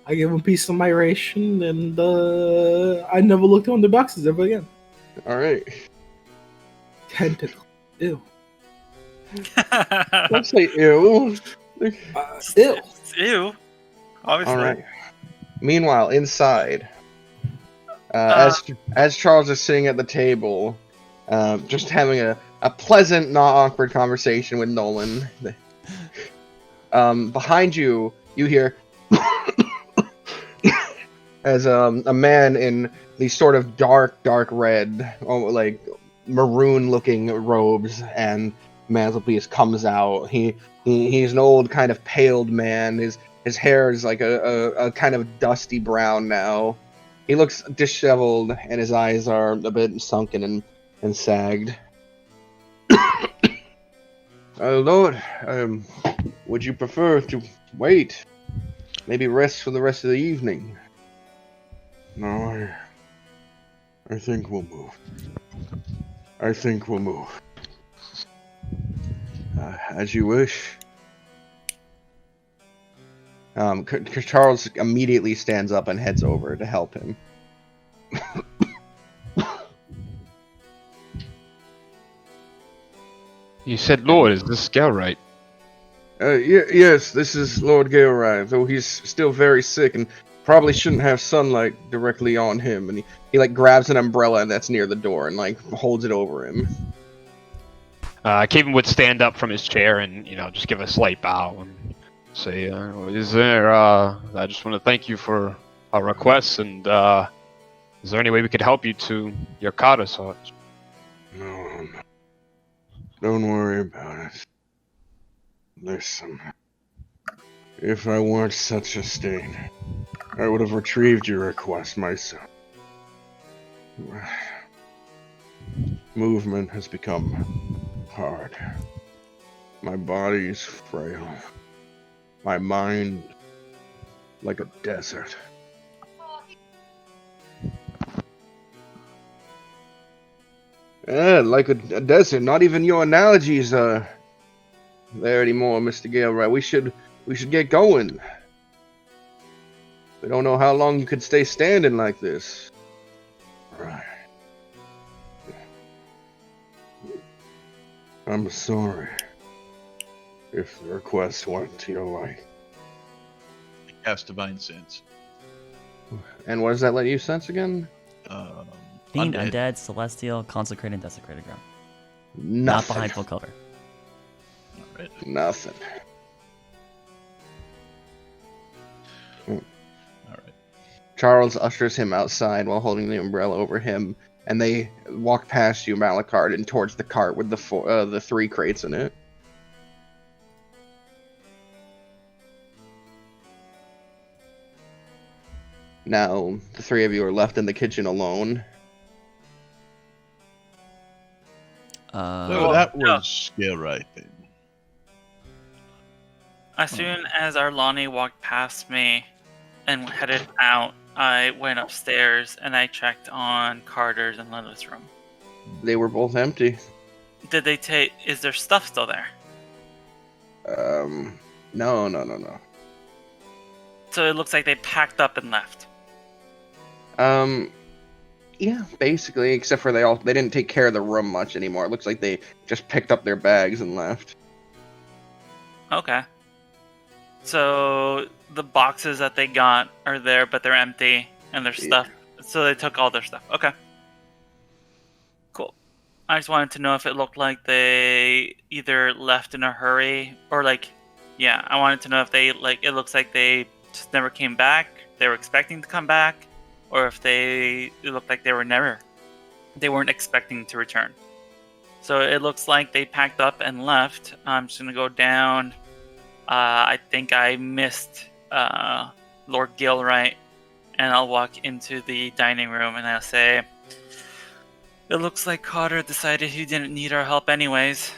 I give him a piece of my ration, and I never looked on the boxes ever again. Alright. Tentacle. Ew. Don't say ew. Ew. Ew. Obviously. Alright. Meanwhile, inside, as Charles is sitting at the table, just having a pleasant, not awkward conversation with Nolan, behind you, you hear as a man in these sort of dark red, like maroon-looking robes and mantelpiece comes out. He's an old, kind of paled man. His hair is like a kind of dusty brown now. He looks disheveled, and his eyes are a bit sunken and sagged. Lord, would you prefer to wait? Maybe rest for the rest of the evening? No, I think we'll move. I think we'll move. As you wish. Charles immediately stands up and heads over to help him. You said Lord, is this Galewright? Yes, this is Lord Galewright, though he's still very sick and probably shouldn't have sunlight directly on him. And He like grabs an umbrella that's near the door and like holds it over him. Caven would stand up from his chair and, just give a slight bow and say, is there, I just want to thank you for our requests, and is there any way we could help you to your Kata sword? No, don't worry about it. Listen, if I weren't such a stain, I would have retrieved your request myself. Movement has become hard. My body is frail. My mind like a desert. Yeah, like a desert. Not even your analogies are there anymore, Mr. Galewright. We should get going. We don't know how long you could stay standing like this. Right. I'm sorry if the request went to your light. Cast Divine Sense. And what does that let you sense again? Fiend, Undead. undead, celestial, consecrated, desecrated ground. Nothing. Not behind full cover. Alright. Nothing. Alright. Charles ushers him outside while holding the umbrella over him, and they walk past you, Malachard, and towards the cart with the three crates in it. Now, the three of you are left in the kitchen alone. So that was Galewright then. As soon as Arlani walked past me and headed out, I went upstairs and I checked on Carter's and Lilith's room. They were both empty. Did they take? Is their stuff still there? No. So it looks like they packed up and left. Yeah, basically, except for they didn't take care of the room much anymore. It looks like they just picked up their bags and left. Okay. So the boxes that they got are there, but they're empty, and their stuff. So they took all their stuff. Okay. Cool. I just wanted to know if it looked like they either left in a hurry or I wanted to know if they it looks like they just never came back. They were expecting to come back, or if it looked like they weren't expecting to return. So it looks like they packed up and left. I'm just gonna go down. I think I missed Lord Galewright, and I'll walk into the dining room and I'll say, "It looks like Carter decided he didn't need our help anyways.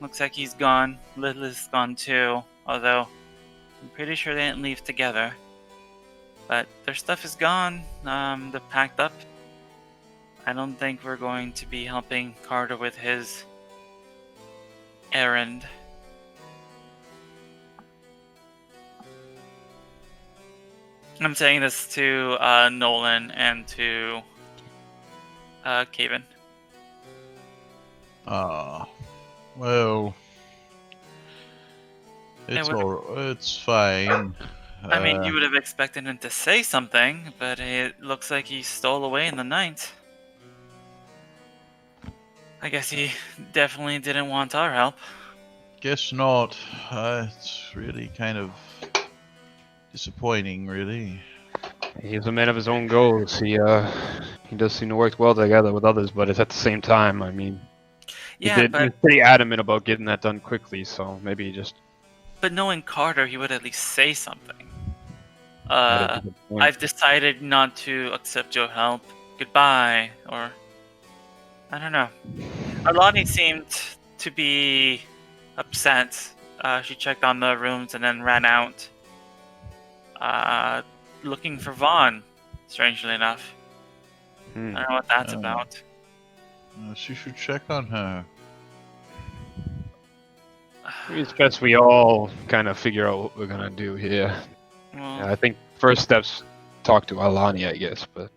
Looks like he's gone. Lilith's gone too, although I'm pretty sure they didn't leave together. But their stuff is gone. They're packed up. I don't think we're going to be helping Carter with his errand." I'm saying this to Nolan and to Caven. Well, it's fine. I mean, you would have expected him to say something, but it looks like he stole away in the night. I guess he definitely didn't want our help. Guess not. It's really kind of disappointing, really. He's a man of his own goals. He does seem to work well together with others, but it's at the same time, I mean, he was pretty adamant about getting that done quickly, so maybe he just... But knowing Carter, he would at least say something. I've decided not to accept your help. Goodbye, or... I don't know. Alani seemed to be upset. She checked on the rooms and then ran out. Looking for Vaughn, strangely enough. I don't know what that's about. She should check on her. It's best we all kind of figure out what we're gonna do here. Well, I think first steps talk to Alani, I guess, but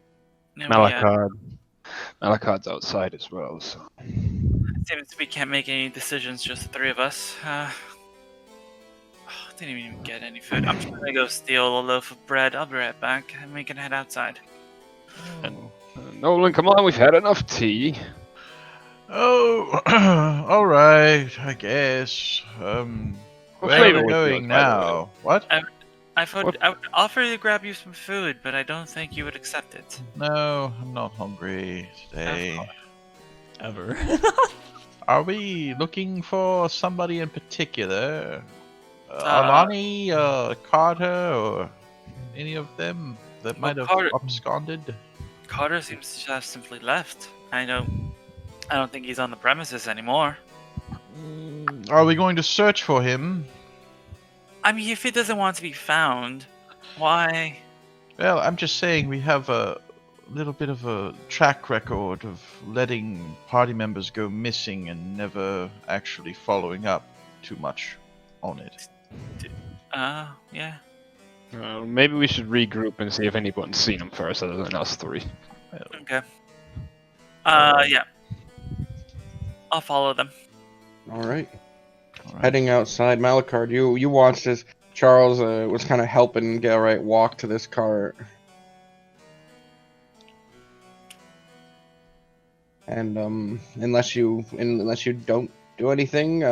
Malakad's outside as well, so... It seems we can't make any decisions, just the three of us. Didn't even get any food. I'm just gonna go steal a loaf of bread. I'll be right back, and we can head outside. Nolan, come on, we've had enough tea. Oh, alright, I guess. Where are we going now? What? I would offer to grab you some food, but I don't think you would accept it. No, I'm not hungry today. Ever. Are we looking for somebody in particular? Alani, Carter, or any of them that might have absconded? Carter seems to have simply left. I don't think he's on the premises anymore. Are we going to search for him? I mean, if he doesn't want to be found, why? Well, I'm just saying we have a little bit of a track record of letting party members go missing and never actually following up too much on it. Yeah. Maybe we should regroup and see if anyone's seen him first, other than us three. Okay. Yeah. I'll follow them. All right. Heading outside, Malakard, you watched as Charles was kind of helping Galewright walk to this cart. And unless you don't do anything,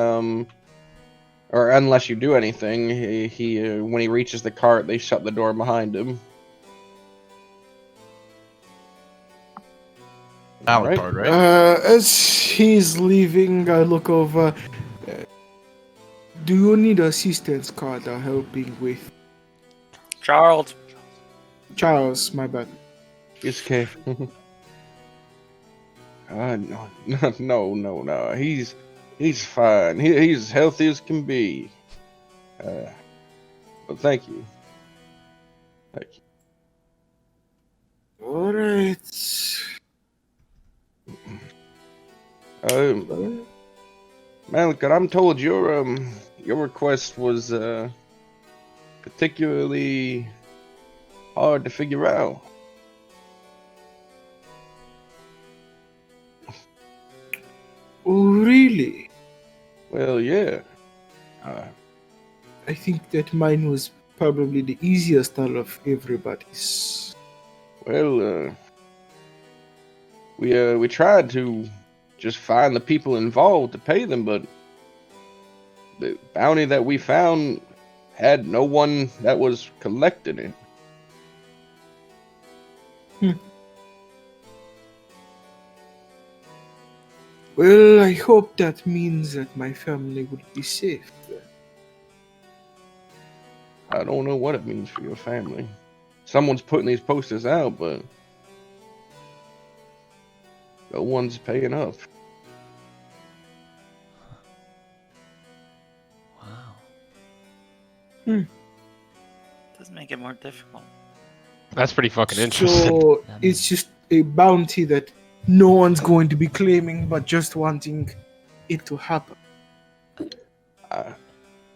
or unless you do anything, he when he reaches the cart, they shut the door behind him. Malakard, right? As he's leaving, I look over. Do you need assistance, Carter, helping with? Charles, my bad. It's okay. No. He's fine. He's as healthy as can be. But thank you. All right. Malakad, I'm told your request was particularly hard to figure out. Oh, really? Well, yeah. I think that mine was probably the easiest out of everybody's. Well, we tried to just find the people involved to pay them, but the bounty that we found had no one that was collecting it. Well, I hope that means that my family would be safe then. I don't know what it means for your family. Someone's putting these posters out, but no one's paying up. Wow. Does make it more difficult. That's pretty fucking interesting. So it's just a bounty that no one's going to be claiming, but just wanting it to happen.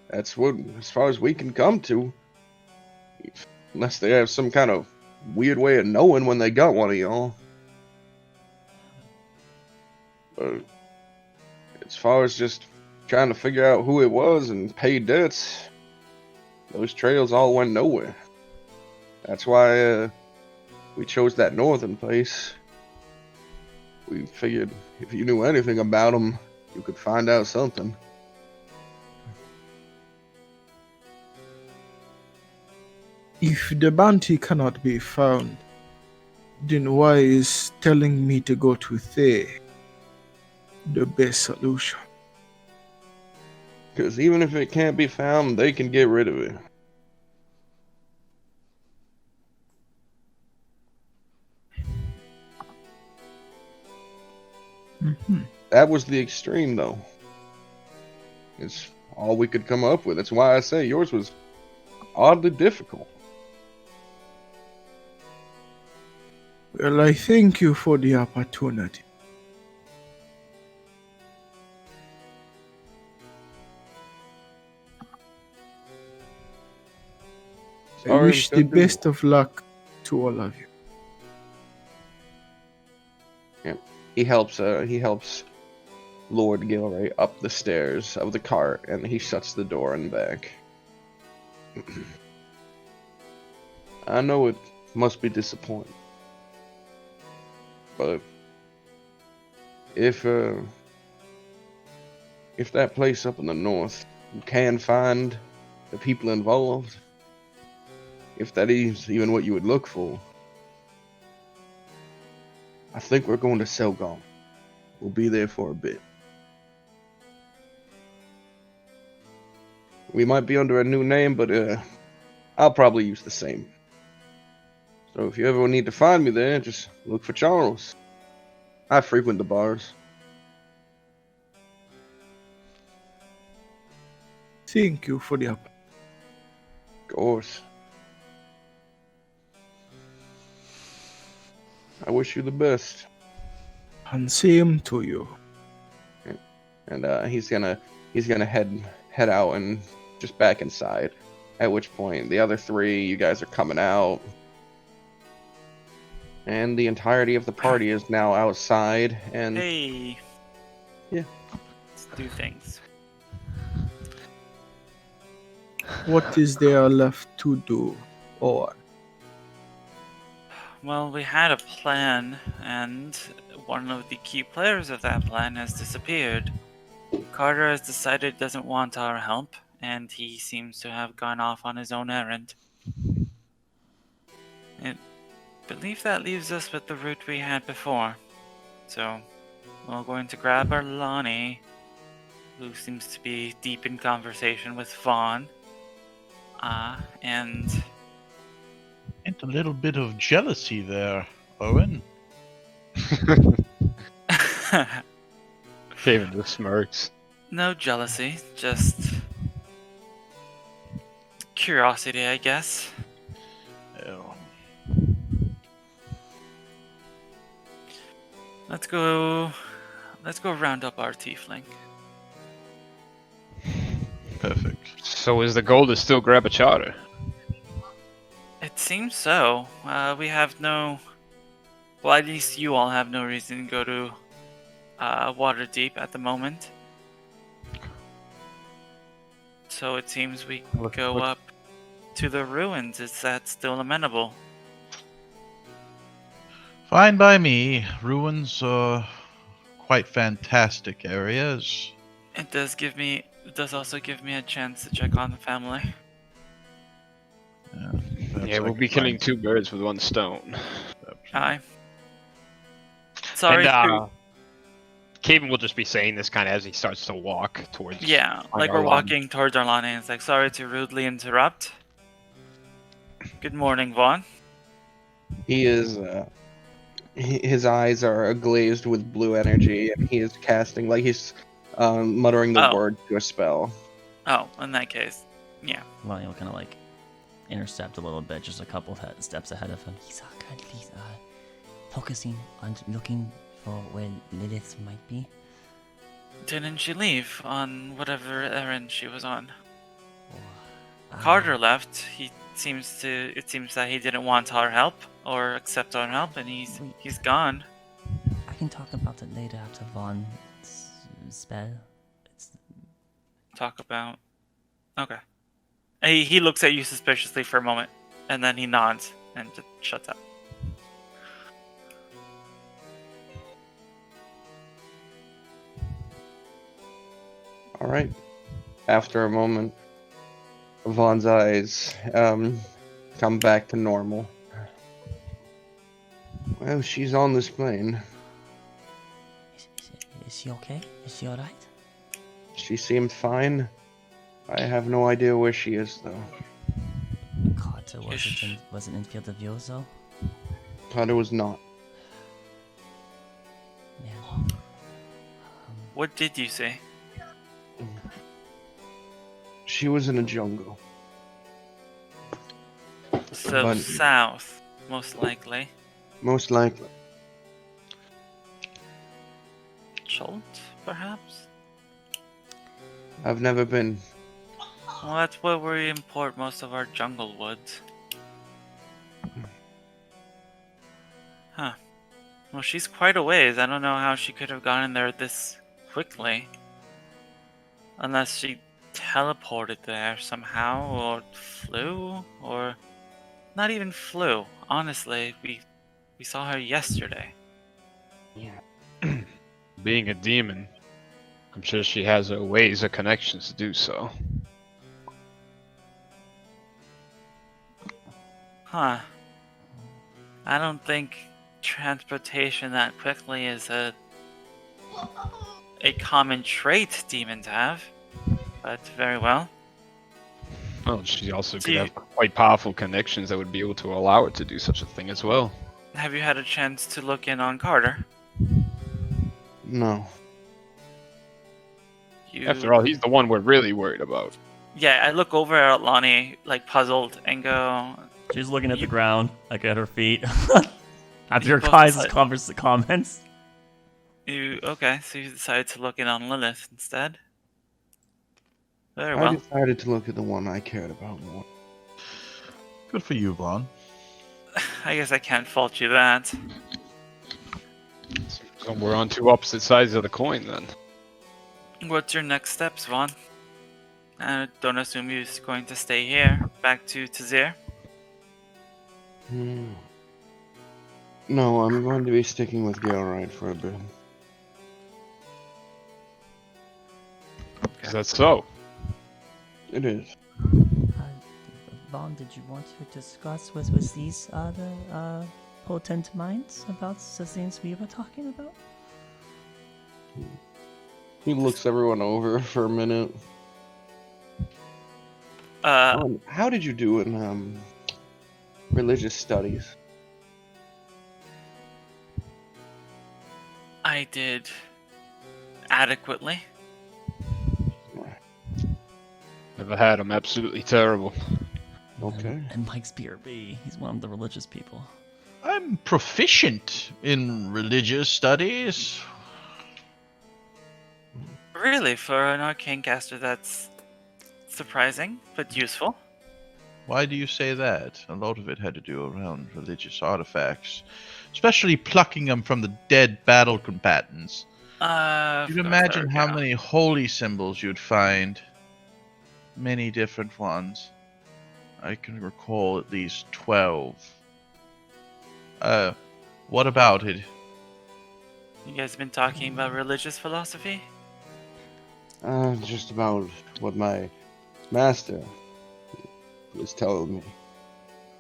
That's what, as far as we can come to. Unless they have some kind of weird way of knowing when they got one of y'all. But as far as just trying to figure out who it was and pay debts, those trails all went nowhere. That's why we chose that northern place. We figured if you knew anything about them, you could find out something. If the bounty cannot be found, then why is telling me to go to Thay the best solution? Because even if it can't be found, they can get rid of it. That was the extreme, though. It's all we could come up with. That's why I say yours was oddly difficult. Well, I thank you for the opportunity. I wish the best of luck to all of you. Yeah. He helps Lord Galewright up the stairs of the cart, and he shuts the door in the back. I know it must be disappointing, but if that place up in the north, you can find the people involved, if that is even what you would look for, I think we're going to Selgon. We'll be there for a bit. We might be under a new name, but I'll probably use the same. So if you ever need to find me there, just look for Charles. I frequent the bars. Thank you for the opportunity. Of course. I wish you the best. And same to you. And he's gonna head out and just back inside. At which point, the other three, you guys are coming out. And the entirety of the party is now outside, and... Hey! Yeah. Let's do things. What is there left to do, Owen? Well, we had a plan, and one of the key players of that plan has disappeared. Carter has decided doesn't want our help, and he seems to have gone off on his own errand. I believe that leaves us with the route we had before. So, we're going to grab our Lonnie, who seems to be deep in conversation with Vaughn, and a little bit of jealousy there, Owen. Shaving the smirks. No jealousy, just curiosity, I guess. Oh. Let's go round up our tiefling. Perfect. So is the goal to still grab a charter? It seems so. We have no. Well, at least you all have no reason to go to Waterdeep at the moment. So it seems we go up to the ruins. Is that still amenable? Fine by me. Ruins are quite fantastic areas. It does also give me a chance to check on the family. Yeah, we'll be killing two birds with one stone. Aye. Sorry. And Caven will just be saying this kind of as he starts to walk towards. Yeah, like we're walking towards Arlani, and it's like, sorry to rudely interrupt. Good morning, Vaughn. He is. His eyes are glazed with blue energy, and he is casting like he's muttering the word to a spell. Oh, in that case, yeah. Lonnie will kind of like intercept a little bit, just a couple steps ahead of him. He's currently focusing on looking for where Lilith might be. Didn't she leave on whatever errand she was on? Carter left. It seems that he didn't want our help or accept our help, and he's gone. I can talk about it later after Vaughn's spell. Talk about. Okay. He looks at you suspiciously for a moment, and then he nods and just shuts up. All right. After a moment, Vaughn's eyes come back to normal. Well, she's on this plane. Is she okay? Is she alright? She seemed fine. I have no idea where she is, though. Carter wasn't in field of view, though? Carter was not. Yeah. What did you say? She was in a jungle. So But- south, most likely. Most likely. Cholt, perhaps? I've never been. Well, that's where we import most of our jungle woods. Huh. Well, she's quite a ways. I don't know how she could have gotten there this quickly. Unless she teleported there somehow, or flew, or... Not even flew. Honestly, we saw her yesterday. Being a demon, I'm sure she has her ways or connections to do so. Huh. I don't think transportation that quickly is a common trait demons have. But very well. Well, she also could have quite powerful connections that would be able to allow her to do such a thing as well. Have you had a chance to look in on Carter? No. After all, he's the one we're really worried about. Yeah, I look over at Lonnie, like puzzled, and go... She's looking at the ground, like at her feet. After your guys' comments. Okay, so you decided to look in on Lilith instead? Very I well. decided to look at the one I cared about more. Good for you, Vaughn. I guess I can't fault you that. So we're on two opposite sides of the coin then. What's your next steps, Vaughn? I don't assume you're going to stay here. Back to Tazir? No, I'm going to be sticking with Galewright for a bit. Is that so? It is. Vaughn, did you want to discuss with these other potent minds about the things we were talking about? He looks everyone over for a minute. How did you do in religious studies? I did adequately. Never had him. Absolutely terrible. Okay. And Mike's BRB. He's one of the religious people. I'm proficient in religious studies. Really, for an arcane caster, that's surprising, but useful. Why do you say that? A lot of it had to do around religious artifacts, especially plucking them from the dead battle combatants. You can imagine how many holy symbols you'd find. Many different ones. I can recall at least 12. What about it? You guys been talking about religious philosophy? Just about what my master was telling me.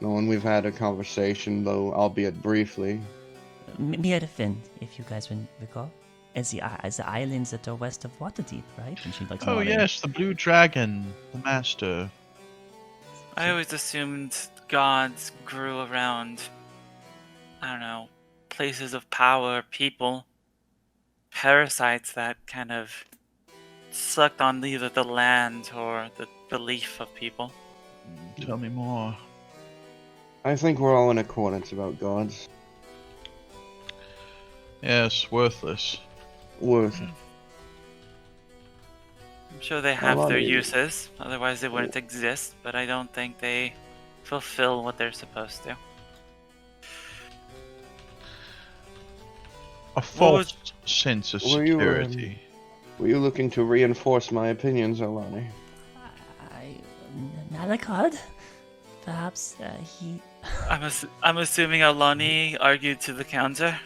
Knowing we've had a conversation, though albeit briefly. Mirfin, if you guys recall, is the islands that are west of Waterdeep, right? And she likes. Oh yes, the blue dragon, the master. I always assumed gods grew around, I don't know, places of power, people, parasites that kind of sucked on either the land or the belief of people. Tell me more. I think we're all in accordance about gods. Yes, worthless. Worthless. I'm sure they have their uses, otherwise they wouldn't exist, but I don't think they fulfill what they're supposed to. A false sense of security. Were you looking to reinforce my opinions, Alani? Malakad? Perhaps he... I'm assuming Alani argued to the counter?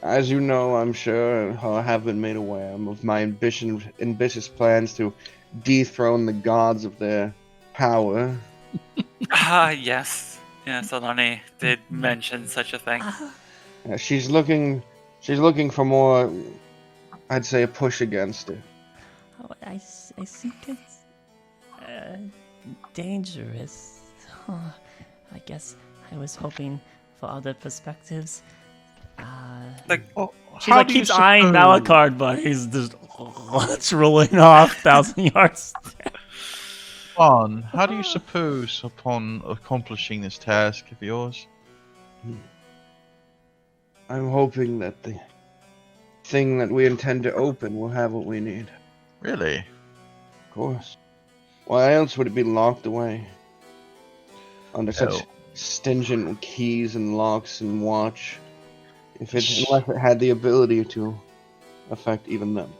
As you know, I'm sure I have been made aware of my ambitious plans to dethrone the gods of their power. Yes. Yes, Alani did mention such a thing. She's looking for more, I'd say, a push against it. Oh, I think it's dangerous. I guess I was hoping for other perspectives. She keeps eyeing Malakard, but he's just rolling off 1,000 yards. How do you suppose upon accomplishing this task of yours? I'm hoping that the thing that we intend to open will have what we need. Really? Of course. Why else would it be locked away? Under such stringent keys and locks and watch. Unless it had the ability to affect even them.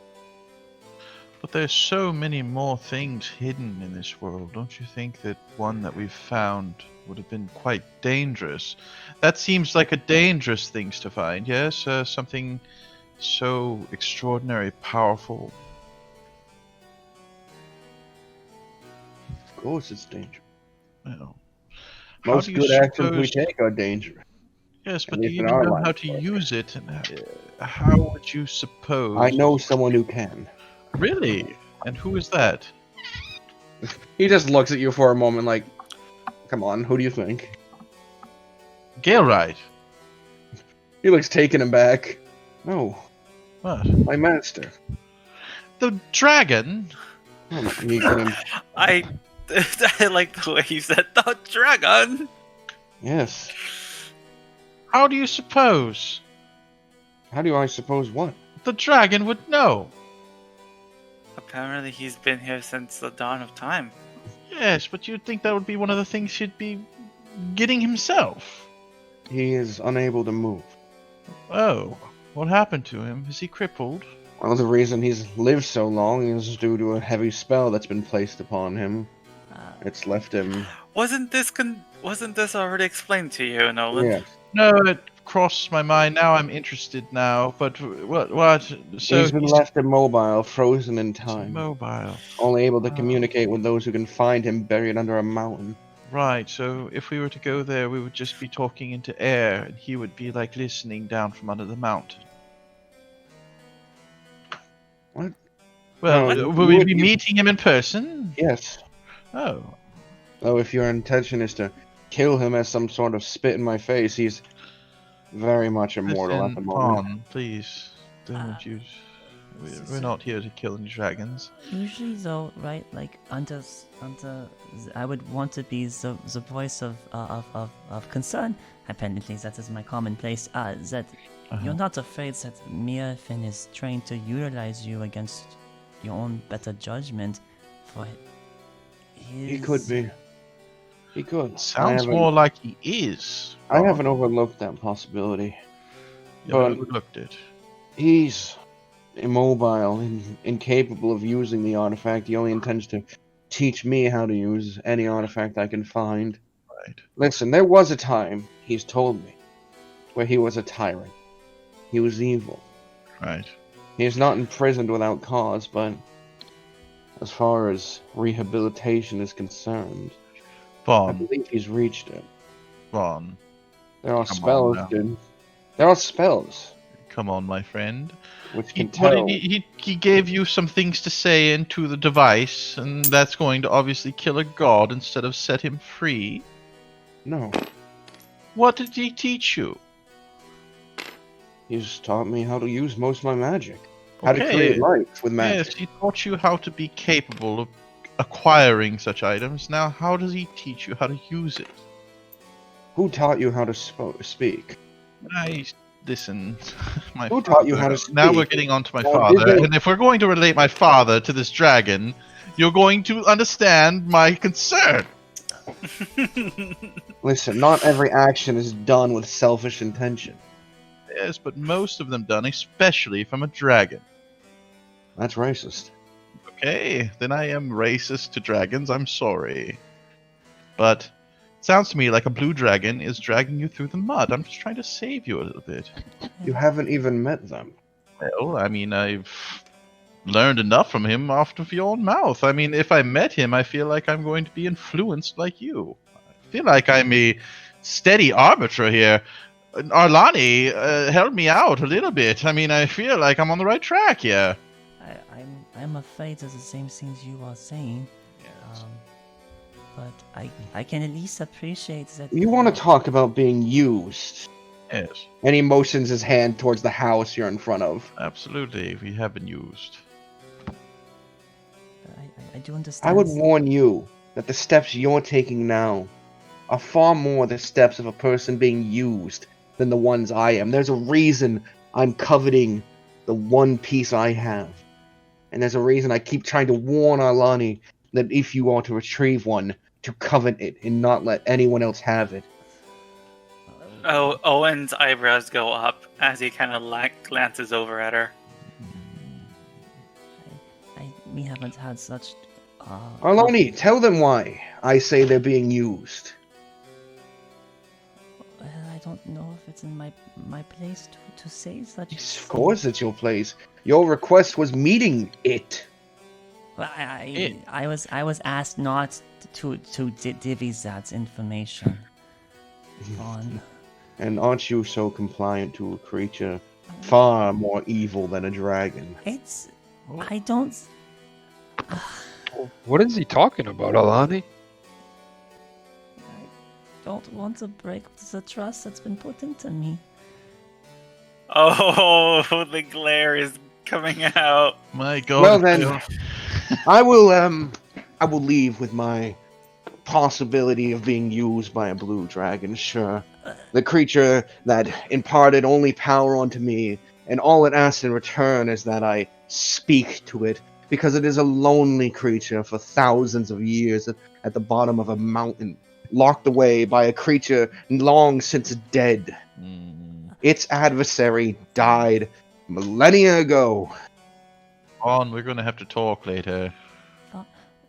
But there's so many more things hidden in this world. Don't you think that one that we've found would have been quite dangerous? That seems like a dangerous thing to find, yes? Something so extraordinary, powerful. Of course it's dangerous. Well, most good actions we take are dangerous. Yes, but do you even know how to use it? And how would you suppose? I know someone who can. Really? And who is that? He just looks at you for a moment like, come on, who do you think? Galewright. He looks taken aback. No. What? My master. The dragon? I like the way you said the dragon. Yes. How do you suppose? How do I suppose what? The dragon would know. Apparently he's been here since the dawn of time. Yes, but you'd think that would be one of the things he'd be getting himself. He is unable to move. Oh, what happened to him? Is he crippled? Well, the reason he's lived so long is due to a heavy spell that's been placed upon him. It's left him... Wasn't this already explained to you, Nolan? Yes. No, it crossed my mind. Now I'm interested now. But what? So he's been left immobile, frozen in time. Immobile. Only able to communicate with those who can find him buried under a mountain. Right, so if we were to go there, we would just be talking into air, and he would be like listening down from under the mountain. What? Well, will we be meeting him in person? Yes. Oh. Though if your intention is to kill him as some sort of spit in my face, he's very much immortal at the moment. Please, don't use... We're not here to kill any dragons. Usually, though, right? Like under, I would want to be the voice of concern. Apparently, that is my commonplace. That you're not afraid that Mirfin is trying to utilize you against your own better judgment for He could be. He could. Sounds more like he is. I haven't overlooked that possibility. You but overlooked it. He's immobile and incapable of using the artifact. He only intends to teach me how to use any artifact I can find. Right. Listen, there was a time, he's told me, where he was a tyrant. He was evil. Right. He is not imprisoned without cause, but as far as rehabilitation is concerned, I Vaughn. believe he's reached it. Vaughn. There are Come on spells, now. dude. There are spells Come on, my friend. which can What tell. did he gave you some things to say into the device, and that's going to obviously kill a god instead of set him free. No, What did he teach you? he's taught me how to use most of my magic. How to Okay. create life with magic. Yes, he taught you how to be capable of acquiring such items. Now, how does he teach you how to use it? Who taught you how to speak? Listen, my Who father. taught you how to Now we're speak? getting on to my Now, father, is it- and if we're going to relate my father to this dragon, you're going to understand my concern. Listen, not every action is done with selfish intention. Yes, but most of them done, especially from a dragon. That's racist. Okay, then I am racist to dragons. I'm sorry, but it sounds to me like a blue dragon is dragging you through the mud. I'm just trying to save you a little bit. You haven't even met them. Well, I mean, I've learned enough from him off of your own mouth. I mean, if I met him, I feel like I'm going to be influenced like you. I feel like I'm a steady arbiter here. Arlani held me out a little bit. I mean, I feel like I'm on the right track here. I'm afraid of the same things you are saying. But I can at least appreciate that. You want to talk about being used? Yes, And he motions his hand towards the house you're in front of. absolutely. We have been used. I do understand. I would warn you that the steps you're taking now are far more the steps of a person being used than the ones I am. There's a reason I'm coveting the one piece I have. And there's a reason I keep trying to warn Alani that if you are to retrieve one, to covet it and not let anyone else have it. Oh, Owen's eyebrows go up as he kind of glances over at her. We haven't had such. Alani, tell them why I say they're being used. I don't know if it's in my place to say such. Of course it's your place. Your request was meeting it. Well, I was asked not to divvy that information on. And aren't you so compliant to a creature far more evil than a dragon? I don't. What is he talking about, Alani? I don't want to break the trust that's been put into me. Oh, the glare is coming out. My God. Well then, I will leave with my possibility of being used by a blue dragon, sure. The creature that imparted only power onto me, and all it asks in return is that I speak to it, because it is a lonely creature for thousands of years at the bottom of a mountain, locked away by a creature long since dead. Its adversary died millennia ago. Vaughn, we're going to have to talk later.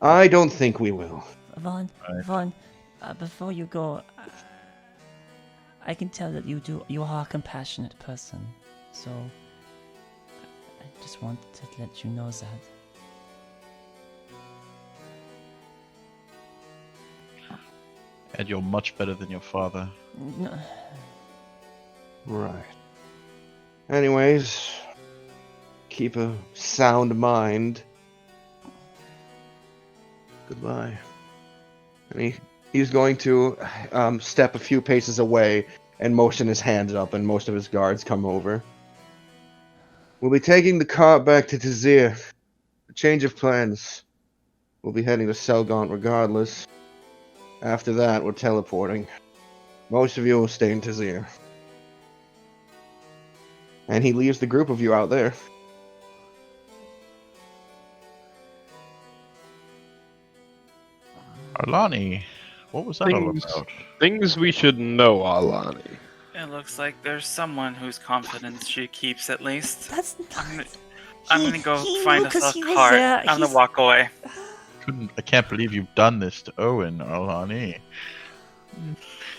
I don't think we will. Vaughn, Right. Vaughn, before you go, I can tell that you are a compassionate person. So I just wanted to let you know that. And you're much better than your father. No, Right. Anyways, keep a sound mind. Goodbye. And he's going to step a few paces away and motion his hands up, and most of his guards come over. We'll be taking the cart back to Tazir. A change of plans. We'll be heading to Selgaunt regardless. After that, we're teleporting. Most of you will stay in Tazir. And he leaves the group of you out there. Arlani, what was that all Things- about? Things we should know, Alani. It looks like there's someone whose confidence she keeps at least. That's not. I'm gonna go he find knew us 'cause a he was cart. there. I'm gonna He's- walk away. I can't believe you've done this to Owen, Arlani.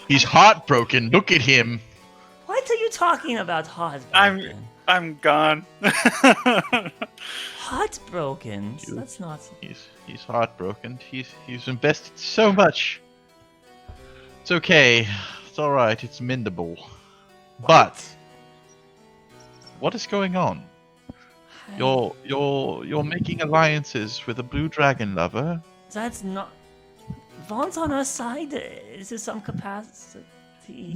He's heartbroken. Look at him. What are you talking about, heartbroken? I'm gone. Heartbroken? You- That's not. He's heartbroken. He's invested so much. It's okay. It's all right. It's mendable. But what is going on? You're making alliances with a blue dragon lover. That's not. Vaughn's on our side. Is there some capacity?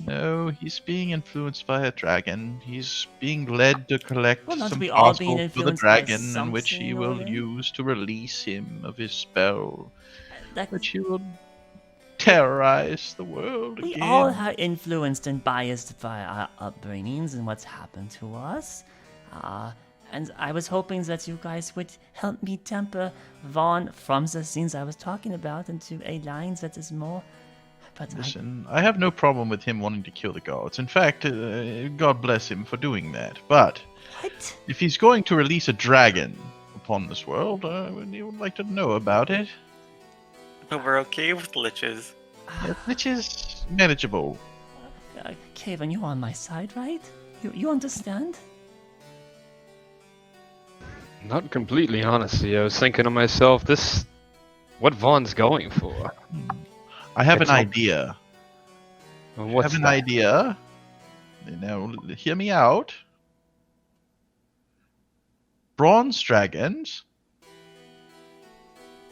No, he's being influenced by a dragon. He's being led to collect Well, not some we all being parcels for the influenced by dragon, in which he something will or other? use to release him of his spell, That, which he will terrorize the world we again. all are influenced and biased by our upbringings and what's happened to us. And I was hoping that you guys would help me temper Vaughn from the things I was talking about into a line that is more. But Listen, I have no problem with him wanting to kill the gods. In fact, God bless him for doing that. But what? if he's going to release a dragon upon this world, I would like to know about it. But we're okay with liches. Which is manageable. Kevin, you on my side, right? You understand? Not completely, honestly. I was thinking to myself, what Vaughn's going for? I have It's an not- idea. And I what's have an that? idea. Now, hear me out. Bronze dragons.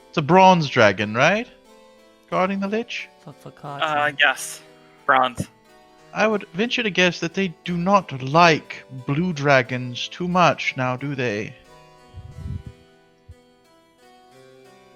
It's a bronze dragon, right? Guarding the Lich? For cards. Yes. Bronze. I would venture to guess that they do not like blue dragons too much now, do they?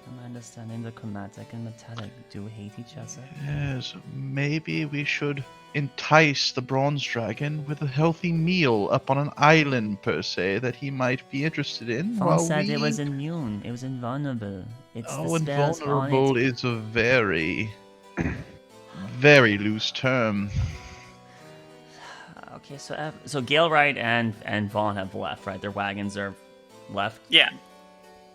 Am I understanding the chromatic and metallic do hate each other? Yes, maybe we should entice the bronze dragon with a healthy meal up on an island, per se, that he might be interested in. Vaughn while said we... it was immune. It was invulnerable. It's the spells on invulnerable it. is a very, very loose term. Okay, so Galewright and Vaughn have left, right? Their wagons are left. Yeah.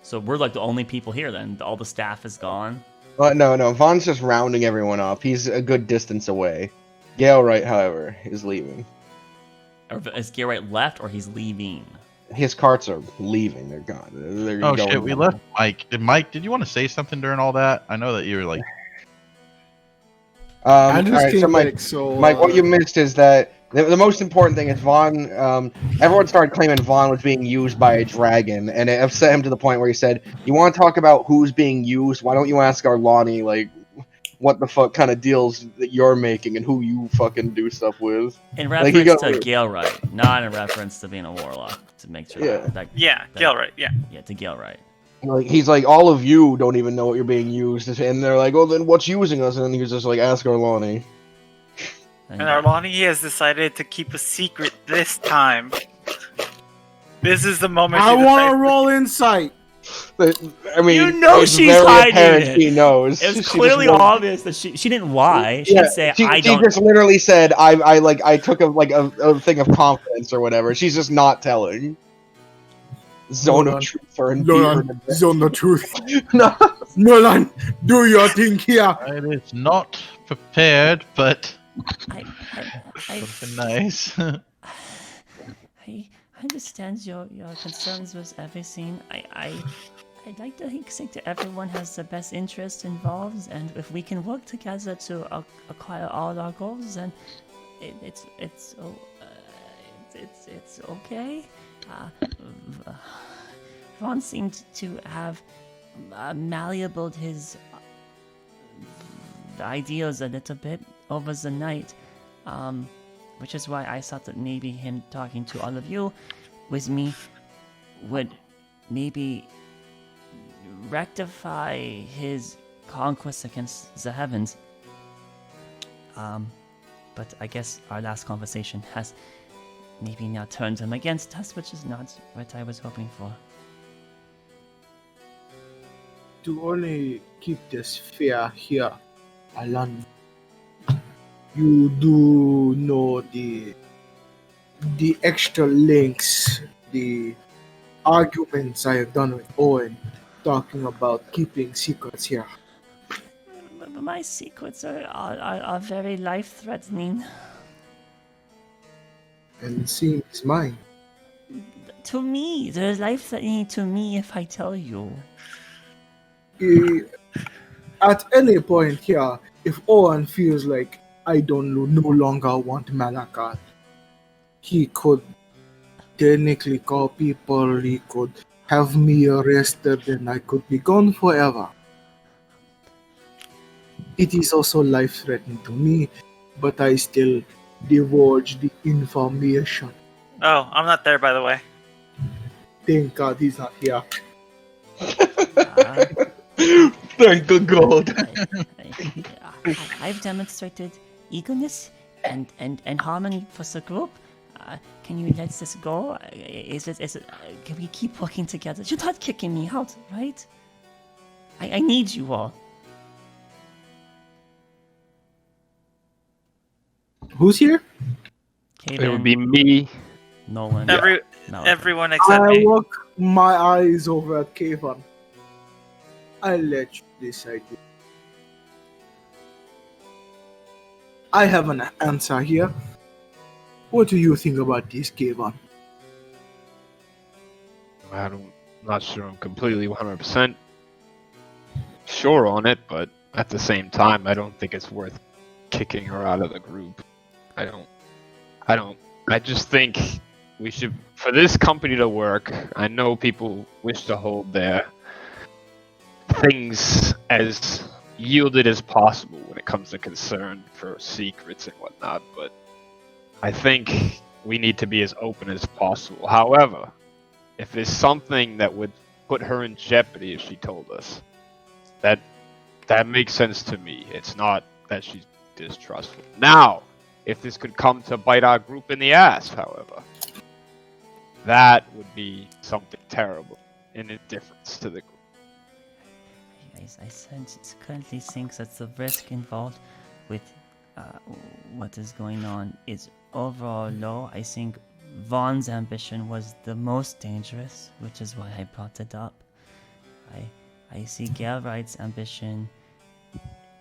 So we're like the only people here then. All the staff is gone. No. Vaughn's just rounding everyone up. He's a good distance away. Galewright, however, is leaving. Or is Galewright left or he's leaving? His carts are leaving. They're gone. They're Oh going shit, we home. left Mike. Did you want to say something during all that? I know that you were like... I just alright, came so back, so Mike, what you missed is that the most important thing is Vaughn. Everyone started claiming Vaughn was being used by a dragon, and it upset him to the point where he said, "You want to talk about who's being used? Why don't you ask Arlani, like, what the fuck kind of deals that you're making and who you fucking do stuff with?" In Like, reference he got to weird. Galewright, not in reference to being a warlock. To make sure. Yeah. Yeah, Galewright, yeah. Yeah, to Galewright. Like, he's like, all of you don't even know what you're being used, and they're like, "Oh, then what's using us?" And then he was just like, "Ask Arlani." And Arlani has decided to keep a secret this time. This is the moment. I she want to decides- roll insight. I mean, You know it's she's very hiding apparent it. She knows. It was She clearly just won't- obvious that she didn't lie. She didn't say I she don't. just literally said, I took a thing of confidence or whatever. She's just not telling. Zone Nolan, of truth for Nolan, zone the truth. No. Nolan, do your thing here. It is not prepared, but I something nice. I understand your concerns with everything. I'd like to think that everyone has the best interest involved, and if we can work together to acquire all our goals, then it's okay. Vaughn seemed to have malleable his ideas a little bit over the night, which is why I thought that maybe him talking to all of you with me would maybe rectify his conquest against the heavens. But I guess our last conversation has maybe now turned him against us, which is not what I was hoping for. to only keep this fair here, Alan, you do know the extra links, the arguments I have done with Owen, talking about keeping secrets here. But my secrets are very life-threatening. And same as mine. To me, they're life-threatening to me if I tell you. At any point here, if Owen feels like I don't no longer want Malachi, he could technically call people, he could have me arrested, and I could be gone forever. It is also life-threatening to me, but I still divulge the information. Oh, I'm not there, by the way. Thank God he's not here. Thank the God. I've demonstrated eagerness and harmony for the group. Can you let this go? Can we keep working together? You're not kicking me out, right? I need you all. Who's here? It would be me. Nolan. Everyone except I me. look my eyes over at Kevin. I'll let you decide. I have an answer here. What do you think about this, Kevin? I'm not sure I'm completely 100% sure on it, but at the same time, I don't think it's worth kicking her out of the group. I just think we should, for this company to work, I know people wish to hold their things as yielded as possible when it comes to concern for secrets and whatnot, but I think we need to be as open as possible. However, if there's something that would put her in jeopardy if she told us, that makes sense to me. It's not that she's distrustful. Now, if this could come to bite our group in the ass, however, that would be something terrible in indifference to the group. I currently think that the risk involved with what is going on is overall low. I think Vaughn's ambition was the most dangerous, which is why I brought it up. I see Galewright's ambition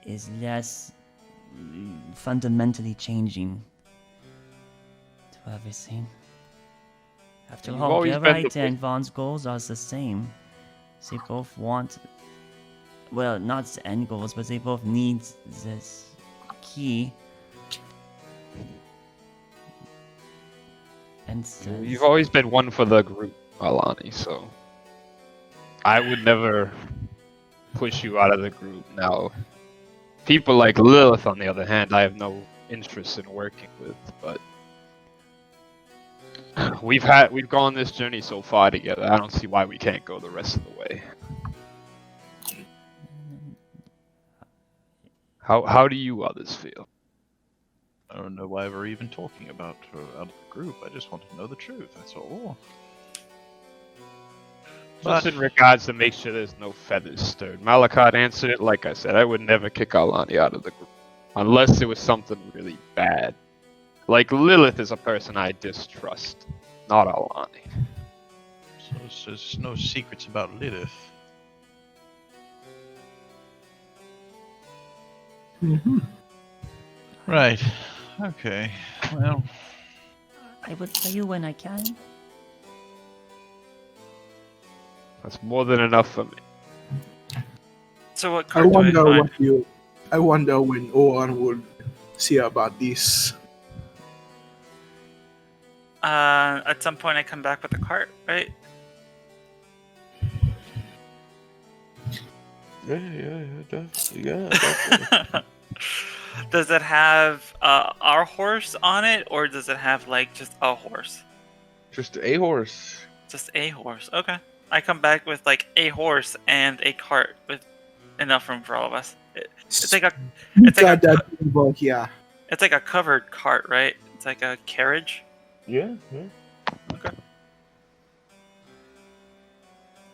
is less fundamentally changing to everything. After You've all, always been Galewright the- and Vaughn's goals are the same. They both want, well, not the end goals, but they both need this key. And You've always been one for the group, Alani, so I would never push you out of the group. Now, people like Lilith, on the other hand, I have no interest in working with, but we've gone this journey so far together. I don't see why we can't go the rest of the way. How do you others feel? I don't know why we're even talking about her out of the group. I just want to know the truth, that's all. Just in regards to make sure there's no feathers stirred. Malakad answered it like I said. I would never kick Alani out of the group. Unless it was something really bad. Like Lilith is a person I distrust, not Alani. So there's no secrets about Lilith. Mm-hmm. Right. Okay. Well, I will tell you when I can. That's more than enough for me. So what I card do I wonder find? I wonder when Owen would say about this. At some point I come back with a cart, right? Yeah, definitely. Does it have our horse on it, or does it have like just a horse? Just a horse. Just a horse. Okay. I come back with like a horse and a cart with enough room for all of us. It's like a It's like that involved here. it's like a covered cart, right? It's like a carriage. Yeah. Okay.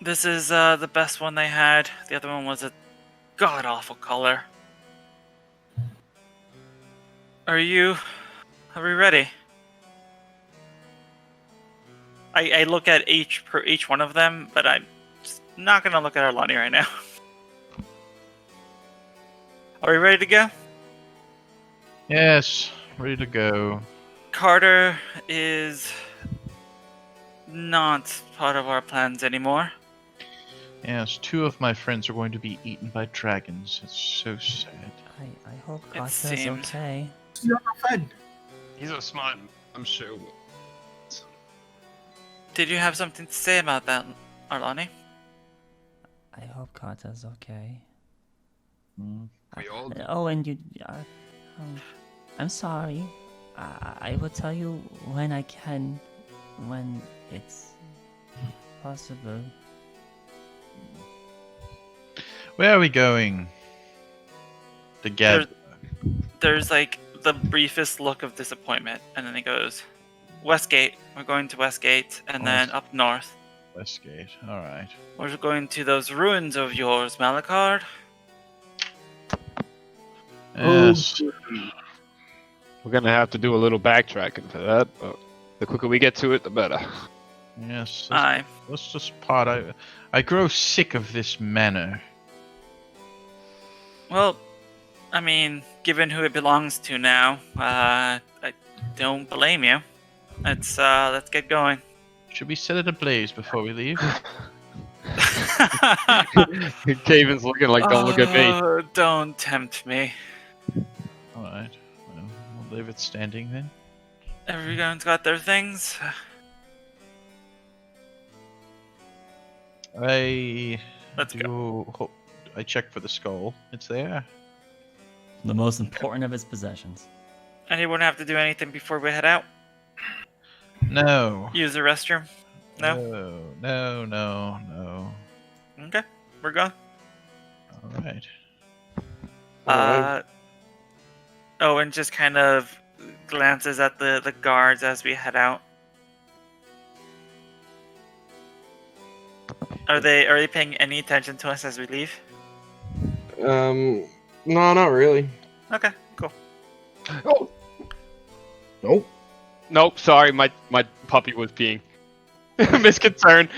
This is the best one they had. The other one was a god-awful color. Are we ready? I look at each one of them, but I'm just not gonna look at Arlani right now. Are we ready to go? Yes, ready to go. Carter is not part of our plans anymore. Yes, 2 of my friends are going to be eaten by dragons. It's so sad. I hope It Kata's seems. okay. You're a friend. He's a smart. I'm sure. Did you have something to say about that, Arlani? I hope Kata's okay. We all. Oh, and you. I'm sorry. I will tell you when I can, when it's possible. Where are we going? Together. There's like the briefest look of disappointment, and then he goes, Westgate. We're going to Westgate, and then up north. Westgate. All right. We're going to those ruins of yours, Malachard. Yes. We're gonna have to do a little backtracking for that, but the quicker we get to it, the better. Yes. Aye. Let's just part. I grow sick of this manor. Well, I mean, given who it belongs to now, I don't blame you. Let's get going. Should we set it ablaze before we leave? Caven's looking like, don't look at me. Oh, don't tempt me. All right. Well, we'll leave it standing then. Everyone's got their things. Let's go. I checked for the skull. It's there. The most important of his possessions. Anyone have to do anything before we head out? No. Use the restroom? No? No. Okay, we're gone. All right. Owen just kind of glances at the guards as we head out. Are they paying any attention to us as we leave? No, not really. Okay, cool. Oh. Nope. Nope, sorry, my puppy was being misconcerned.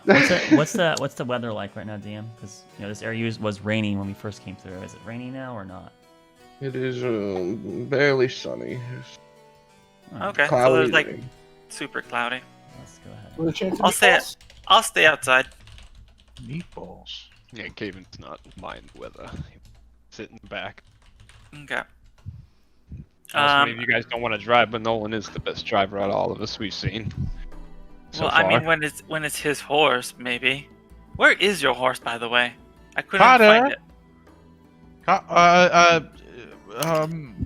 What's the weather like right now, DM? Because this area was raining when we first came through. Is it raining now or not? It is barely sunny. Okay, so Cloudy there's like today. super cloudy. Let's go ahead. Will the chance of I'll stay outside. Meatballs. Yeah, Caven's not mind weather. Sit in the back. Okay. Unless many of you guys don't want to drive, but Nolan is the best driver out of all of us we've seen. So Well, far. I mean, when it's his horse, maybe. Where is your horse, by the way? I couldn't Carter? find it.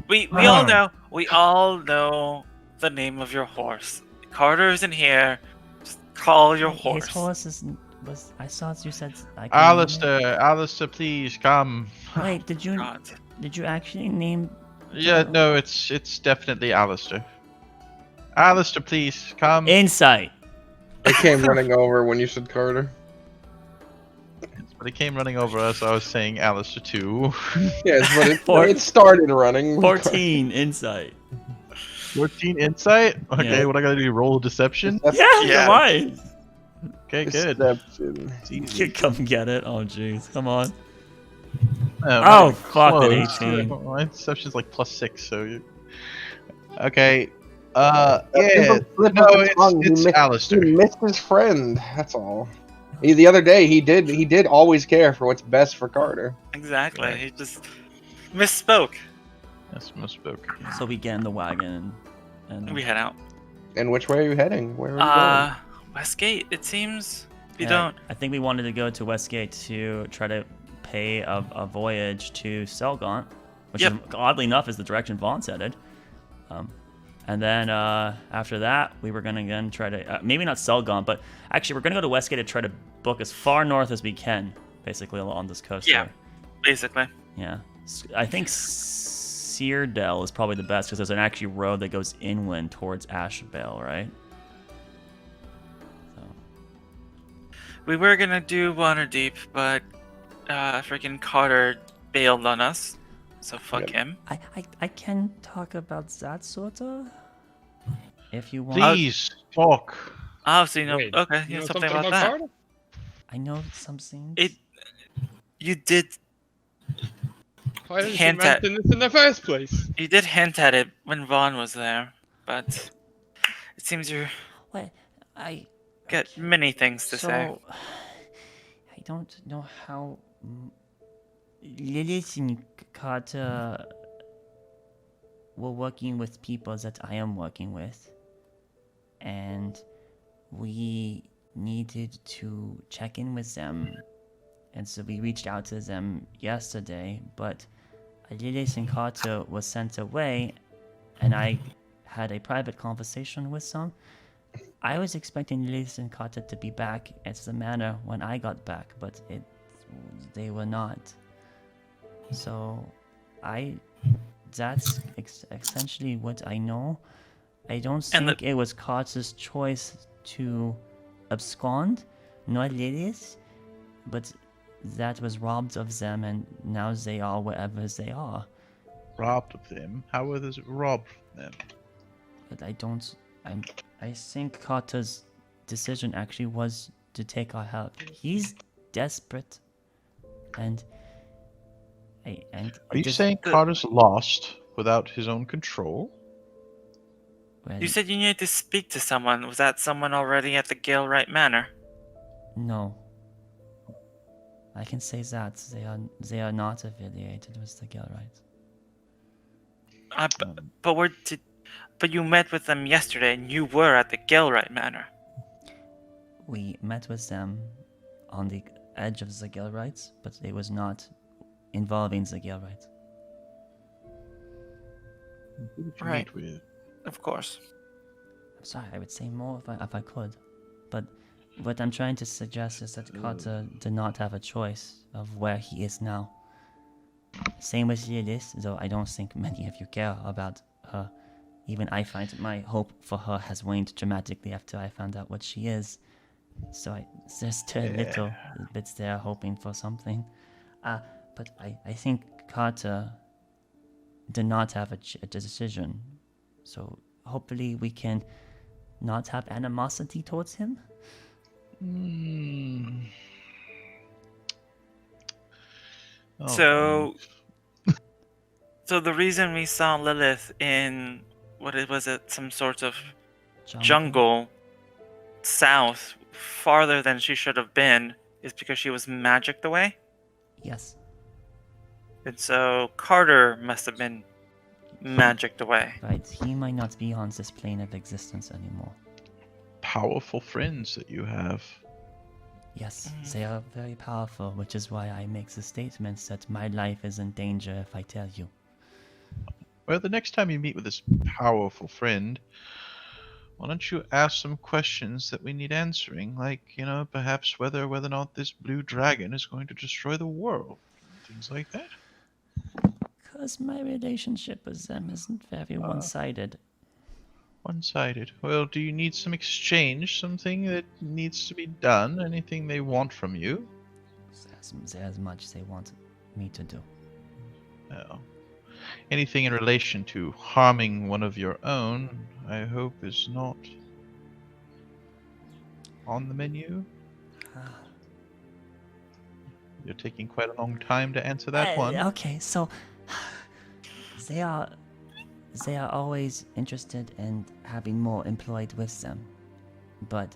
We all know the name of your horse. Carter isn't here. Just call your horse. His horse was. I saw you said. I can name Alistair, please come. it. Wait, did you actually name? Yeah, no, it's definitely Alistair. Alistair, please come. Insight. I came running over when you said Carter. But he came running over us. I was saying Alistair too. Yes, but it started running. 14 insight. 14 insight. Okay, Yeah. what I gotta do? Roll deception. Yeah, why? Okay, good. Deception. It's easy. Come get it. Oh, jeez. Come on. No, Oh, not even fuck it, close. 18. My deception's like +6, so you. Okay. Yeah. No, it's Alistair. He missed his friend. That's all. The other day, he did always care for what's best for Carter. Exactly. He just misspoke. Yes, misspoke. So we get in the wagon and We head out. And which way are you heading? Where are you Westgate. It seems. We Yeah, don't. I think we wanted to go to Westgate to try to pay a voyage to Selgaunt, which is, oddly enough is the direction Vaughn's headed. And then after that, we were gonna again try to maybe not Selgaunt, but actually we're gonna go to Westgate to try to book as far north as we can, basically along this coast. Yeah. there. Basically. Yeah. I think Seardale is probably the best because there's an actual road that goes inland towards Ashvale, right? So. We were gonna do Waterdeep, but freaking Carter bailed on us, so fuck him. I can talk about that sort of, if you want. Please talk. Oh, so you know? Wait, Okay, you you know something about that. Carter? I know some things. You did Why didn't you Hint at- mention this in the first place? you did hint at it when Vaughn was there, but it seems you What? I got many things to so say. I don't know how Lilith and Carter were working with people that I am working with, and we needed to check in with them, and so we reached out to them yesterday, but Lilith and Carter was sent away, and I had a private conversation with them. I was expecting Lilith and Carter to be back at the manor when I got back, but they were not. So that's essentially what I know. I don't think it was Carter's choice to abscond, nor Lilith, but that was robbed of them, and now they are wherever they are. Robbed of them? How was it robbed from them? But I think Carter's decision actually was to take our help. He's desperate, and Are you saying Carter's lost without his own control? well, You said you needed to speak to someone. Was that someone already at the Galewright Manor? no. I can say that they are not affiliated with the Galewright. But you met with them yesterday, and you were at the Galewright Manor. We met with them on the edge of the Galewrights, but it was not involving the Galewrights. Who did you Right. meet with? Of course. I'm sorry, I would say more if I could, but what I'm trying to suggest is that Carter did not have a choice of where he is now. Same with Lilith, though I don't think many of you care about her. Even I find my hope for her has waned dramatically after I found out what she is. So there's still little bits there hoping for something. But I think Carter did not have a decision. So hopefully we can not have animosity towards him. So the reason we saw Lilith in some sort of jungle south, farther than she should have been, is because she was magicked away? Yes. And so Carter must have been magicked away. Right, he might not be on this plane of existence anymore. Powerful friends that you have. Yes, they are very powerful, which is why I make the statements that my life is in danger if I tell you. Well, the next time you meet with this powerful friend, why don't you ask some questions that we need answering, like, perhaps whether or not this blue dragon is going to destroy the world, things like that. Because my relationship with them isn't very one-sided. One-sided. Well, do you need some exchange, something that needs to be done, anything they want from you? There's much they want me to do. No. Anything in relation to harming one of your own, I hope is not on the menu. You're taking quite a long time to answer that one. Okay, so they are always interested in having more employed with them, but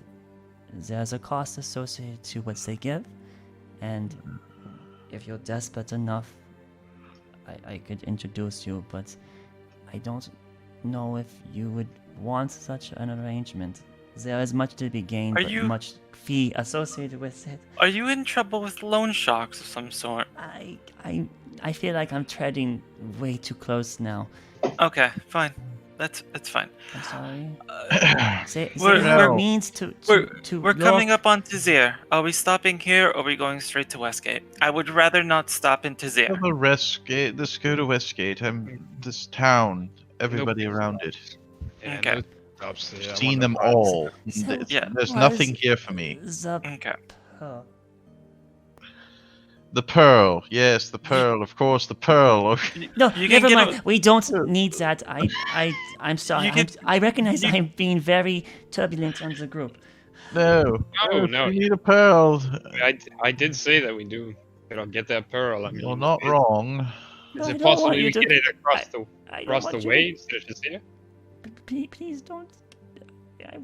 there's a cost associated to what they give, and if you're desperate enough, I could introduce you, but I don't know if you would want such an arrangement. There is much to be gained, but much fee associated with it. Are you in trouble with loan sharks of some sort? I feel like I'm treading way too close now. Okay, fine. That's fine. I'm sorry. We're coming up on Tizir. Are we stopping here, or are we going straight to Westgate? I would rather not stop in Tizir. Let's go to Westgate. This town, everybody around it. Yeah, Okay. no stops there. I Seen wanna them find- all. Yeah. There's nothing here for me. The Okay. pearl. The pearl, yes, the pearl, of course, the pearl. No, You can never get mind. We don't need that. I'm sorry. You can- I recognize you- I'm being very turbulent on the group. No, No. we need a pearl. I did say that we do. Get that pearl. I mean, You're not wrong. Is I it don't want possible you we to- get it across I don't across want the you way to- instead of just here? Please don't.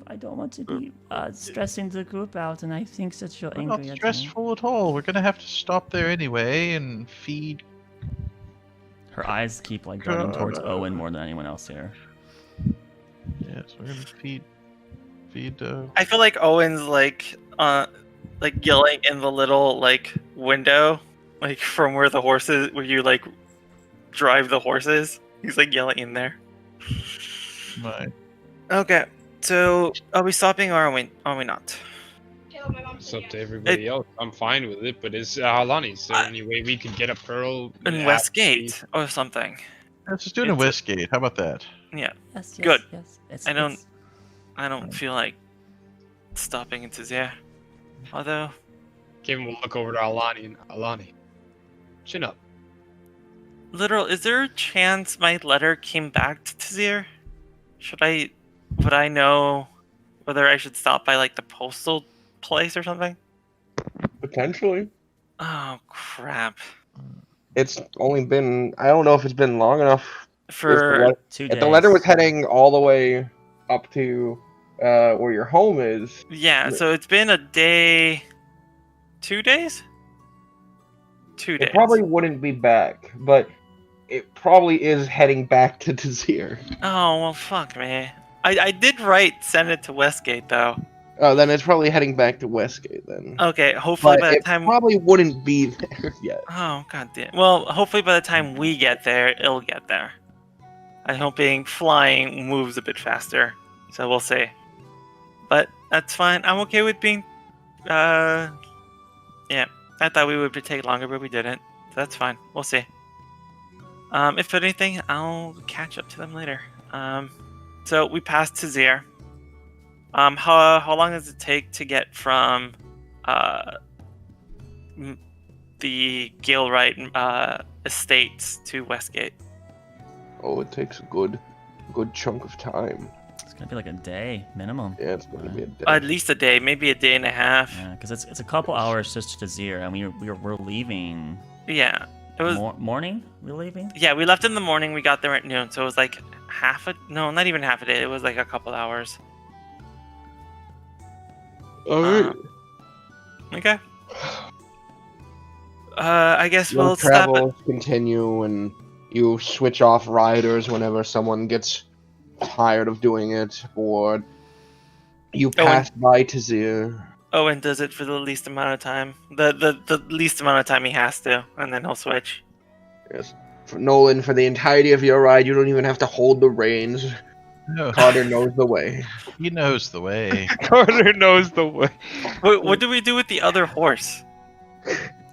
I don't want to be stressing the group out, and I think that you're We're angry not at me. stressful at all. We're gonna have to stop there anyway and feed. Her eyes keep like darting towards God. Owen more than anyone else here. Yes, we're gonna feed. I feel like Owen's like yelling in the little like window, like from where the horses, where you like drive the horses. He's like yelling in there. Right. Okay, so are we stopping or are we not? It's up to everybody else. I'm fine with it, but Alani, is there any way we could get a pearl In at Westgate or something? Let's just do it in It's- Westgate. How about that? Yeah, Yes, yes, Good. yes. I don't feel like stopping into there. Although, Kevin will look over to Alani and Alani. Chin up. literal, is there a chance my letter came back to Tazir? Would I know whether I should stop by like the postal place or something? Potentially. Oh crap! It's only been, I don't know if it's been long enough. For 2 If days. the letter was heading all the way up to where your home is, yeah, so it's been a day, 2 days. 2 days. it probably wouldn't be back, but it probably is heading back to Tazir. Oh well, fuck me. I did send it to Westgate though. Oh, then it's probably heading back to Westgate then. Okay, hopefully But by the it time. probably wouldn't be there yet. Oh god damn. Well, hopefully by the time we get there, it'll get there. I'm hoping flying moves a bit faster, so we'll see. But that's fine. I'm okay with being. Yeah, I thought we would take longer, but we didn't. So that's fine. We'll see. If anything, I'll catch up to them later. So we passed Tazir. How long does it take to get from the Galewright estates to Westgate? Oh, it takes a good chunk of time. It's gonna be like a day minimum. Yeah, it's going to be a day. At least a day, maybe a day and a half. Yeah, because it's a couple hours just to Zir, and we're leaving. Yeah, it was. Morning. We're leaving. Yeah, we left in the morning. We got there at noon, so it was like not even half a day. It was like a couple hours. Alright. Okay. I guess Your we'll stop. travels continue, and you switch off riders whenever someone gets tired of doing it, or you pass by Tazir. Owen does it for the least amount of time. The least amount of time he has to, and then he'll switch. Yes. For Nolan, for the entirety of your ride, you don't even have to hold the reins. No, Carter knows the way. he knows the way. Carter knows the way. What do we do with the other horse?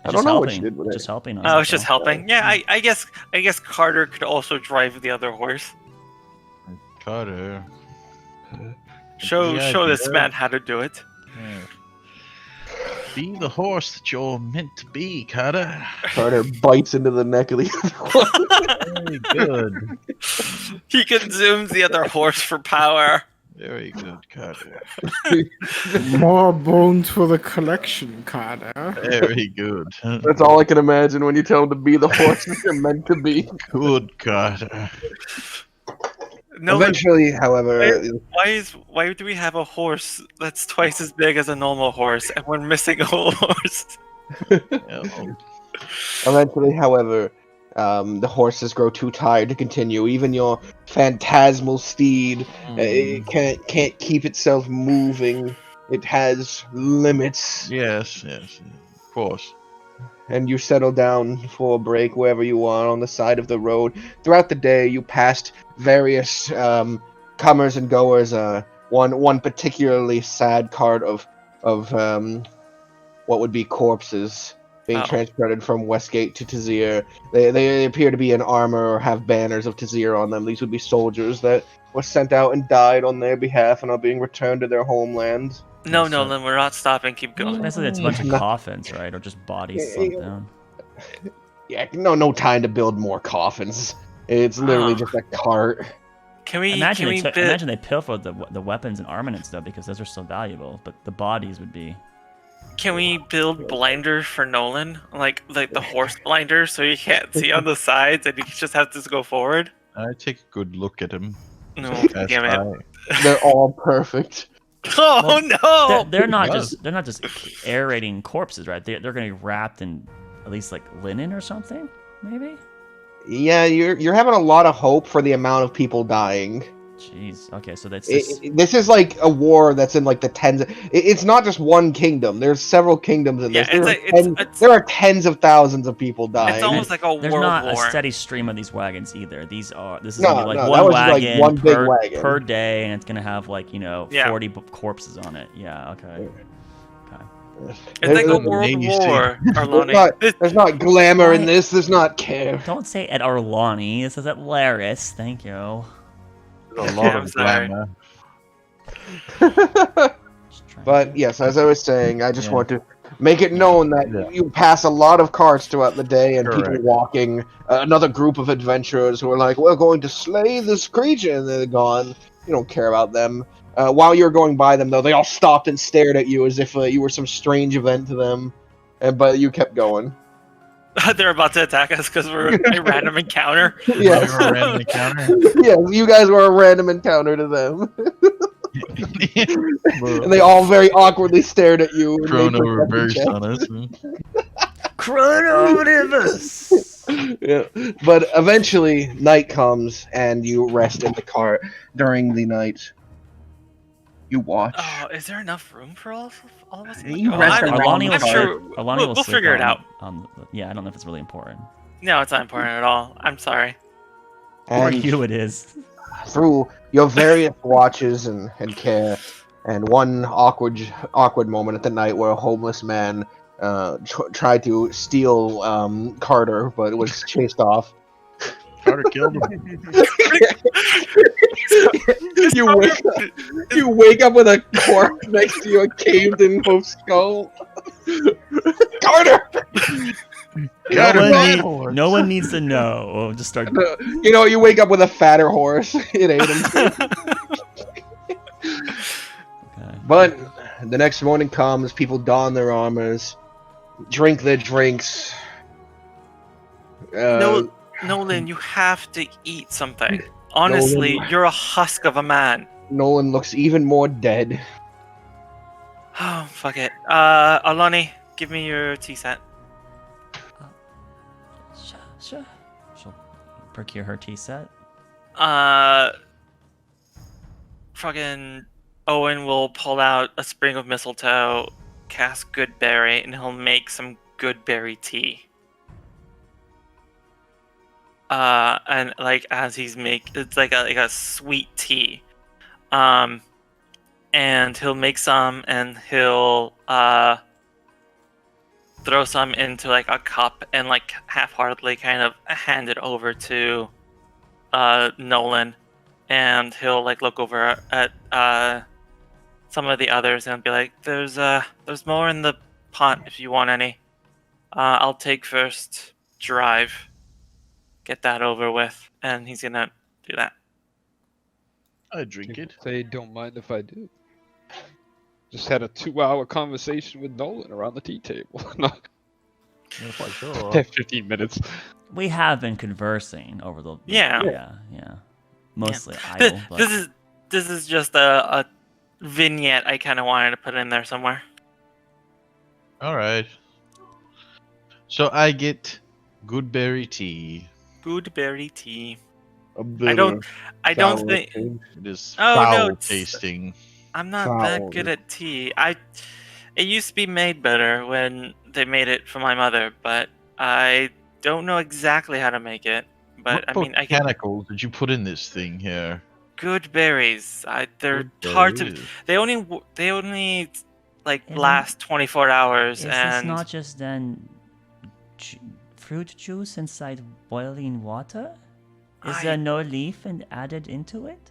I don't know what you did with it. Just helping us. Oh, it's just that's all. helping. Yeah, I guess Carter could also drive the other horse. Carter. Show The this idea. man how to do it. Yeah. Be the horse that you're meant to be, Carter. Carter bites into the neck of the other one. Very good. He consumes the other horse for power. Very good, Carter. More bones for the collection, Carter. Very good. That's all I can imagine when you tell him to be the horse that you're meant to be. Good, Carter. No, Eventually, however, why do we have a horse that's twice as big as a normal horse, and we're missing a whole horse? Oh, the horses grow too tired to continue. Even your phantasmal steed it can't keep itself moving. It has limits. yes, of course. And you settle down for a break wherever you are on the side of the road. Throughout the day, you passed various comers and goers. One particularly sad cart of what would be corpses being transported from Westgate to Tazir. They appear to be in armor or have banners of Tazir on them. These would be soldiers that were sent out and died on their behalf and are being returned to their homeland. No, Yeah, so- Nolan, we're not stopping. Keep going. Basically, it's a bunch of coffins, right? Or just bodies sunk down. Yeah, no time to build more coffins. It's literally Oh. just a cart. Can we? Imagine can we build? imagine they pilfered the weapons and armaments though, because those are still valuable. But the bodies would be. Can we build blinders for Nolan, like the horse blinders, so you can't see on the sides and you just have to go forward? I take a good look at him. No, Pass damn it! by. They're all perfect. Oh no! They're not Yeah. just aerating corpses, right? They're going to be wrapped in at least like linen or something, maybe. Yeah, you're having a lot of hope for the amount of people dying. Jeez. Okay, so that's just, This is like a war that's in like the tens. It's not just one kingdom. There's several kingdoms in Yeah, this. There are tens of thousands of people dying. It's almost like a there's world not war. a steady stream of these wagons either. This is No, gonna be like no, one that was just, like, wagon, one big per, wagon. per day, and it's gonna have like 40 corpses on it. Yeah. Okay. It's like a There's- world amazing. war, Arlani. There's not glamour in Why- this. There's not care. Don't say at Arlani. This is at Laris. Thank you. There's a lot I'm of sorry. glamour. Just trying But to- yes, as I was saying, I just Yeah. want to make it known that Yeah. you pass a lot of carts throughout the day and people Correct. walking. Another group of adventurers who are like, "We're going to slay this creature," and they're gone. You don't care about them. While you're going by them, though, they all stopped and stared at you as if you were some strange event to them. But you kept going. They're about to attack us because we're a random encounter. Yes. You're a random encounter. Yes, you guys were a random encounter to them. And they all very awkwardly stared at you. and Chrono made perception reverse checks. on us. Chrono reverse. Yeah. But eventually, night comes and you rest in the cart. During the night, you watch. Oh, is there enough room for all of us? You Oh, rest I'm, around Arlani will I'm sure sleep. Arlani will we'll sleep figure it on- out. yeah, I don't know if it's really important. No, it's not important at all. I'm sorry. For And you, it is. through your various watches and care, and one awkward moment at the night where a homeless man tried to steal Carter, but was chased off. Carter killed him. You wake up with a corpse next to you, a caved-in skull. Carter. No one needs to know. We'll just start. You wake up with a fatter horse. It ate him. Okay. But the next morning comes, people don their armors, drink their drinks. Nolan, you have to eat something. Honestly, Nolan. you're a husk of a man. Nolan looks even more dead. Oh, fuck it. Alani, give me your tea set. Sure. She'll procure her tea set. Fucking Owen will pull out a sprig of mistletoe, cast good berry, and he'll make some good berry tea. And like as he's it's like a sweet tea. And he'll make some, and he'll throw some into like a cup, and like half-heartedly kind of hand it over to Nolan, and he'll like look over at some of the others and be like, "There's more in the pot if you want any. I'll take first drive. Get that over with," and he's gonna do that. I drink it. Say, don't mind if I do. Just had a 2-hour conversation with Nolan around the tea table. No, If I sure. 15 minutes. We have been conversing over the. Yeah. Yeah. Mostly This, idle. But this is just a vignette I kind of wanted to put in there somewhere. All right. So I get good berry tea. Good berry tea. A I don't sour think tea. It is Oh, no, foul it's- tasting. I'm not that Sour. good at tea. It used to be made better when they made it for my mother, but I don't know exactly how to make it. But What I mean, I can botanicals did you put in this thing here? good berries. They're Good hard to. berries. They only like Isn't- last 24 hours, is this and not just then fruit juice inside boiling water? Is there no leaf and added into it?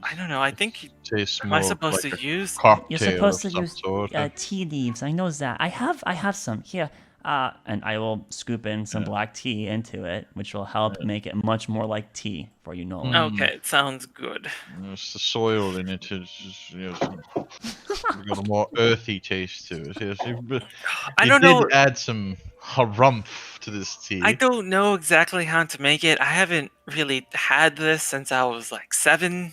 I don't know. I think. Tastes Am more I supposed like to use? cocktail You're supposed to of some use sort. tea leaves. I know that. I have some here. And I will scoop in some black tea into it, which will help make it much more like tea for you, Nolan. Okay, it sounds good. It's the soil in it. It's just, got a more earthy taste to it. Yes, I you don't did know. add some harumph to this tea. I don't know exactly how to make it. I haven't really had this since I was like 7.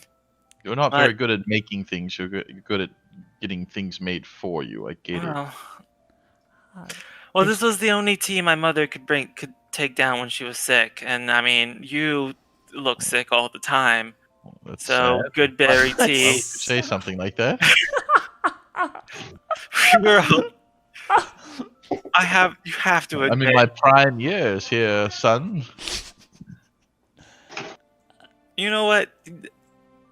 You're not very good at making things. You're good at getting things made for you. I get it. Well, this was the only tea my mother could take down when she was sick, and I mean, you look sick all the time. That's So sad. good berry Why would tea. you say something like that? You have to admit. I'm in my prime years here, son. You know what?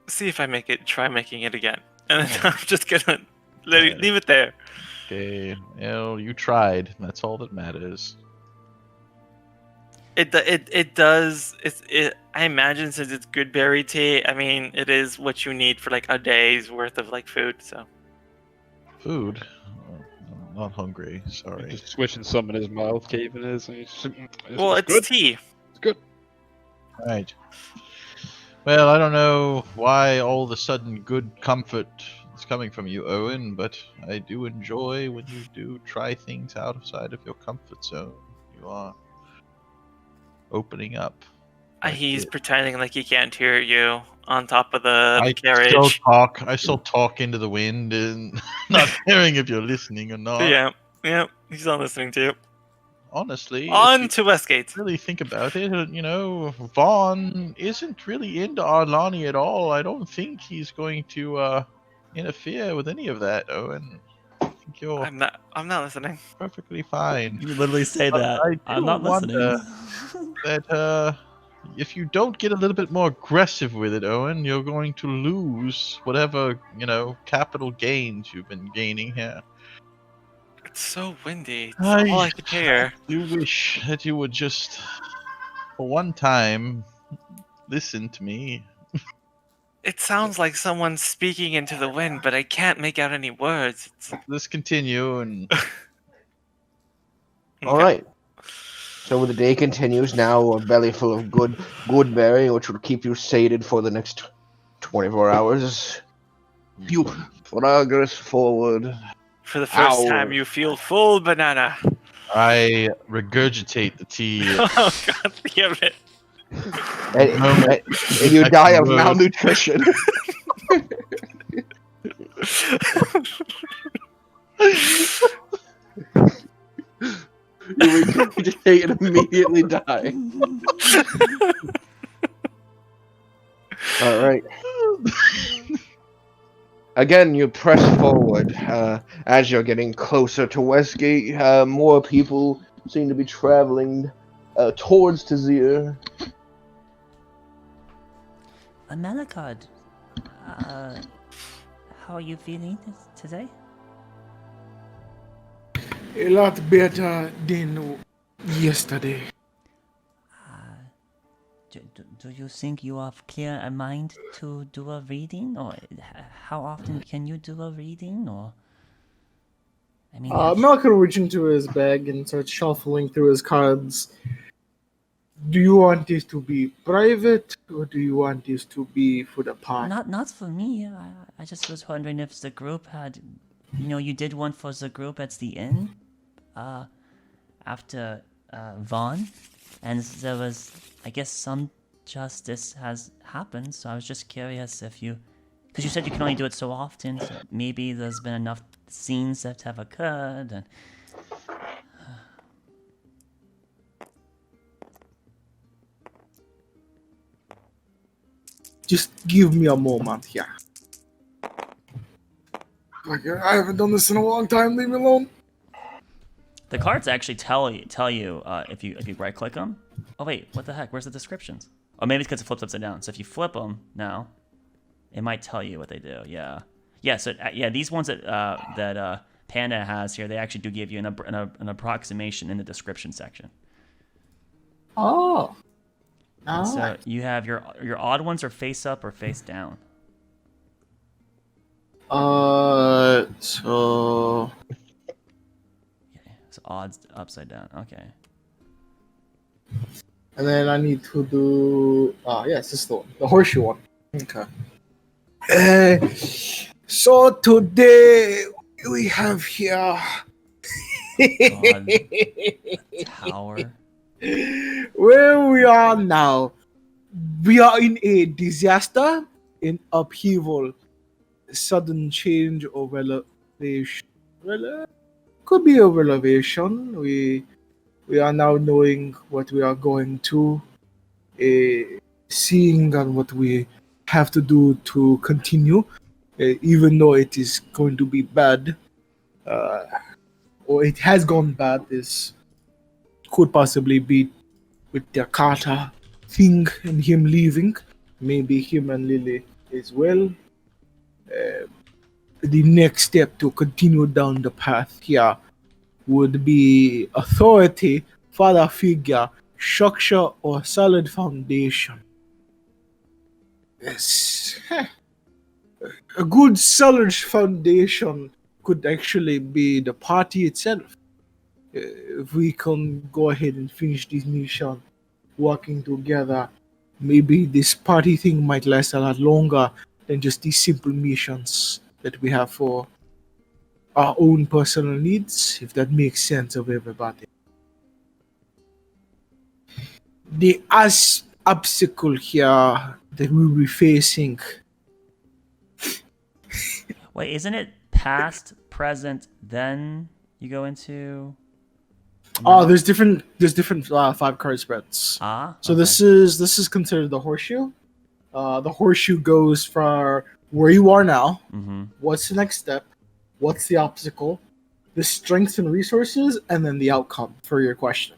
See if I try making it again. And then I'm just gonna leave it there. Okay, well, you tried. That's all that matters. It does. I imagine since it's good berry tea, I mean, it is what you need for like a day's worth of like food. So. Food? I'm not hungry. Sorry. Just swishing some in his mouth, caving his. Well, it's good. tea. It's good. Right. Well, I don't know why all of a sudden good comfort is coming from you, Owen, but I do enjoy when you do try things outside of your comfort zone. You are opening up. He's pretending like he can't hear you on top of the carriage. I still talk into the wind and not caring if you're listening or not. Yeah, he's not listening to you. Honestly, on to Westgate. Really think about it, Vaughn isn't really into Arlani at all. I don't think he's going to interfere with any of that, Owen. I think you're I'm not listening. perfectly fine. You would literally say that. I'm not listening. That if you don't get a little bit more aggressive with it, Owen, you're going to lose whatever, capital gains you've been gaining here. It's so windy. It's all I could hear. You wish that you would just, for one time, listen to me. It sounds like someone's speaking into the wind, but I can't make out any words. Let's continue and. All right. So the day continues. Now a belly full of good berry, which will keep you sated for the next 24 hours. You progress forward. For the first time, you feel full banana. I regurgitate the tea. Oh God, damn it! And you die of malnutrition. You regurgitate and immediately die. All right. Again, you press forward. As you're getting closer to Westgate, more people seem to be traveling towards Tazir. Malakad, how are you feeling today? A lot better than yesterday. Do you think you have clear a mind to do a reading, or how often can you do a reading, or? I mean, Malcolm reaches into his bag and starts shuffling through his cards. Do you want this to be private, or do you want this to be for the party? Not for me. I just was wondering if the group had, you did one for the group at the inn, after Vaughn, and there was, I guess, some justice has happened. So I was just curious if because you said you can only do it so often. So maybe there's been enough scenes that have occurred, and. Just give me a moment here. I haven't done this in a long time. Leave me alone. The cards actually tell you if you right click them. Oh wait, what the heck? Where's the descriptions? Oh, maybe it's because it flips upside down. So if you flip them now, it might tell you what they do. Yeah. So these ones that Panda has here, they actually do give you an approximation in the description section. Oh. So you have your odd ones are face up or face down. So Okay, so odds upside down. Okay. and then I need to do. Yes, this is the horseshoe one. Okay. So today we have here. God. Tower. Where we are now, we are in a disaster, in upheaval, sudden change of elevation. Could be of elevation. We are now knowing what we are going to, seeing and what we have to do to continue, even though it is going to be bad, or it has gone bad. This could possibly be with the Carter thing and him leaving. Maybe him and Lily as well. The next step to continue down the path here would be authority, father figure, structure, or solid foundation. Yes. A good solid foundation could actually be the party itself. If we can go ahead and finish this mission working together, maybe this party thing might last a lot longer than just these simple missions that we have for our own personal needs, if that makes sense of everybody. The obstacle here that we'll be facing. Wait, isn't it past, present, then you go into? Oh, there's different 5 card spreads. So Okay. this is considered the horseshoe. The horseshoe goes for where you are now. Mm-hmm. What's the next step? What's the obstacle? The strengths and resources, and then the outcome for your question.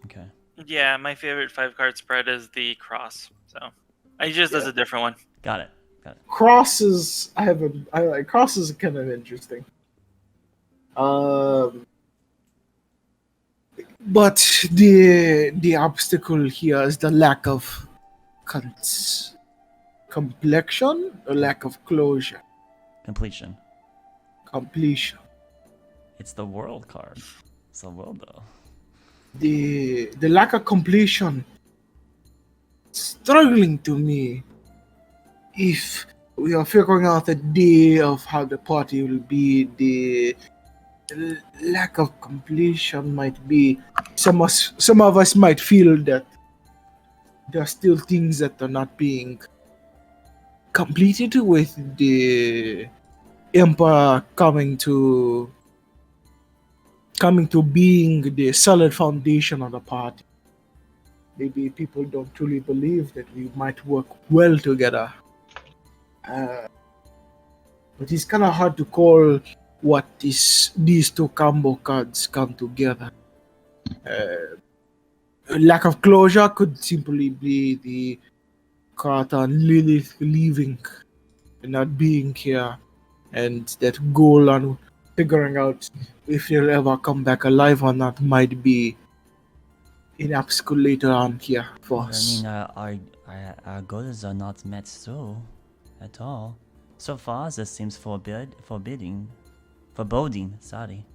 Okay. Yeah, my favorite 5 card spread is the cross. So I just does a different one. Got it. Crosses, cross is kind of interesting. But the obstacle here is the lack of complexion or lack of closure. Completion. It's the world card. It's the world though. The lack of completion struggling to me. If we are figuring out the day of how the party will be, the lack of completion might be some of us might feel that there are still things that are not being completed with the Emperor coming to being the solid foundation of the party. Maybe people don't truly believe that we might work well together. But it's kind of hard to call what these 2 combo cards come together. Lack of closure could simply be the Carter and Lilith leaving and not being here, and that goal on figuring out if they'll ever come back alive or not might be an obstacle later on here for us. I mean, our goals are not met so at all. So far, this seems foreboding. Sorry.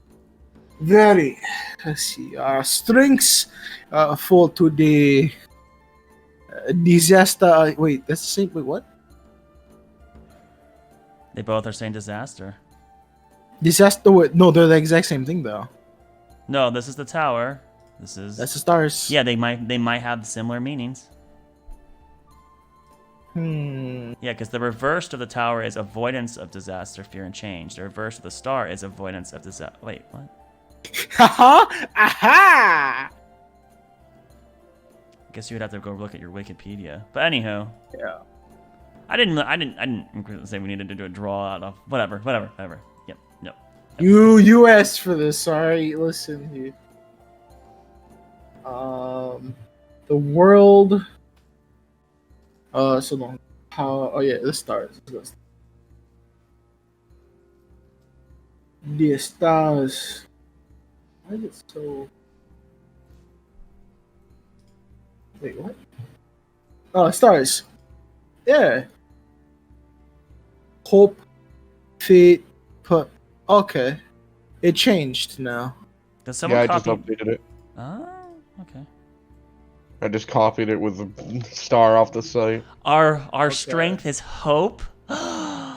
Very. Let's see. Our strengths fall to the disaster. Wait, that's the same. Wait, what? They both are saying disaster. Disaster. Wait, no, they're the exact same thing though. No, this is the tower. That's the stars. Yeah, they might have similar meanings. Yeah, because the reverse of the tower is avoidance of disaster, fear, and change. The reverse of the star is avoidance of disaster. Wait, what? Aha! I guess you would have to go look at your Wikipedia. But anyhow. Yeah. I didn't say we needed to do a draw out of whatever. Yep. No. You asked for this. Sorry, listen here. The world. So long. How? Oh yeah, the stars. The stars. Why is it so? Wait, what? Oh, stars. Yeah. Hope, Fate. Okay. It changed now. Does someone Yeah, I just copy? updated it. Oh, okay. I just copied it with the star off the site. Our strength is hope.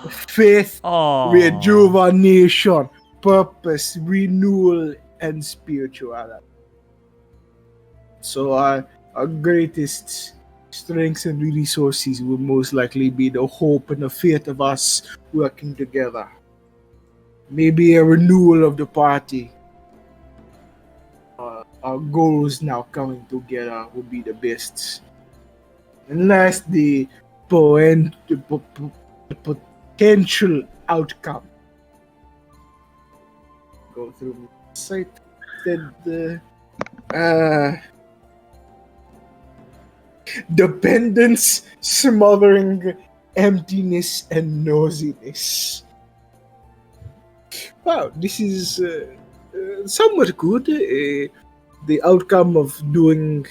Faith, Oh. rejuvenation, purpose, renewal, and spirituality. So our greatest strengths and resources will most likely be the hope and the faith of us working together. Maybe a renewal of the party. Our goals now coming together will be the best. Unless the potential outcome go through the site that dependence, smothering, emptiness, and nosiness. Wow, this is somewhat good. The outcome of doing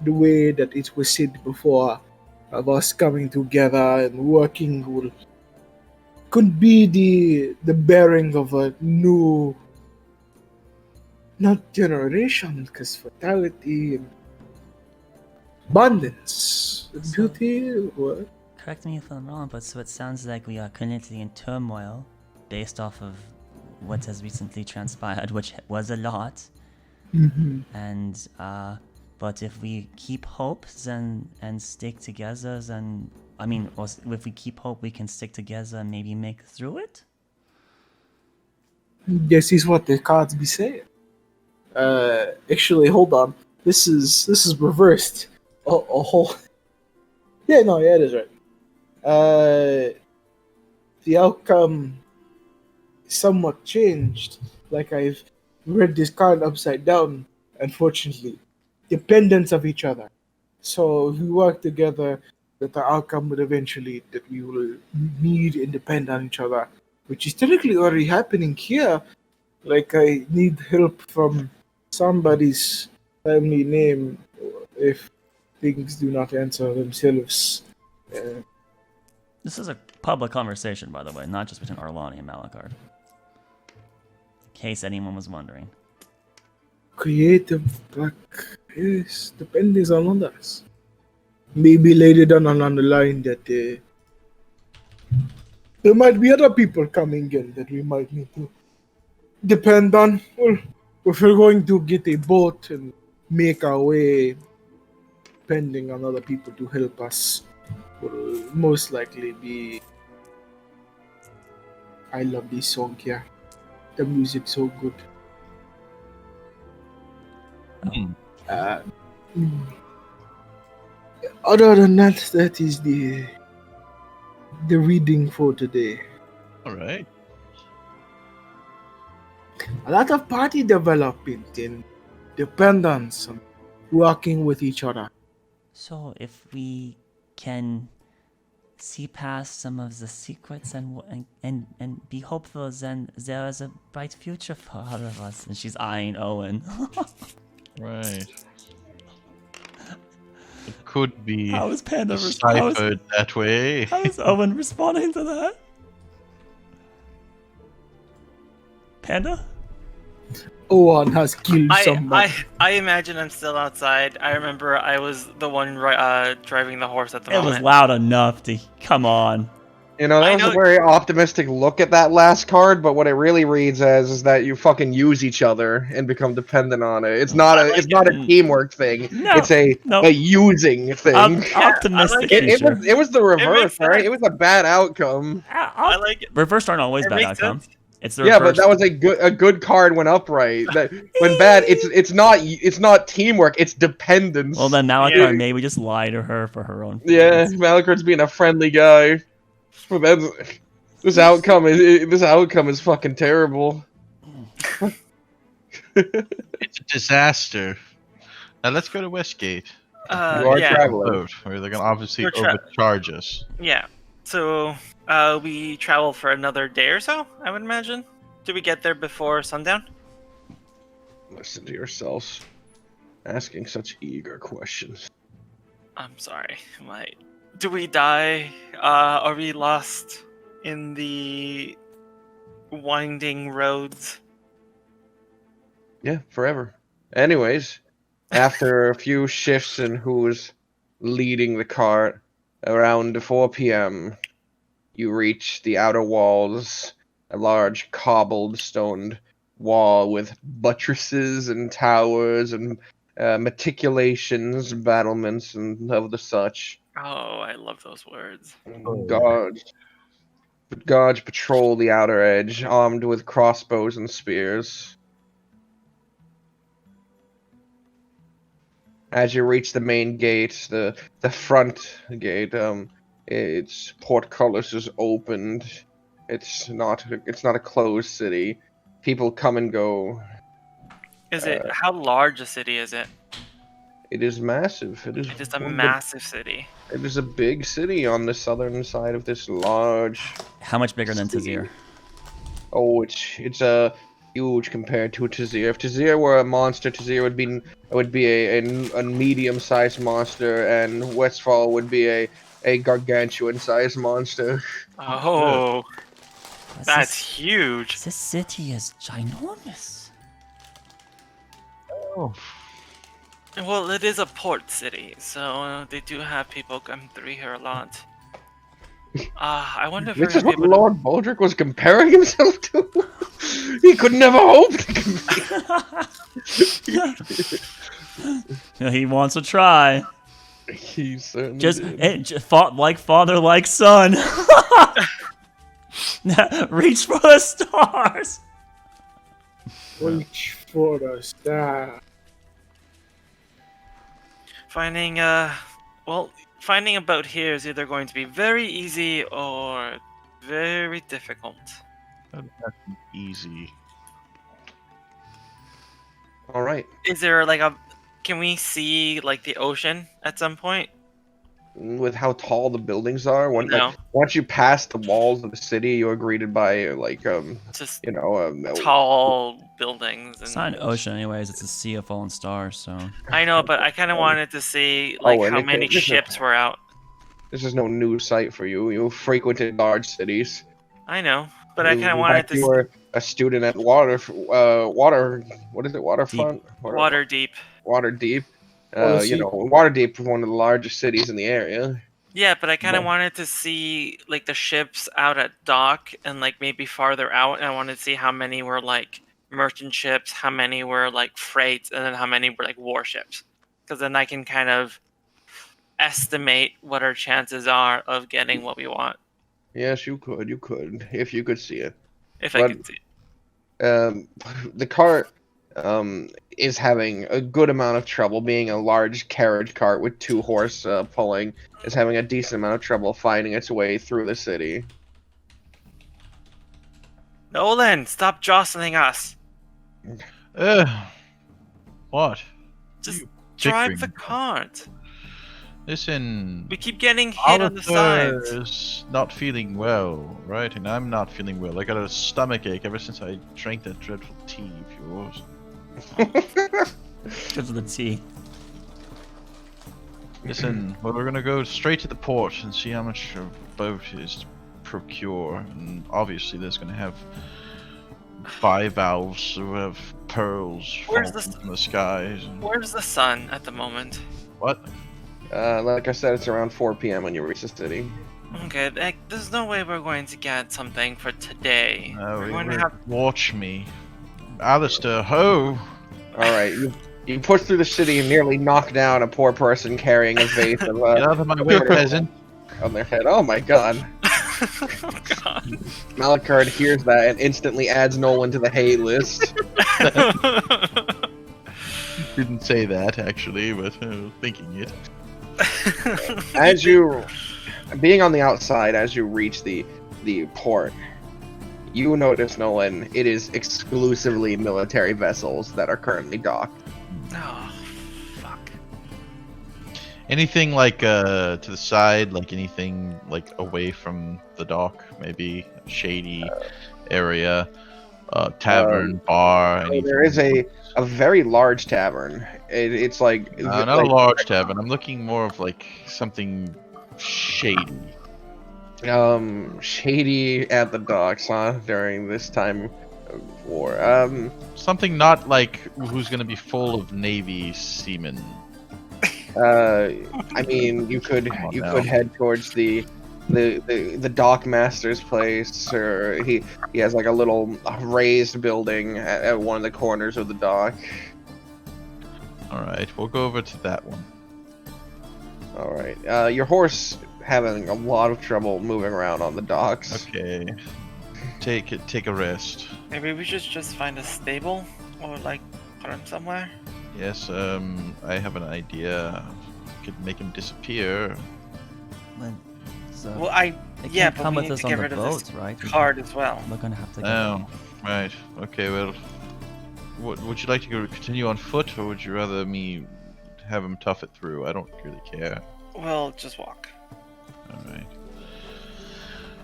the way that it was said before, of us coming together and working, could be the bearing of a new, not generation, because fatality and abundance, beauty. What? Correct me if I'm wrong, but so it sounds like we are currently in turmoil based off of what has recently transpired, which was a lot. Mm-hmm. And but if we keep hope and stick together, then or if we keep hope, we can stick together and maybe make through it. This is what the cards be saying. Actually, hold on. This is reversed. Oh. Yeah, it is right. The outcome somewhat changed. Like I've read this card upside down, unfortunately. Dependence of each other. So if we work together, that the outcome would eventually that we will need and depend on each other, which is technically already happening here. Like I need help from somebody's family name if things do not answer themselves. This is a public conversation, by the way, not just between Arlani and Malakard. In case anyone was wondering. Creative black is depending on others. Maybe later down along the line that there might be other people coming in that we might need to depend on. Well, if we're going to get a boat and make our way, depending on other people to help us, will most likely be. I love this song here. The music's so good. Other than that, that is the reading for today. All right. A lot of party development and dependence on working with each other. So if we can see past some of the secrets and be hopeful, then there is a bright future for all of us. And she's eyeing Owen. Right. It could be How is Panda deciphered that way. How is Owen responding to that? Panda? Owen has killed somebody. I imagine I'm still outside. I remember I was the one driving the horse at the It moment. was loud enough to come on. You know, that was a very optimistic look at that last card, but what it really reads as is that you fucking use each other and become dependent on it. It's not a teamwork thing. No, it's a using thing. Optimistic. It was the reverse, right? It was a bad outcome. I like it. Reverse aren't always It bad makes outcomes. sense. It's the Yeah, reverse. but that was a good card when upright. That when bad, it's not teamwork. It's dependence. Well, then Malakar maybe just lie to her for her own. Yeah, Malakard's being a friendly guy. Well, this outcome is fucking terrible. It's a disaster. Now let's go to Westgate. You are traveling. Where they're gonna obviously overcharge us. Yeah. So we travel for another day or so, I would imagine. Do we get there before sundown? Listen to yourselves. Asking such eager questions. I'm sorry. Do we die? Are we lost in the winding roads. Yeah, forever. Anyways, after a few shifts in who's leading the cart, around 4 p.m., you reach the outer walls, a large cobblestone wall with buttresses and towers and meticulations, battlements, and of the such. Oh, I love those words. Guards patrol the outer edge, armed with crossbows and spears. As you reach the main gate, the front gate, its portcullis is opened. It's not a closed city. People come and go. Is it how large a city is it? It is massive. It is a massive city. It is a big city on the southern side of this large. How much bigger than city. Tazir? Oh, it's a huge compared to Tazir. If Tazir were a monster, Tazir would be a medium-sized monster, and Westfall would be a gargantuan-sized monster. Oh, that's huge. This city is ginormous. Oh. Well, it is a port city, so they do have people come through here a lot. I wonder if This we're is gonna what be able Lord Baldric was comparing himself to. He could never hope to compete. He wants to try. He certainly just fought like father, like son. Reach for the stars. Reach for the star. finding finding about here is either going to be very easy or very difficult. That's easy. All right. Is there can we see like the ocean at some point? With how tall the buildings are, No. once you pass the walls of the city, you are greeted by Just tall buildings. And It's not an ocean, anyways. It's a sea of fallen stars. So I know, but I kind of wanted to see and how many ships were out. This is no new sight for you. You frequented large cities. I know, but I kind of wanted to. You were a student at Waterfront. Waterdeep. Waterdeep. Waterdeep is one of the largest cities in the area. Yeah, but I kind of wanted to see like the ships out at dock and like maybe farther out, and I wanted to see how many were like merchant ships, how many were like freight, and then how many were like warships. Because then I can kind of estimate what our chances are of getting what we want. Yes, you could. You could, if you could see it. I could see it. The cart is having a good amount of trouble. Being a large carriage cart with 2 horse pulling, is having a decent amount of trouble finding its way through the city. Nolan, stop jostling us. What? Just You drive the bickering. cart. Listen, We keep getting hit on the sides. is not feeling well, right? And I'm not feeling well. I got a stomach ache ever since I drank that dreadful tea of yours. because of the tea. Listen, well, we're gonna go straight to the port and see how much a boat is to procure. And obviously, there's gonna have bivalves who have pearls Where's falling the- from the skies. Where's the sun at the moment? What? Like I said, it's around 4 p.m. when you reach the city. Okay, there's no way we're going to get something for today. No, We're going to have. watch me. Alistair, ho! Alright, you push through the city and nearly knock down a poor person carrying a vase of Get out of my way, peasant. on their head. Oh my god. Oh god. Malachard hears that and instantly adds Nolan to the hate list. Didn't say that, actually, but thinking it. As you, being on the outside, as you reach the port, you notice, Nolan, it is exclusively military vessels that are currently docked. Oh, fuck. Anything like to the side, like anything like away from the dock, maybe a shady area, tavern, bar. Anything. There is a very large tavern. It's like not a large tavern. I'm looking more of like something shady. Shady at the docks, huh? During this time of war. Something not like who's gonna be full of Navy seamen. I mean, you could head towards the dock master's place, or he has like a little raised building at one of the corners of the dock. All right, we'll go over to that one. All right. Your horse having a lot of trouble moving around on the docks. Okay. Take a rest. Maybe we should just find a stable or like put him somewhere. Yes, I have an idea. Could make him disappear. So Well, they yeah, can't but come we with need us to on get the rid of boat, this right? card as well. We're gonna have to go. Oh, right. Okay, well, would you like to go continue on foot, or would you rather me have him tough it through? I don't really care. Well, just walk. All right.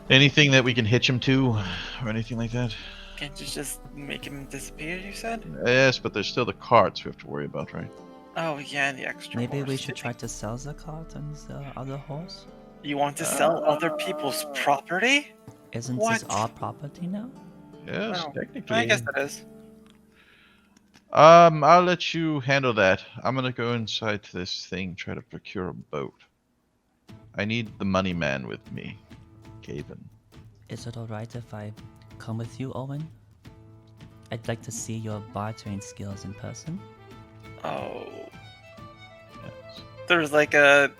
Anything that we can hitch him to, or anything like that? Can't you just make him disappear, you said? Yes, but there's still the carts we have to worry about, right? Oh, yeah, and the extra Maybe we horse. should try to sell the cart and the other horse. You want to sell other people's property? Isn't What? this our property now? Yes, Oh, technically. I guess it is. I'll let you handle that. I'm gonna go inside to this thing, try to procure a boat. I need the money man with me, Caven. Is it alright if I come with you, Owen? I'd like to see your bartering skills in person. Oh. Yes. There's like a...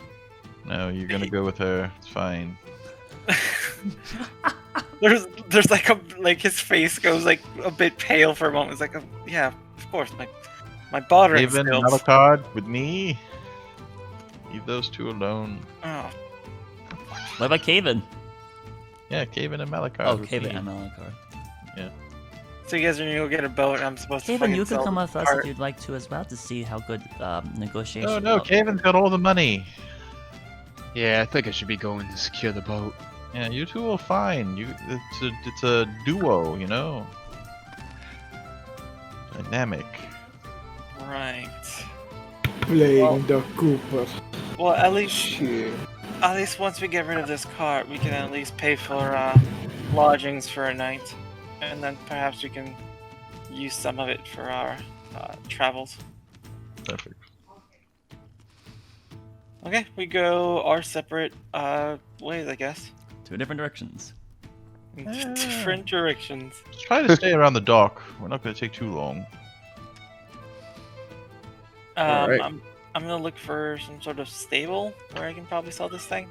No, you're gonna go with her. It's fine. there's like his face goes like a bit pale for a moment. It's like, yeah, of course, my bartering Caven, skills. Malakard, with me. Leave those two alone. Oh, What about Caven? Yeah, Caven and Malakard. Oh, with Caven me. and Malakard. so you guys are gonna go get a boat, and I'm supposed to Caven, fucking you could sell come the with us cart. if you'd like to as well to see how good negotiation. Oh no, Caven's got all the money. Yeah, I think I should be going to secure the boat. Yeah, you two will fine. It's a duo, you know. Dynamic. Right. Playing the Cooper. Well, at least Shit. once we get rid of this cart, we can at least pay for lodgings for a night, and then perhaps we can use some of it for our travels. Perfect. Okay, we go our separate ways, I guess. 2 different directions. Different directions. Just try to stay around the dock. We're not going to take too long. Alright. I'm gonna look for some sort of stable where I can probably sell this thing.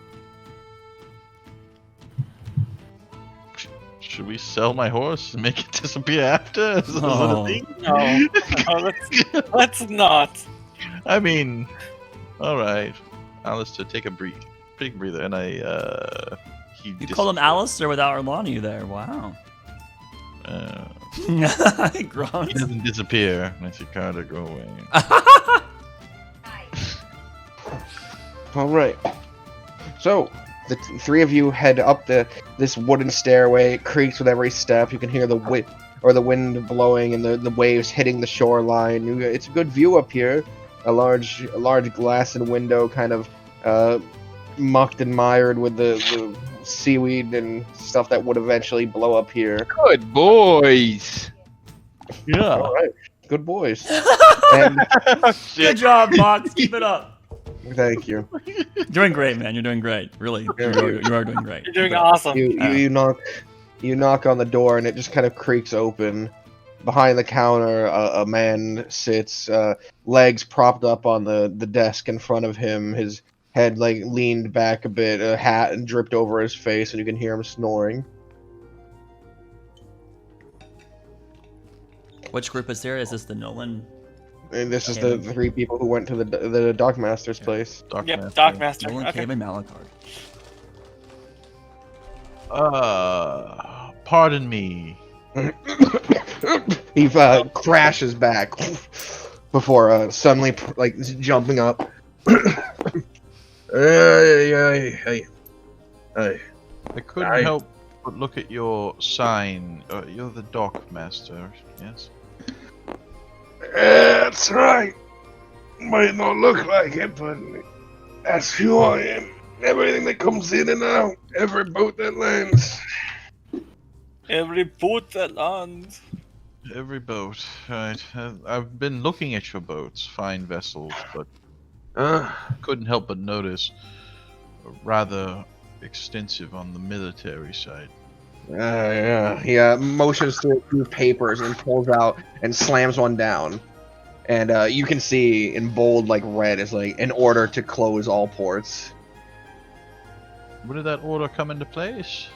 Should we sell my horse and make it disappear after? Is that No. a thing? No, let's not. I mean, all right. Alistair, take a breather, and You call him Alistair without Arlani there. Wow. He Grunt. doesn't disappear unless you kind of go away. All right. So the three of you head up this wooden stairway. It creaks with every step. You can hear the wind blowing and the waves hitting the shoreline. It's a good view up here. A large glass and window, kind of mucked and mired with the seaweed and stuff that would eventually blow up here. Good boys. Yeah. All right, good boys. And Good job, Mox. Keep it up. thank you. You're doing great, man. You're doing great. Really, you are doing great. You're doing awesome. You knock on the door and it just kind of creaks open. Behind the counter, a man sits, legs propped up on the desk in front of him. His head like leaned back a bit, a hat and dripped over his face, and you can hear him snoring. Which group is there? Is this the Nolan? And this is the three people who went to the Dockmaster's place. Yep, Dockmaster. Nolan, Okay. Caven, Malakard. Pardon me. He crashes back before suddenly like jumping up. Hey. I couldn't help but look at your sign. You're the dock master, yes? That's right. Might not look like it, but that's who I am. Everything that comes in and out, every boat that lands. Every boat that lands. Every boat. Right. I've been looking at your boats, fine vessels, but couldn't help but notice rather extensive on the military side. Yeah. He motions through a few papers and pulls out and slams one down. And you can see in bold, like red, is like an order to close all ports. When did that order come into place?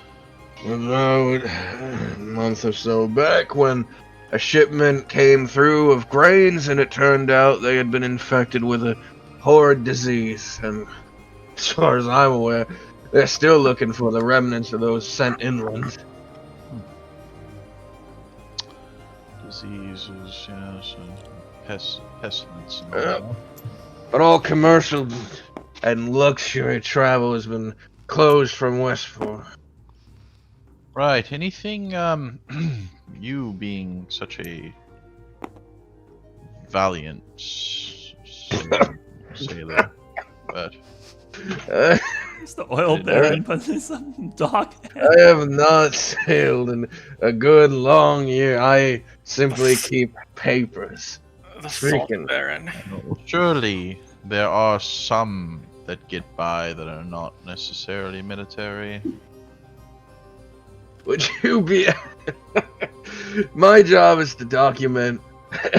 About a month or so back, when a shipment came through of grains, and it turned out they had been infected with a horrid disease. And as far as I'm aware, they're still looking for the remnants of those sent inland. Diseases, yes, pestilence. And Yep. But all commercial and luxury travel has been closed from Westport. Right. Anything, you being such a valiant sailor, but It's the oil baron, but there's some dock. I have not sailed in a good long year. I simply keep papers. The salt Speaking. baron. surely there are some that get by that are not necessarily military. Would you be... My job is to document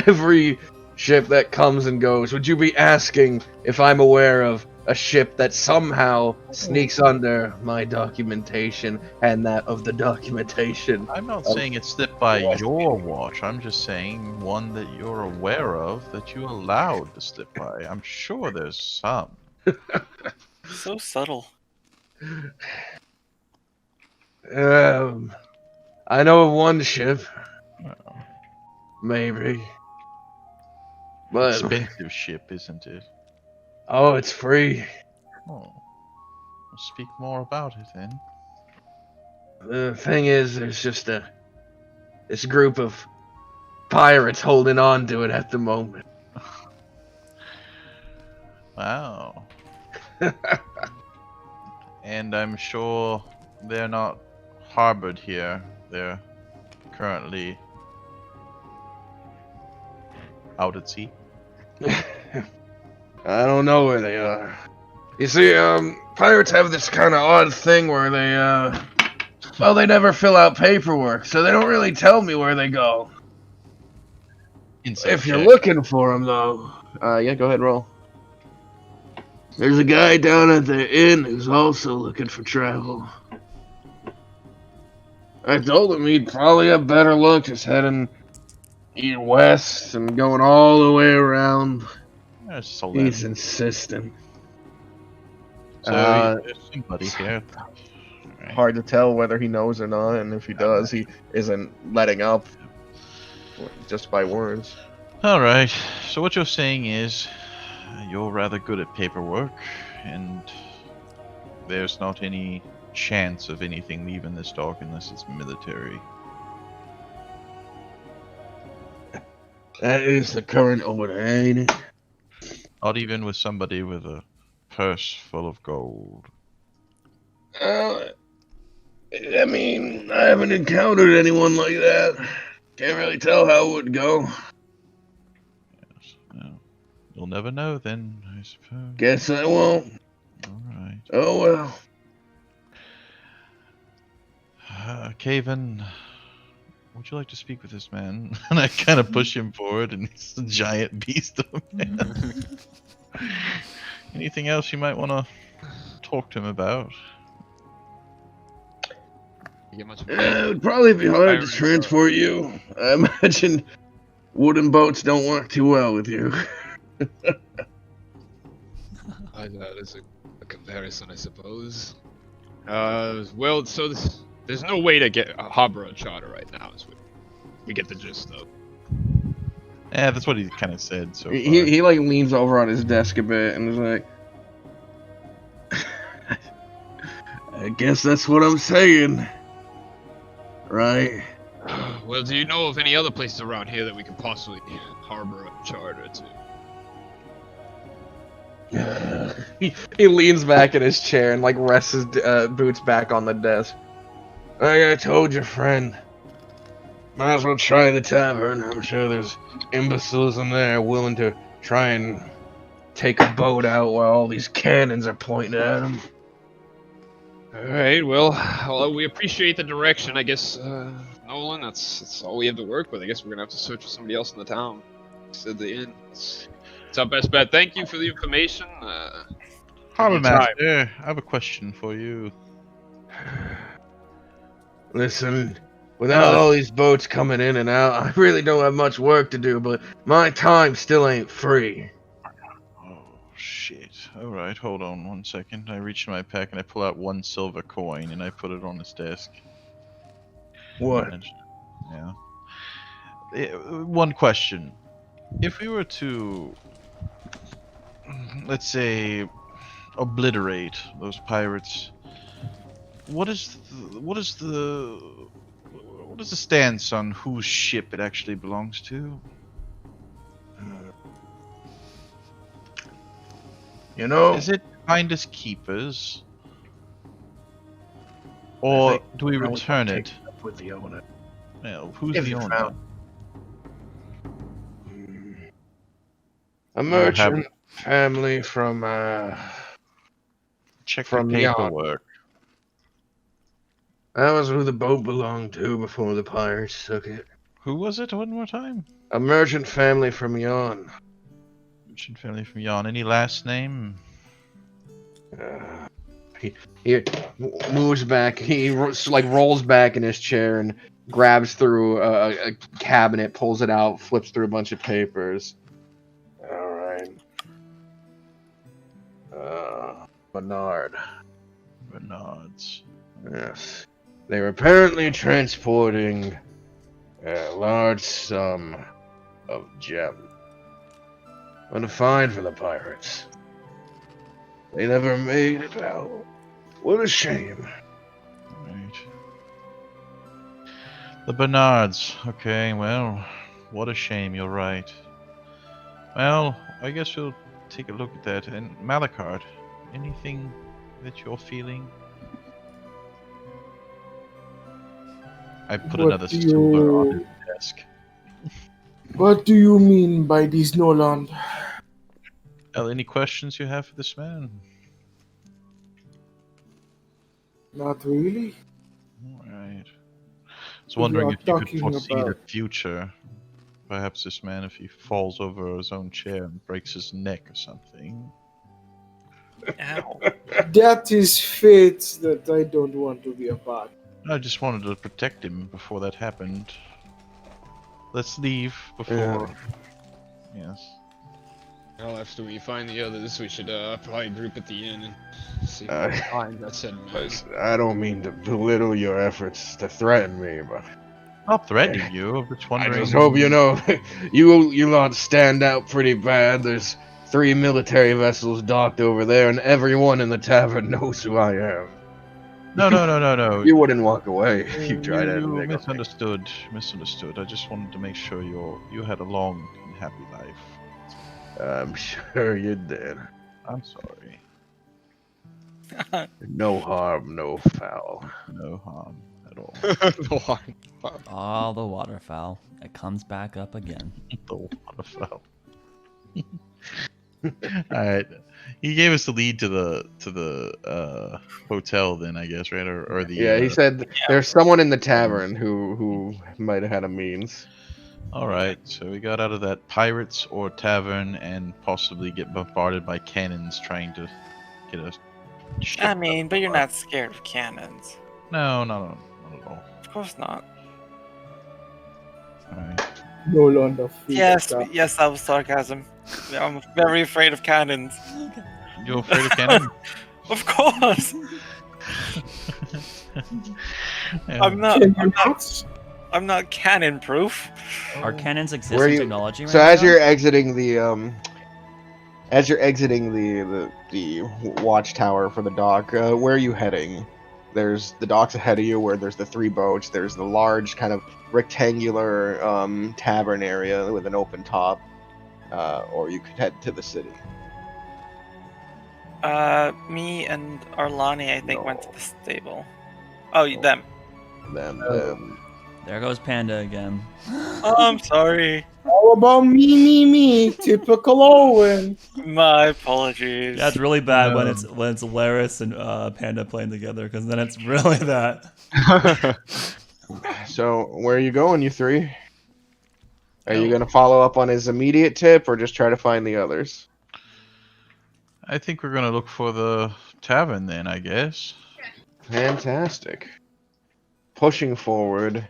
every ship that comes and goes. Would you be asking if I'm aware of a ship that somehow sneaks under my documentation and that of the documentation? I'm not saying it slipped by your watch. I'm just saying one that you're aware of that you allowed to slip by. I'm sure there's some. So subtle. I know of one ship. Maybe. But, Expensive ship, isn't it? oh, it's free. Oh. Well, speak more about it then. The thing is, there's just this group of pirates holding on to it at the moment. Wow. And I'm sure they're not harbored here. They're currently out at sea. I don't know where they are. You see, pirates have this kind of odd thing where they, well, they never fill out paperwork, so they don't really tell me where they go. Insight If you're check. looking for them, though, yeah, go ahead, roll. There's a guy down at the inn who's also looking for travel. I told him he'd probably have better luck just heading west and going all the way around. There's so He's insistent. there's somebody here. Hard to tell whether he knows or not, and if he does, he isn't letting up just by words. Alright, so what you're saying is you're rather good at paperwork, and there's not any chance of anything leaving this dock unless it's military. That is the current order, ain't it? Not even with somebody with a purse full of gold. I mean, I haven't encountered anyone like that. Can't really tell how it would go. Yes. Well, you'll never know then, I suppose. Guess I won't. Alright. Oh well. Caven, would you like to speak with this man? And I kind of push him forward, and he's a giant beast of a man. Anything else you might want to talk to him about? It would probably be hard to transport you. I imagine wooden boats don't work too well with you. That is a comparison, I suppose. Well, so there's no way to get a harbor on charter right now. So we get the gist, though. Yeah, that's what he kind of said. So He like leans over on his desk a bit and is like, I guess that's what I'm saying. Right? Well, do you know of any other places around here that we could possibly harbor a charter to? he leans back in his chair and like rests his boots back on the desk. Like I told your friend, might as well try the tavern. I'm sure there's imbeciles in there willing to try and take a boat out while all these cannons are pointed at them. Alright, well, we appreciate the direction, I guess, Nolan, that's all we have to work with. I guess we're gonna have to search for somebody else in the town. Said the inn. It's our best bet. Thank you for the information. Harbor anytime. Master, I have a question for you. Listen, without all these boats coming in and out, I really don't have much work to do, but my time still ain't free. Oh, shit. Alright, hold on 1 second. I reach in my pack and I pull out 1 silver coin and I put it on his desk. What? And, yeah. One question. If we were to, let's say, obliterate those pirates, what is the stance on whose ship it actually belongs to? You know, Is it finders keepers, or do we return it? With the owner. Well, who's If the you owner? found- A merchant family from Check from the Yon. paperwork. That was who the boat belonged to before the pirates took it. Who was it? One more time. A merchant family from Yon. Merchant family from Yon. Any last name? He moves back. He like rolls back in his chair and grabs through a cabinet, pulls it out, flips through a bunch of papers. All right. Bernard. Bernard's. Yes. They were apparently transporting a large sum of gem. What a find for the pirates. They never made it out. What a shame. Right. The Bernards. Okay, well, what a shame, you're right. Well, I guess we'll take a look at that. And Malachard, anything that you're feeling? I put What another do silver on you- his desk. What do you mean by this, Nolan? Well, any questions you have for this man? Not really. Alright. I was We wondering are if you could talking foresee the about- future. Perhaps this man, if he falls over his own chair and breaks his neck or something. Ow. That is fate that I don't want to be a part. I just wanted to protect him before that happened. Let's leave before. Yeah. Yes. Well, after we find the others, we should probably group at the inn and see if we Uh, can find that said man. I don't mean to belittle your efforts to threaten me, but Not threatening you. I'm just I wondering. just hope you know you lot stand out pretty bad. There's 3 military vessels docked over there, and everyone in the tavern knows who I am. No. You wouldn't walk away if you tried you anything. misunderstood. Misunderstood. I just wanted to make sure you had a long and happy life. I'm sure you did. I'm sorry. No harm, no foul. No harm at all. All the waterfowl. It comes back up again. The waterfowl. Alright. He gave us the lead to the hotel then, I guess, right? Or the Yeah, he said there's someone in the tavern who might have had a means. Alright, so we got out of that pirates or tavern and possibly get bombarded by cannons trying to get us. I mean, but you're not scared of cannons. No, not at all. Of course not. Alright. Nolan the feet. Yes, that was sarcasm. I'm very afraid of cannons. You're afraid of cannons? Of course. Yeah. I'm not cannon proof. Are cannons Where existing you- technology right So as now? you're exiting the watchtower for the dock, where are you heading? There's the docks ahead of you where there's the 3 boats. There's the large kind of rectangular tavern area with an open top, or you could head to the city. Me and Arlani, I think, went to the stable. Oh, them. Them. There goes Panda again. Oh, I'm sorry. All about me. Typical Owen. My apologies. Yeah, it's really bad when it's Laris and Panda playing together, because then it's really that. So, where are you going, you three? Are you going to follow up on his immediate tip, or just try to find the others? I think we're gonna look for the tavern then, I guess. Fantastic. Pushing forward,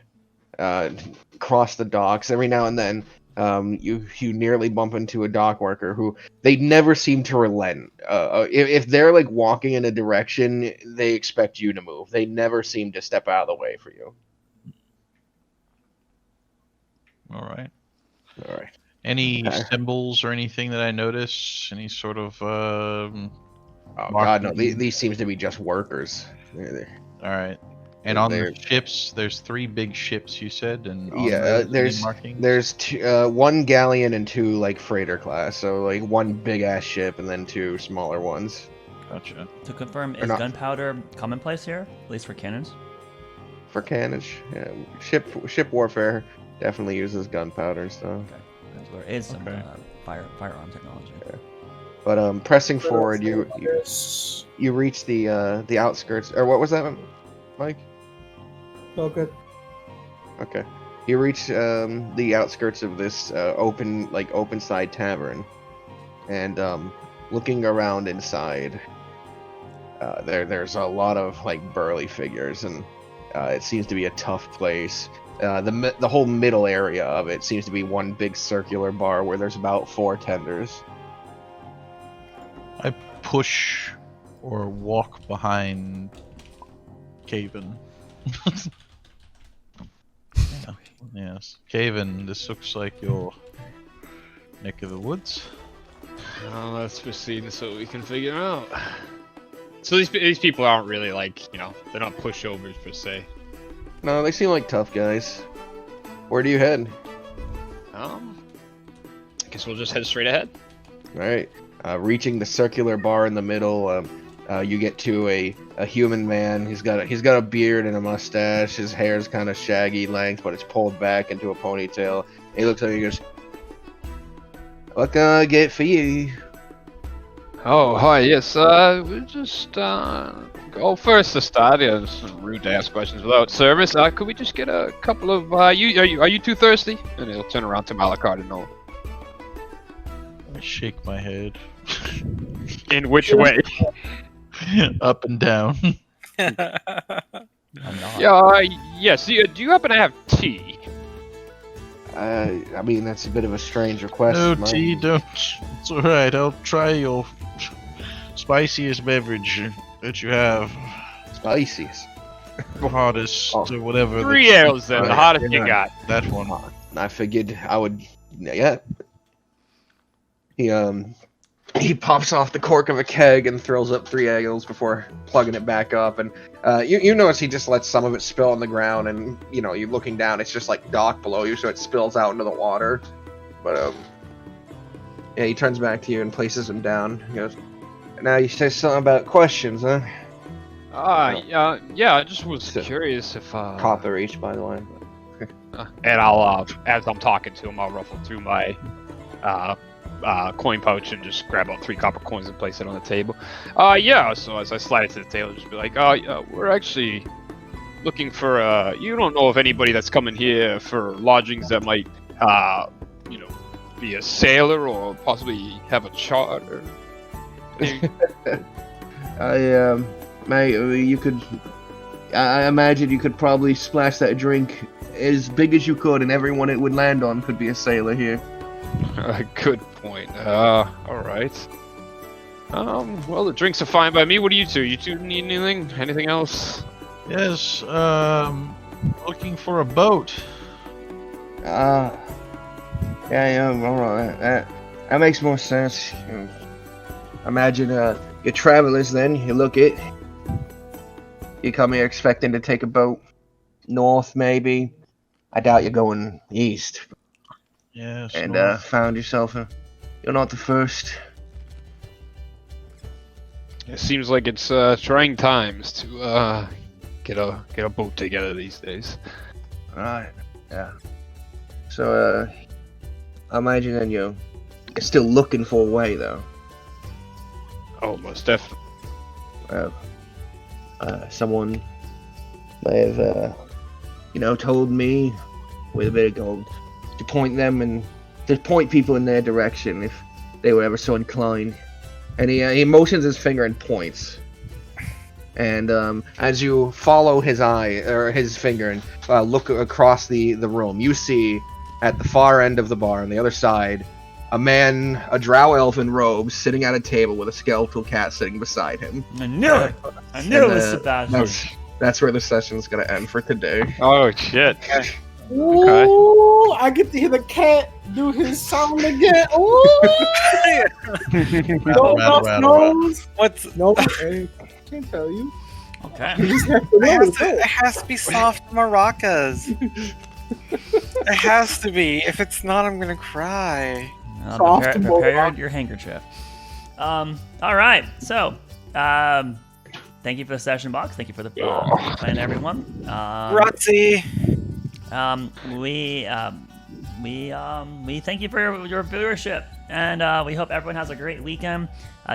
across the docks. Every now and then, you nearly bump into a dock worker who they never seem to relent. If they're like walking in a direction, they expect you to move. They never seem to step out of the way for you. All right. All right. Any symbols or anything that I notice? Any sort of Oh God, no! These seems to be just workers. All right. And on the ships, there's 3 big ships you said, and on there's two, 1 galleon and 2 like freighter class. So like 1 big ass ship and then 2 smaller ones. Gotcha. To confirm, is gunpowder commonplace here, at least for cannons? For cannons, yeah. Ship warfare definitely uses gunpowder and stuff. Okay. There is some firearm technology. Yeah. But pressing forward, you reach the outskirts. Or what was that, Mike? Oh, good. Okay. You reach the outskirts of this open side tavern, and looking around inside, there's a lot of like burly figures, and it seems to be a tough place. The whole middle area of it seems to be one big circular bar where there's about 4 tenders. I push or walk behind Caven. Yeah. Yes, Caven, this looks like your neck of the woods. Well, let's proceed and so we can figure out. So these people aren't really like, they're not pushovers per se. No, they seem like tough guys. Where do you head? I guess we'll just head straight ahead. All right. Reaching the circular bar in the middle, you get to a human man. He's got a beard and a mustache. His hair's kind of shaggy length, but it's pulled back into a ponytail. He looks at you and goes, "What can I get for you?" Oh, hi, yes, we just, first to start, it's rude to ask questions without service. Could we just get a couple of, are you too thirsty? And he'll turn around to Malachard and know. I shake my head. In which way? Up and down. I'm not. Yeah, yes, do you happen to have tea? I mean, that's a bit of a strange request. No tea, don't. It's alright, I'll try your spiciest beverage that you have. Spiciest? The hottest, or whatever. 3 ales then, the hottest you got. That one. I figured I would, yeah. He pops off the cork of a keg and throws up 3 ales before plugging it back up, and you notice he just lets some of it spill on the ground, and you're looking down, it's just like dock below you, so it spills out into the water. But yeah, he turns back to you and places them down. He goes, "Now you say something about questions, huh?" Yeah, I just was curious if Copper each, by the way. And I'll as I'm talking to him, I'll ruffle through my coin pouch and just grab out 3 copper coins and place it on the table. Yeah, so as I slide it to the table, just be like, we're actually looking for, you don't know of anybody that's coming here for lodgings that might, be a sailor or possibly have a charter? Mate, you could, I imagine you could probably splash that drink as big as you could, and everyone it would land on could be a sailor here. Good point. Alright. Well, the drinks are fine by me. What do you two? You two need anything? Anything else? Yes, looking for a boat. Yeah, alright. That makes more sense. Imagine, you're travelers then, you look it. You come here expecting to take a boat north, maybe. I doubt you're going east. Yes. And found yourself you're not the first. It seems like it's trying times to get a boat together these days. Right. Yeah. So, I imagine then you're still looking for a way, though. Oh, most definitely. Someone may have, told me with a bit of gold to point them and to point people in their direction if they were ever so inclined. And he motions his finger and points. And as you follow his eye or his finger and look across the room, you see at the far end of the bar on the other side a man, a drow elf in robes, sitting at a table with a skeletal cat sitting beside him. I knew it! I knew it was Sebastian. That's where the session's gonna end for today. Oh shit! Ooh, I get to hear the cat do his sound again. Ooh! What's No, I can't tell you. Okay. You just have to know. it has to be soft maracas. It has to be. If it's not, I'm gonna cry. Prepare your handkerchief. All right. So, thank you for the session, Box. Thank you for the plan, everyone. Grazie. We thank you for your viewership, and we hope everyone has a great weekend.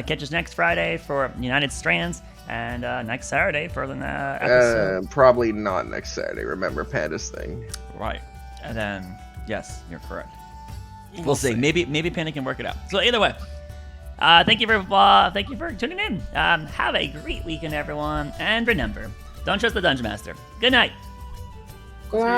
Catch us next Friday for United Strands, and next Saturday for the episode. Probably not next Saturday. Remember Panda's thing. Right. And then, yes, you're correct. We'll see. Maybe Panda can work it out. So either way, thank you for tuning in. Have a great weekend, everyone, and remember, don't trust the Dungeon Master. Good night.